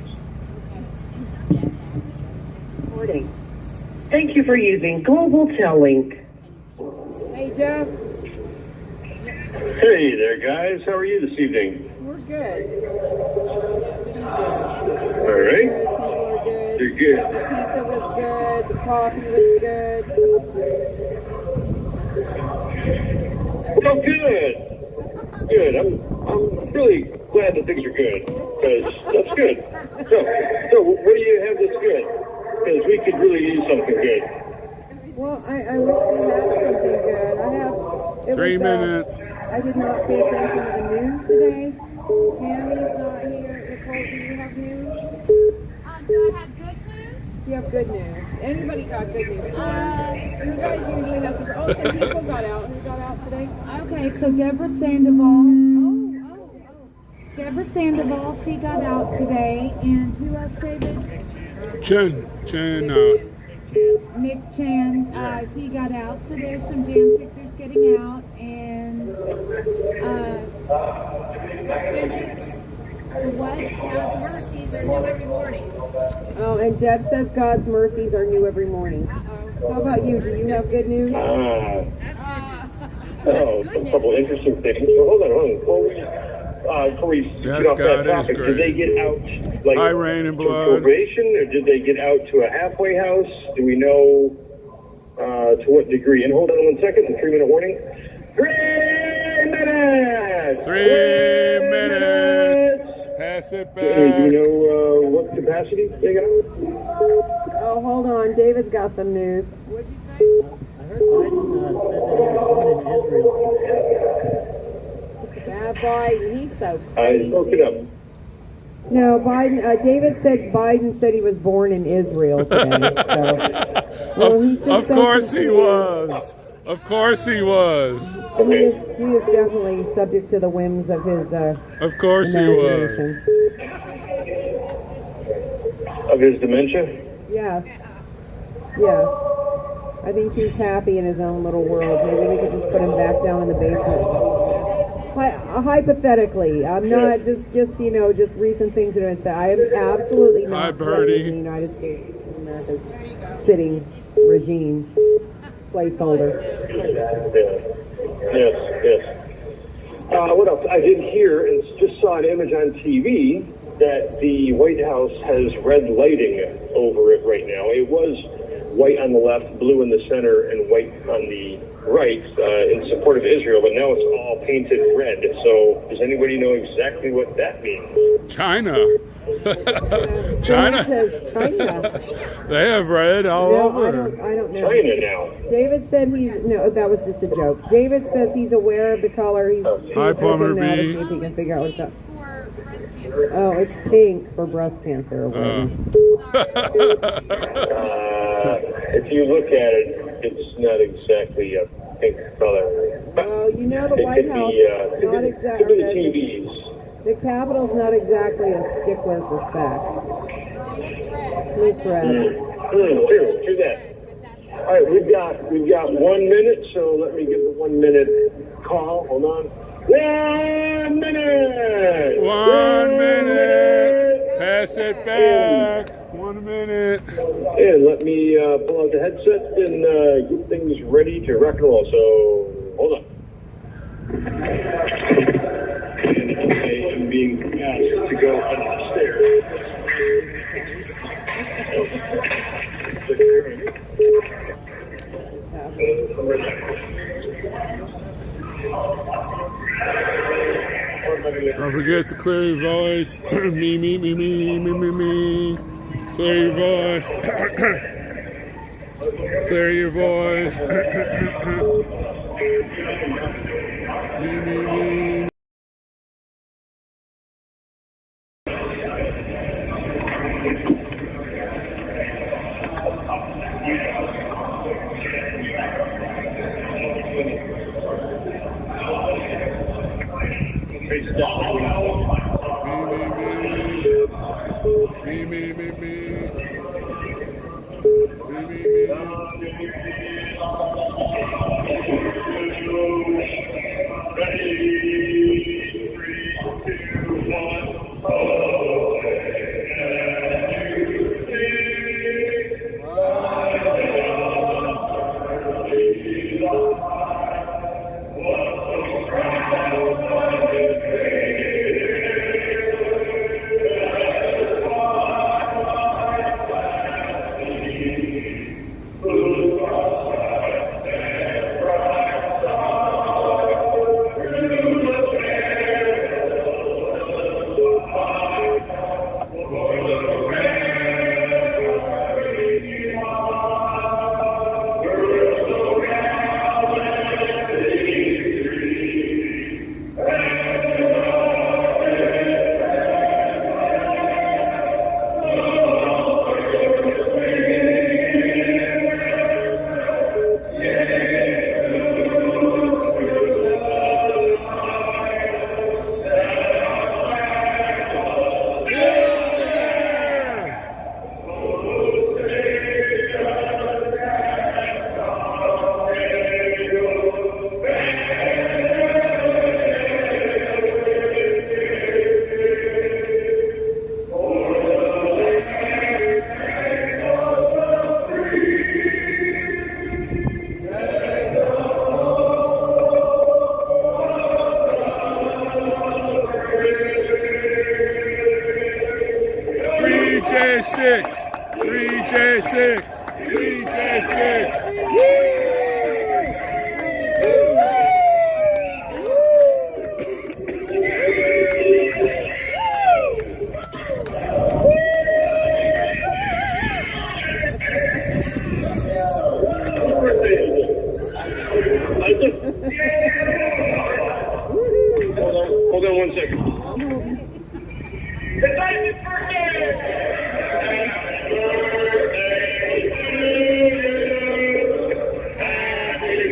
Thank you for using Global Telling. Hey, Jeff. Hey there, guys. How are you this evening? We're good. All right. People are good. You're good. The pizza was good. The coffee was good. Well, good. Good. I'm really glad that things are good, because that's good. So what do you have that's good? Because we could really use something good. Well, I wish we had something good. It 3 was, minutes. I did not pay attention to the news today. Tammy's not here. Nicole, do you have news? Do I have good news? You have good news. Anybody got good news? You guys usually have some. Oh, some people got out. Who got out today? Okay, so Deborah Sandoval. Deborah Sandoval, she got out today. And who else, David? Nick Chan, he got out. So there's some Jam Sixers getting out. And what? God's mercies are new every morning. Oh, and Deb says God's mercies are new every morning. How about you? Do you have good news? A couple interesting things. Well, hold on. Before we get off that topic, did they get out like Rain and to blood. probation, or did they get out to a halfway house? Do we know to what degree? And hold on 1 second, the 3-minute warning. 3 minutes! 3 minutes! Pass it back. Do you know what capacity they got? Oh, hold on. David's got some news. What'd you say? I heard Biden said that he was born in Israel. Bad Biden, he's so I crazy. spoke it up. No, Biden. David said Biden said he was born in Israel today. So, well, he should Of course he was. Of course he was. He is definitely subject to the whims of his. Of course he was. imagination. Of his dementia? Yes. Yes. I think he's happy in his own little world. Maybe we could just put him back down in the basement. Hypothetically, I'm not just recent things that have been said. I am absolutely not threatening the United States of America's sitting regime placeholder. Yes. What else? I did hear and just saw an image on TV that the White House has red lighting over it right now. It was white on the left, blue in the center, and white on the right in support of Israel, but now it's all painted red. So does anybody know exactly what that means? China. China. They have red all over. I don't know. China now. David said that was just a joke. David says he's aware of the color. He's Hi, Plumber now to B. see if he can figure out what's up. Oh, it's pink for breast cancer. If you look at it, it's not exactly a pink color. Well, the White House not exactly. The TVs. The Capitol's not exactly a stickler for facts. Looks red. True that. All right, we've got 1 minute, so let me give the 1 minute call. Hold on. 1 minute. 1 minute. Pass it back. 1 minute. And let me pull out the headset and get things ready to rock and roll. So, hold on. And I am being asked to go up the stairs. Don't forget to clear your voice. me. Clear your voice. Clear your voice. me. 3J6. 3J6. 3J6. Hold on 1 second. It's Isaac's birthday! Happy birthday to you! Happy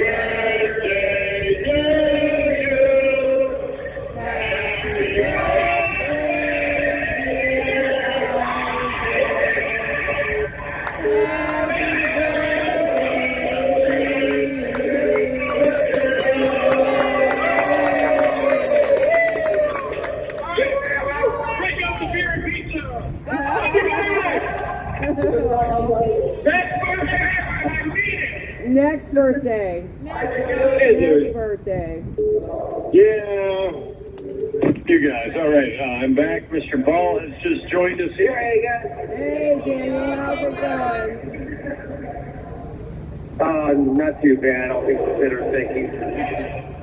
Next birthday. Next birthday. Yeah. You guys, all right. I'm back. Mr. Ball has just joined us here. Hey, guys. Hey, Daniel. How's it going? Not too bad. All things considered. Thank you.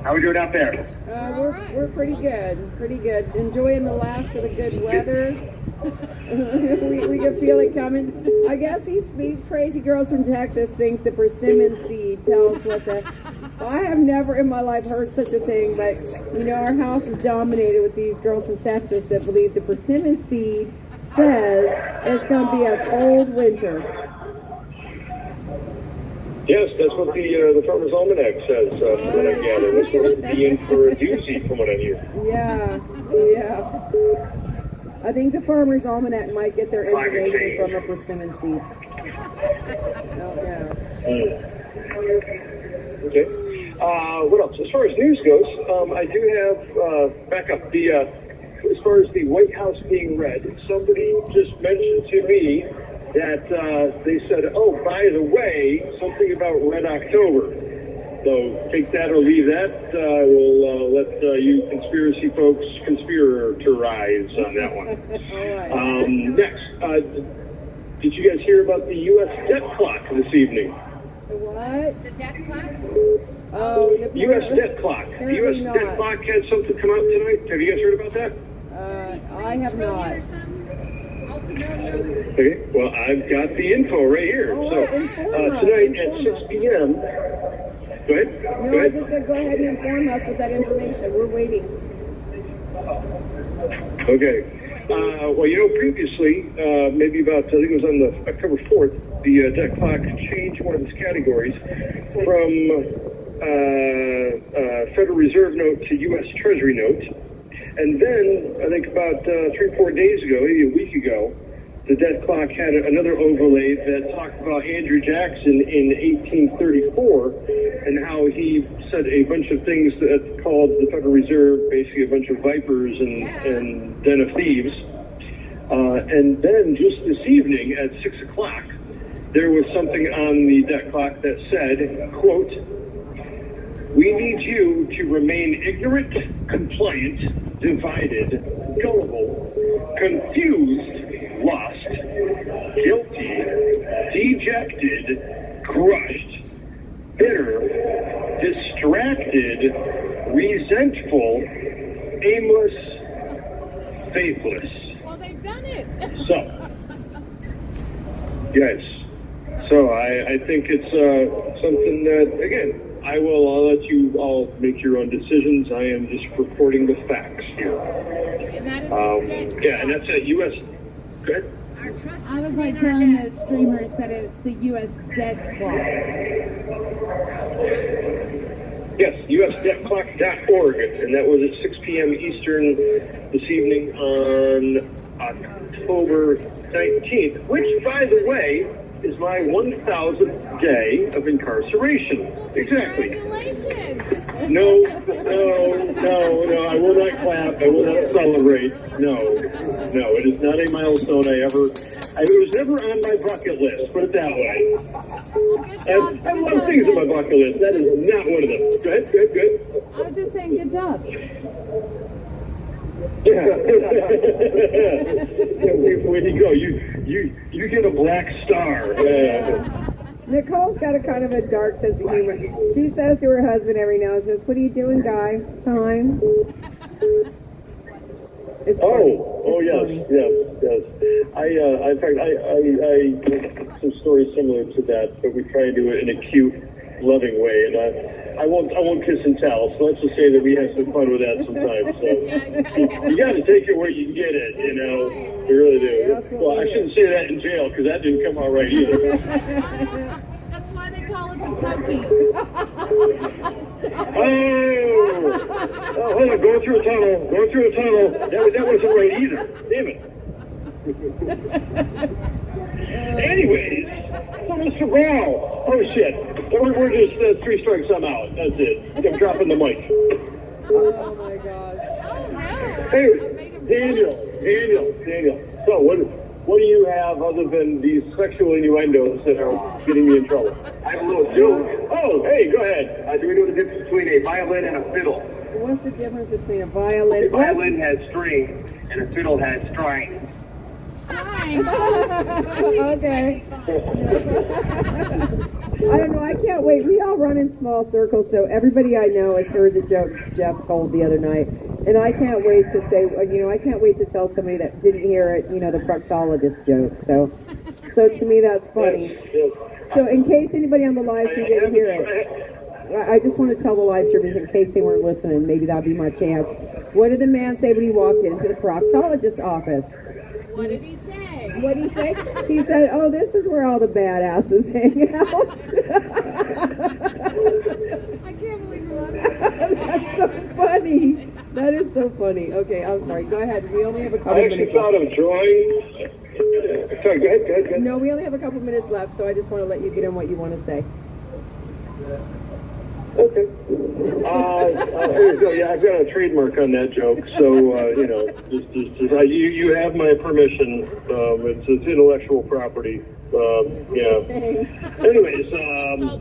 How are we doing out there? We're pretty good. Pretty good. Enjoying the last of the good weather. we can feel it coming. I guess these crazy girls from Texas think the persimmon seed tells what the... I have never in my life heard such a thing, but, you know, our house is dominated with these girls from Texas that believe the persimmon seed says it's going to be a cold winter. Yes, that's what the Farmer's Almanac says, from what I gather. We're sort of be in for a doozy, from what I hear. Yeah. I think the Farmer's Almanac might get their information from a persimmon seed. Oh, yeah. Okay. What else? As far as news goes, I do have, back up, as far as the White House being read, somebody just mentioned to me that they said, oh, by the way, something about Red October. So take that or leave that. We'll let you conspiracy folks conspiratorize on that one. Next, did you guys hear about the U.S. debt clock this evening? The what? The debt clock? Oh, U.S. debt clock. The U.S. debt clock had something come out tonight. Have you guys heard about that? I have not. Okay, well, I've got the info right here. So, tonight at 6 p.m. Go ahead. No, I just said go ahead and inform us with that information. We're waiting. Okay. Well, you know, previously, maybe about, I think it was on the October 4th, the debt clock changed one of its categories from Federal Reserve note to U.S. Treasury note. And then, I think about 3-4 days ago, maybe a week ago, the debt clock had another overlay that talked about Andrew Jackson in 1834 and how he said a bunch of things that called the Federal Reserve basically a bunch of vipers and den of thieves. And then just this evening at 6 o'clock, there was something on the debt clock that said, quote, "We need you to remain ignorant, compliant, divided, gullible, confused, lost, guilty, dejected, crushed, bitter, distracted, resentful, aimless, faithless." Well, they've done it. So, yes. So I think it's something that, again, I'll let you all make your own decisions. I am just reporting the facts here. And that is yeah, and that's at U.S. Go ahead. I was like telling the streamers that it's the U.S. debt clock. Yes, usdebtclock.org, and that was at 6 p.m. Eastern this evening on October 19th, which, by the way, is my 1,000th day of incarceration. Exactly. No, I will not clap. I will not celebrate. No, it is not a milestone it was never on my bucket list, put it that way. I have a lot of things on my bucket list. That is not one of them. Good. I was just saying, good job. Yeah. We way to go. You get a black star. Nicole's got a kind of a dark sense of humor. She says to her husband every now and then, "What are you doing, guy? Time." It's funny. Oh yes. In fact, I some stories similar to that, but we try to do it in a cute, loving way, and I won't kiss and tell. So let's just say that we have some fun with that sometimes. So you got to take it where you can get it, you know. You really do. Well, I shouldn't say that in jail because that didn't come out right either. That's why they call it the puppy. Oh, hold on, going through a tunnel. That wasn't right either. Damn it. Anyways, so Mr. Brown. Oh shit. We're just 3 strikes, I'm out. That's it. I'm dropping the mic. Oh my gosh. Hey, Daniel. So what do you have other than these sexual innuendos that are getting me in trouble? I have a little joke. Oh, hey, go ahead. Do we know the difference between a violin and a fiddle? What's the difference between a violin? A violin has strings and a fiddle has strings. Okay. I don't know. I can't wait. We all run in small circles, so everybody I know has heard the joke Jeff told the other night, and I can't wait to say, I can't wait to tell somebody that didn't hear it, the proctologist joke. So to me, that's funny. Yes. So in case anybody on the live stream didn't hear it, I just want to tell the live streamers in case they weren't listening. Maybe that'd be my chance. What did the man say when he walked into the proctologist's office? What did he say? What did he say? He said, "Oh, this is where all the badasses hang out." I can't believe you love it. That's so funny. That is so funny. Okay, I'm sorry. Go ahead. We only have a couple I minutes actually thought of drawing. Sorry, go ahead. No, we only have a couple minutes left, so I just want to let you get in what you want to say. Okay. There you go. Yeah, I've got a trademark on that joke, so you have my permission. It's intellectual property. Yeah. Anyways, no.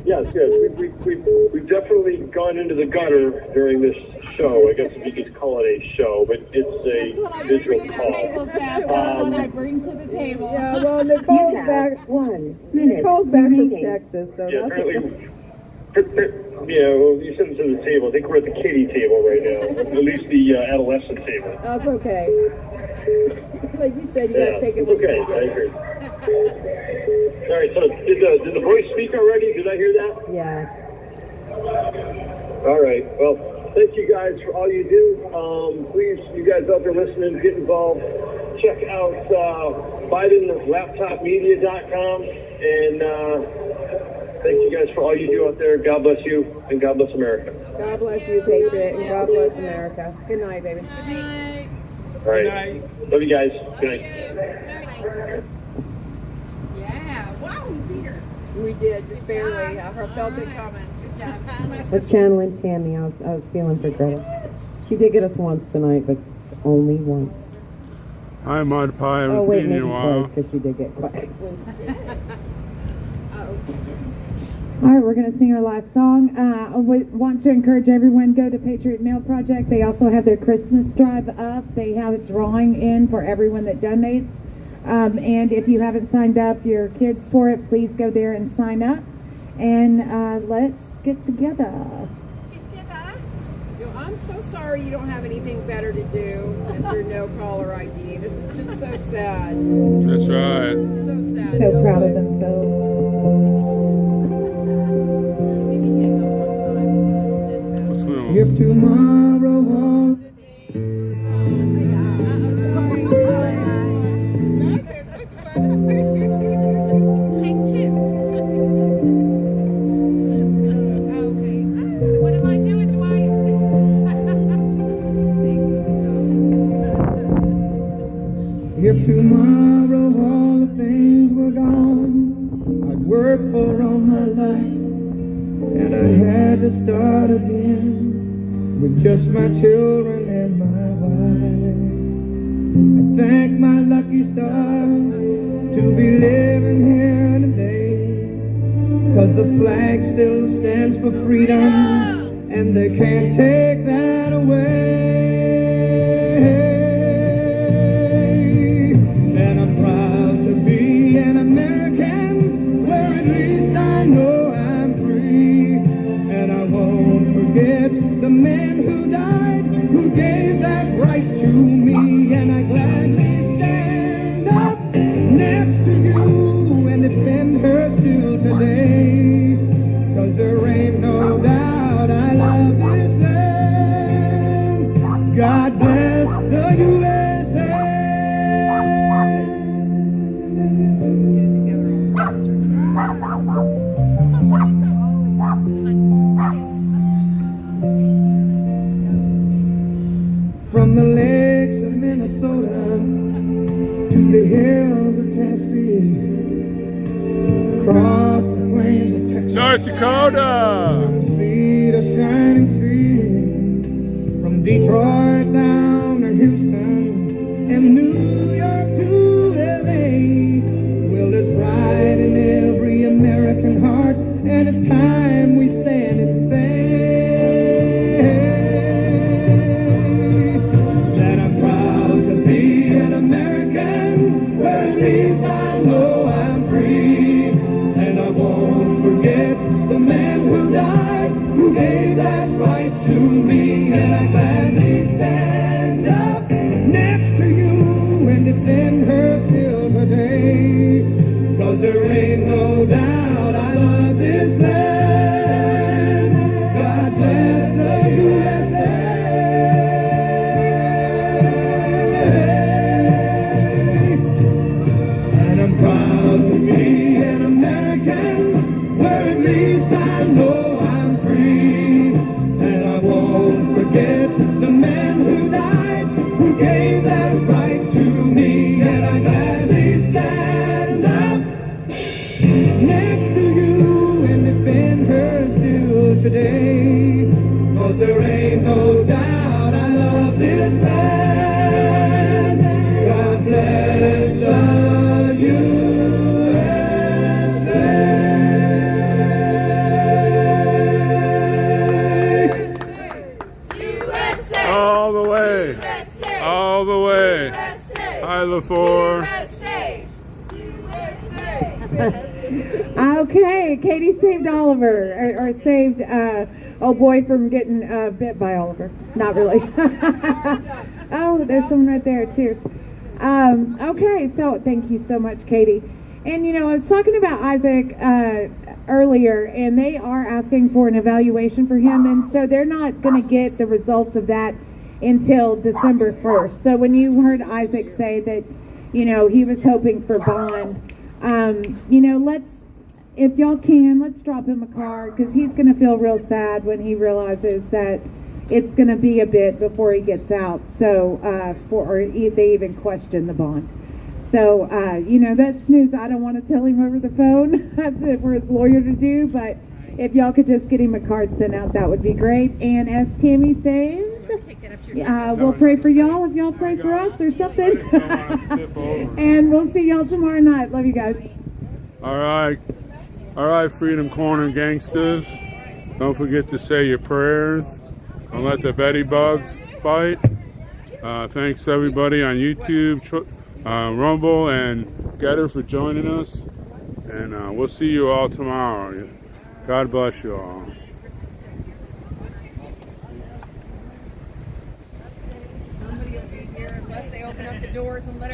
Yes. We've definitely gone into the gutter during this show. I guess if you could call it a show, but it's a visual call. That's what I bring to the table. Yeah, well, Nicole's back. Nicole's back from Texas, so Yeah, that's apparently. You sent them to the table. I think we're at the kiddie table right now. At least the adolescent table. That's okay. Like you said, you gotta take it. It's okay. I agree. All right. So did the voice speak already? Did I hear that? Yes. All right. Well, thank you guys for all you do. Please, you guys out there listening, get involved. Check out BidenLaptopMedia.com and. Thank you guys for all you do out there. God bless you, and God bless America. God bless you, Patriot, and God bless America. Good night, baby. Good night. All right. Love you guys. Good night. Yeah. Wow, we beat her. We did, just barely. I felt it coming. Good job. Let's channeling Tammy. I was feeling for Greta. She did get us once tonight, but only once. Hi, Mud Pie. I haven't seen you in a while. Because she did get quiet. All right, we're going to sing our last song. I want to encourage everyone to go to Patriot Mail Project. They also have their Christmas drive up. They have a drawing in for everyone that donates. And if you haven't signed up your kids for it, please go there and sign up. And let's get together. I'm so sorry you don't have anything better to do, Mr. No Caller ID. This is just so sad. That's right. So sad. So proud of themselves. If tomorrow won't Take 2. Okay. What am I doing, Dwight? If tomorrow all the things were gone, I'd work for all my life, and I had to start again with just my children and my wife. I thank my lucky stars to be living here today, 'cause the flag still stands for freedom, and they can't take that away. to the hills of Tennessee, across the plains of Texas, North Dakota, see the shining sea, from Detroit down to Houston and New York to LA. Well, it's right in every American heart, and it's time we stand and say that I'm proud to be an American, where at least I know I'm free. And I won't forget the man who died, who gave that right to me. And I gladly stand up next to you and defend her still today. 'Cause there ain't no doubt I love this land. God bless the USA. And I'm proud to be an American, where at least I know I'm free. And I won't forget the man who died, who gave that right to me. And I gladly stand up next to you and defend her still today. 'Cause there ain't no doubt I love this land. God bless the USA. all the way, all the way. Hi, LaFour. Okay, Katie saved Oliver, or saved oh boy from getting bit by Oliver. Not really. Oh, there's someone right there too. Okay, so thank you so much, Katie. And you know, I was talking about Isaac earlier, and they are asking for an evaluation for him, and so they're not going to get the results of that until December 1st. So when you heard Isaac say that, you know, he was hoping for bond, you know, if y'all can, let's drop him a card, because he's going to feel real sad when he realizes that it's going to be a bit before he gets out. So, or they even question the bond. So, you know, that's news I don't want to tell him over the phone. That's it for his lawyer to do. But if y'all could just get him a card sent out, that would be great. And as Tammy says, we'll pray for y'all if y'all pray for us or something. And we'll see y'all tomorrow night. Love you guys. All right, Freedom Corner gangsters. Don't forget to say your prayers. Don't let the Betty bugs bite. Thanks everybody on YouTube, Rumble, and Getter for joining us. And we'll see you all tomorrow. God bless you all. Somebody will be here unless they open up the doors and let